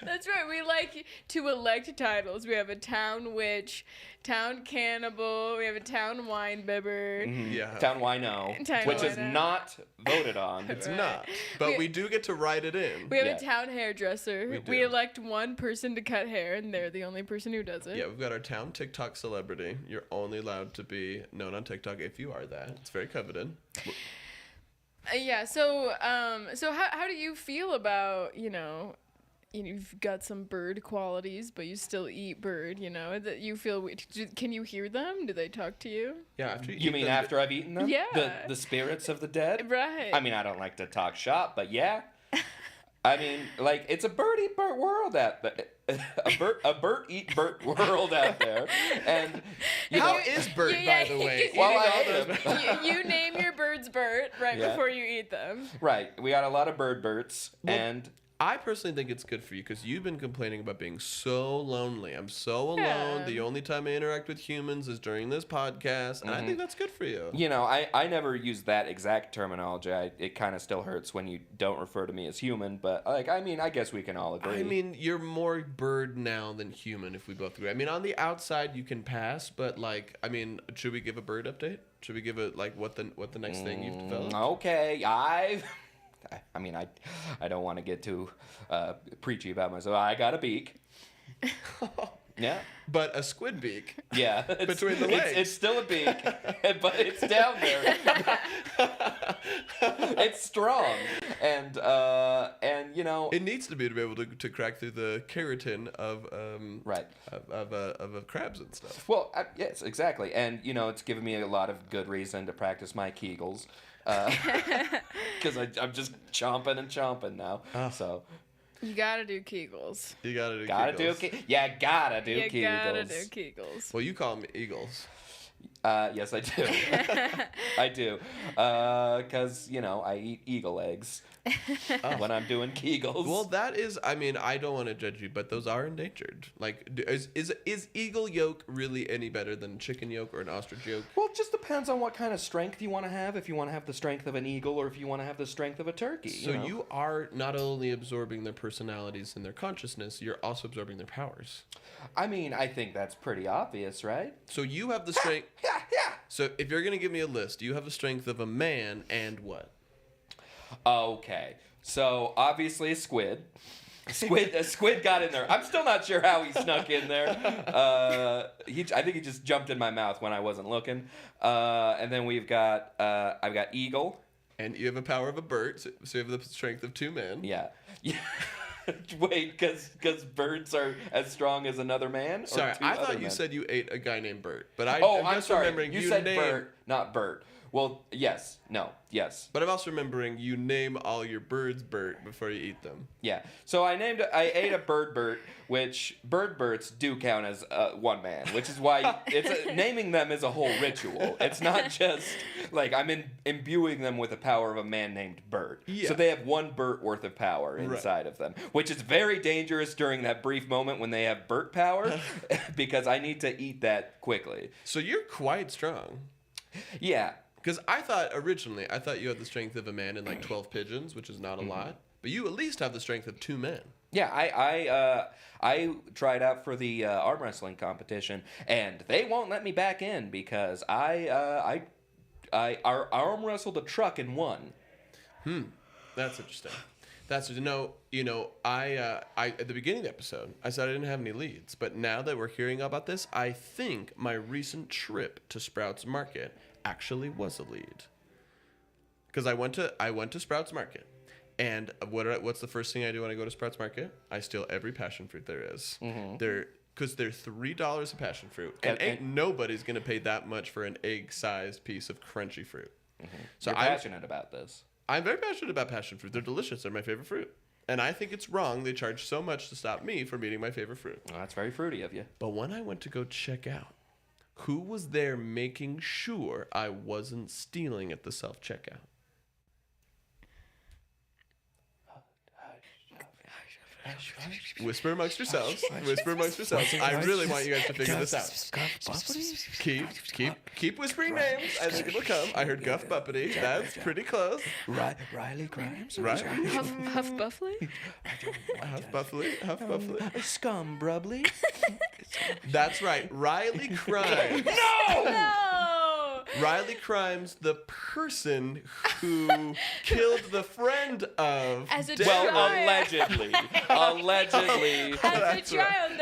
That's right. We like to elect titles. We have a town witch, town cannibal. We have a town wine bibber. Yeah. Town wino, Town which is wino. not voted on. It's Right. not, but We- we do get to write it in. We have Yeah. a town hairdresser. We We do. elect one person to cut hair, and they're the only person who does it. Yeah, we've got our town TikTok celebrity. You're only allowed to be known on TikTok if you are that. It's very coveted. Yeah. So how do you feel about you've got some bird qualities, but you still eat bird. That you feel. Can you hear them? Do they talk to you? Yeah, after You mean after I've eaten them? Yeah. The spirits of the dead? Right. I mean, I don't like to talk shop, but yeah. I mean, like, it's a bird eat bird world out there. a bird eat bird world out there. And, How is Bert, Yeah, by the way? Well, Eating I all ate those- him. you name your birds Bert right Yeah. before you eat them. Right. We got a lot of bird birds. And I personally think it's good for you because you've been complaining about being so lonely. I'm so alone. Yeah. The only time I interact with humans is during this podcast, and I think that's good for you. I never use that exact terminology. It kind of still hurts when you don't refer to me as human, but I guess we can all agree. I mean, you're more bird now than human, if we both agree. I mean, on the outside you can pass, but should we give a bird update? Should we give it what the next thing you've developed? Okay, I don't want to get too preachy about myself. I got a beak. Yeah. But a squid beak. Yeah. Between the legs. It's still a beak, but it's down there. It's strong. And It needs to be able to crack through the keratin of right. of crabs and stuff. Well, yes, exactly. And, it's given me a lot of good reason to practice my Kegels. Because I'm just chomping now. So You gotta do Kegels. You gotta do gotta Kegels. do Kegels. You gotta do Kegels. Well, you call them eagles. Yes, I do. I do. Because, I eat eagle eggs when I'm doing Kegels. Well, that is. I mean, I don't want to judge you, but those are endangered. Like, is eagle yolk really any better than chicken yolk or an ostrich yolk? Well, it just depends on what kind of strength you want to have. If you want to have the strength of an eagle or if you want to have the strength of a turkey. So you are not only absorbing their personalities and their consciousness, you're also absorbing their powers. I mean, I think that's pretty obvious, right? So you have the strength. Yeah. So if you're gonna give me a list, you have the strength of a man and what? Okay. So, obviously a squid. A squid got in there. I'm still not sure how he snuck in there. I think he just jumped in my mouth when I wasn't looking. And then I've got eagle. And you have a power of a bird, so you have the strength of two men. Yeah. Wait, because birds are as strong as another man? Or Sorry, two I other thought you men? said you ate a guy named Bert, but I'm just sorry. remembering You said name, Bert, not Bert. Well, yes. No. Yes. But I'm also remembering you name all your birds Bert before you eat them. Yeah. So I ate a bird, which birds do count as one man, which is why naming them is a whole ritual. It's not just like I'm imbuing them with the power of a man named Bert. Yeah. So they have one Bert worth of power inside of them, which is very dangerous during that brief moment when they have Bert power, because I need to eat that quickly. So you're quite strong. Yeah. Because I thought you had the strength of a man and like 12 pigeons, which is not a lot. But you at least have the strength of two men. Yeah, I tried out for the arm wrestling competition, and they won't let me back in because I arm wrestled a truck and won. That's interesting. I at the beginning of the episode, I said I didn't have any leads, but now that we're hearing about this, I think my recent trip to Sprouts Market actually was a lead. Because I went to Sprouts Market, and what's the first thing I do when I go to Sprouts Market? I steal every passion fruit there is. Because they're $3 a passion fruit, and ain't nobody's gonna pay that much for an egg-sized piece of crunchy fruit. So I'm passionate about this. I'm very passionate about passion fruit. They're delicious. They're my favorite fruit. And I think it's wrong they charge so much to stop me from eating my favorite fruit. Well, that's very fruity of you. But when I went to go check out, who was there making sure I wasn't stealing at the self-checkout? Whisper amongst yourselves. Whisper amongst yourselves. I really want you guys to figure this out. Keep whispering names. I think it'll come. I heard Guff Buppity. That's pretty close. Riley Grimes. Right? Huff Buffly? Huff Buffly. Scum Brubbly. That's right. Riley Crimes. No! Riley Crimes, the person who killed the friend of. As a Well, child. allegedly. As a child,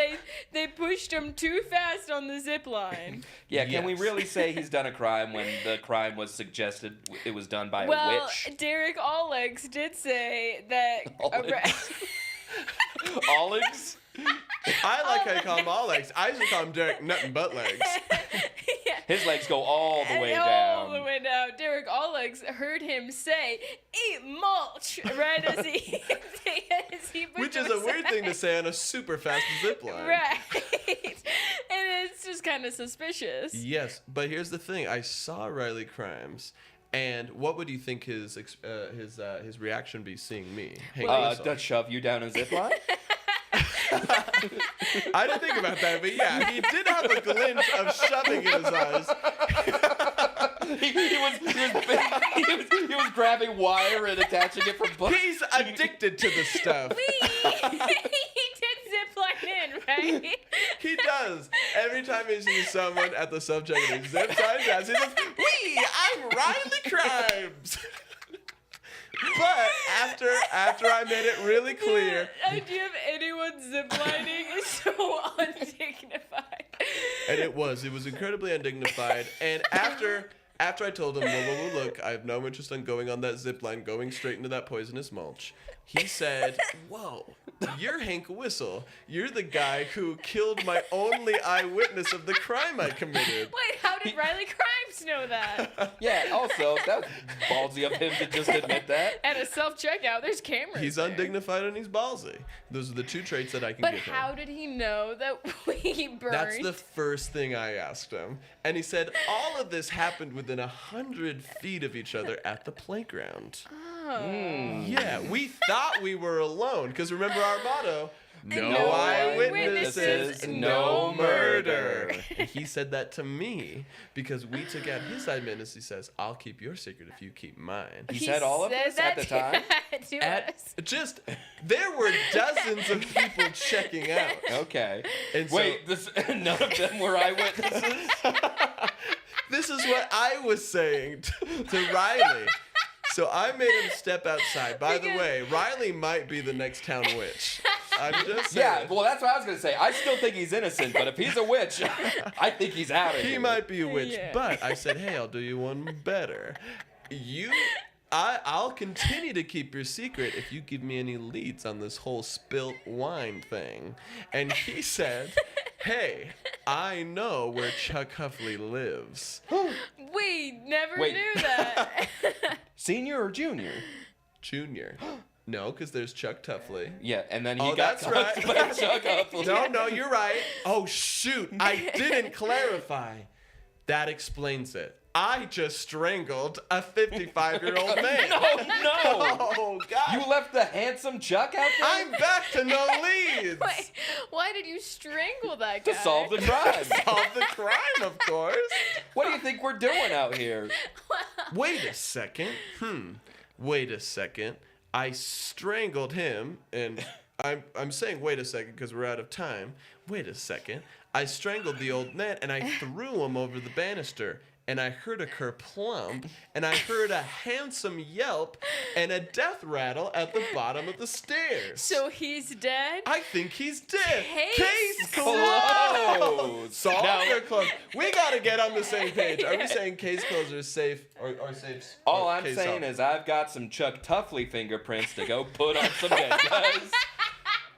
they pushed him too fast on the zip line. Yeah, can we Yes. really say he's done a crime when the crime was suggested it was done by a Well, witch? Derek Olegs did say that. Olegs? I like how you call him all legs. I usually call him Derek Nut and Butt Legs. Yeah. His legs go all the way All down. the way down. Derek Olegs heard him say, "Eat mulch," right as he Which is a weird thing to say on a super fast zip line. Right. And it's just kind of suspicious. Yes, but here's the thing. I saw Riley Crimes, and what would you think his reaction be seeing me? Hank Whistle? To shove you down a zip line? I didn't think about that, but yeah, he did have a glint of shoving in his eyes. he was grabbing wire and attaching it from books. He's addicted to the stuff. He did zip line in, right? He does. Every time he sees someone at the subject and he zips on his ass, he goes, "Wee, I'm Riley Crimes." But after I made it really clear, The idea of anyone ziplining is so undignified. and it was incredibly undignified. And after I told him, whoa, look, I have no interest in going on that zip line, going straight into that poisonous mulch, he said, "Whoa, you're Hank Whistle. You're the guy who killed my only eyewitness of the crime I committed." Wait, how did Riley Crimes know that? Yeah, also, that was ballsy of him to just admit that. At a self-checkout, there's cameras. He's there. undignified and he's ballsy. Those are the two traits that I can But give him. how did he know that we burned? That's the first thing I asked him. And he said all of this happened within 100 feet of each other at the playground. Oh. Yeah, we thought we were alone. Because remember our motto, no No eyewitnesses, eyewitnesses, no no murder. murder. And he said that to me because we took out his eyewitness. He says, "I'll keep your secret if you keep mine." He said all of this at the time? to us. There were dozens of people checking out. Okay. And so- Wait, none of them were eyewitnesses? This is what I was saying to Riley. So I made him step outside. By the way, Riley might be the next town witch. I'm just saying. Yeah, well, that's what I was going to say. I still think he's innocent, but if he's a witch, I think he's out of here. He might be a witch, Yeah. but I said, "Hey, I'll do you one better. I'll continue to keep your secret if you give me any leads on this whole spilt wine thing." And he said, "Hey, I know where Chuck Huffley lives." We never Wait. knew that. Senior or junior? Junior. No, because there's Chuck Tuffley. Yeah, and then he Oh, got that's right. cuffed by Chuck Huffley. No, you're right. Oh, shoot. I didn't clarify. That explains it. I just strangled a 55-year-old man. No. Oh, God. You left the handsome Chuck out there? I'm back to no leads. Wait, why did you strangle that guy? To solve the crime. Solve the crime, of course. What do you think we're doing out here? Wait a second. Wait a second. I strangled him, and I'm saying wait a second because we're out of time. Wait a second. I strangled the old man and I threw him over the banister. And I heard a kerplump, and I heard a handsome yelp and a death rattle at the bottom of the stairs. So he's dead? I think he's dead. Case closed. Solved or closed? We gotta get on the same page. Are we saying case closed or safe or safe? All or I'm case saying solved? is I've got some Chuck Tuffley fingerprints to go put on some dead guys.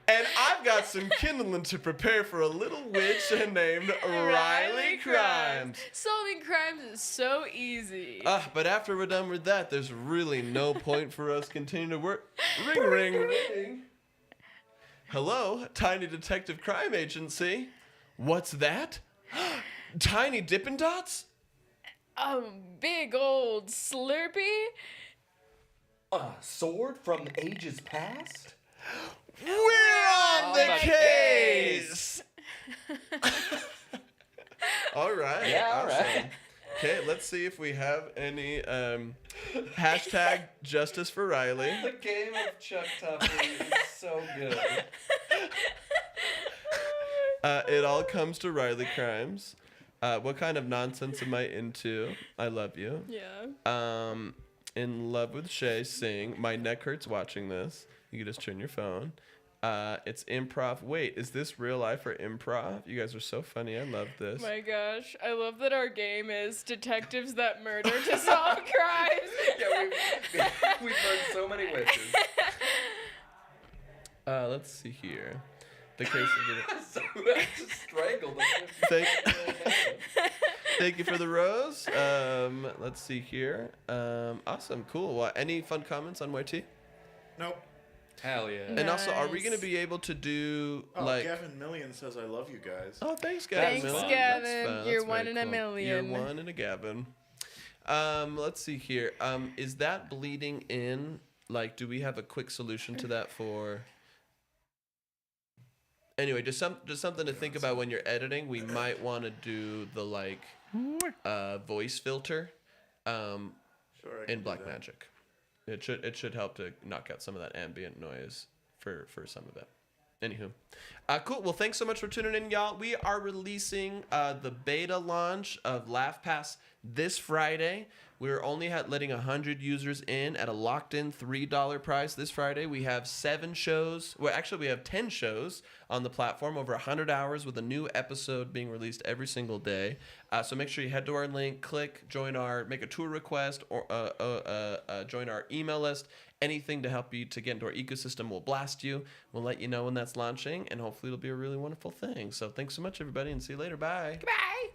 And I've got some kindling to prepare for a little witch named Riley Crimes. Solving crimes is so easy. But after we're done with that, there's really no point for us continuing to work. Ring, ring, ring. Hello, Tiny Detective Crime Agency. What's that? Tiny Dippin' Dots? Big old Slurpee? A sword from ages past? We're on the case! All right. Yeah, all awesome. right. Okay, let's see if we have any hashtag justice for Riley. The game of Chuck Tuffley is so good. It all comes to Riley Crimes. What kind of nonsense am I into? I love you. Yeah. In love with Shay. Sing. My neck hurts watching this. You can just turn your phone. It's improv. Wait, is this real life or improv? You guys are so funny. I love this. My gosh, I love that our game is detectives that murder to solve crimes. Yeah, we've heard so many witches. Let's see here. The case of So I just strangled them. Thank you for the rose. Let's see here. Awesome, cool. Well, any fun comments on YT? Nope. Hell yeah. And also, are we Nice. gonna be able to do Oh, like? Gavin Million says I love you guys. Oh, thanks, Gavin. Thanks, Million. Gavin. That's fun. You're That's one very in a cool. million. You're one in a Gavin. Let's see here. Is that bleeding in? Like, do we have a quick solution to that for? Anyway, just something to think about when you're editing. We might want to do the like voice filter Sure, I can in do that. Blackmagic. It should help to knock out some of that ambient noise for some of it. Anywho, cool. Well, thanks so much for tuning in, y'all. We are releasing the beta launch of LaughPass this Friday. We're only letting 100 users in at a locked-in $3 price this Friday. We have 7 shows. Well, actually, we have 10 shows on the platform, over 100 hours with a new episode being released every single day. So make sure you head to our link, click, make a tour request, or join our email list. Anything to help you to get into our ecosystem will blast you. We'll let you know when that's launching, and hopefully it'll be a really wonderful thing. So thanks so much, everybody, and see you later. Bye. Bye.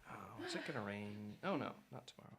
Oh, is it gonna rain? Oh no, not tomorrow.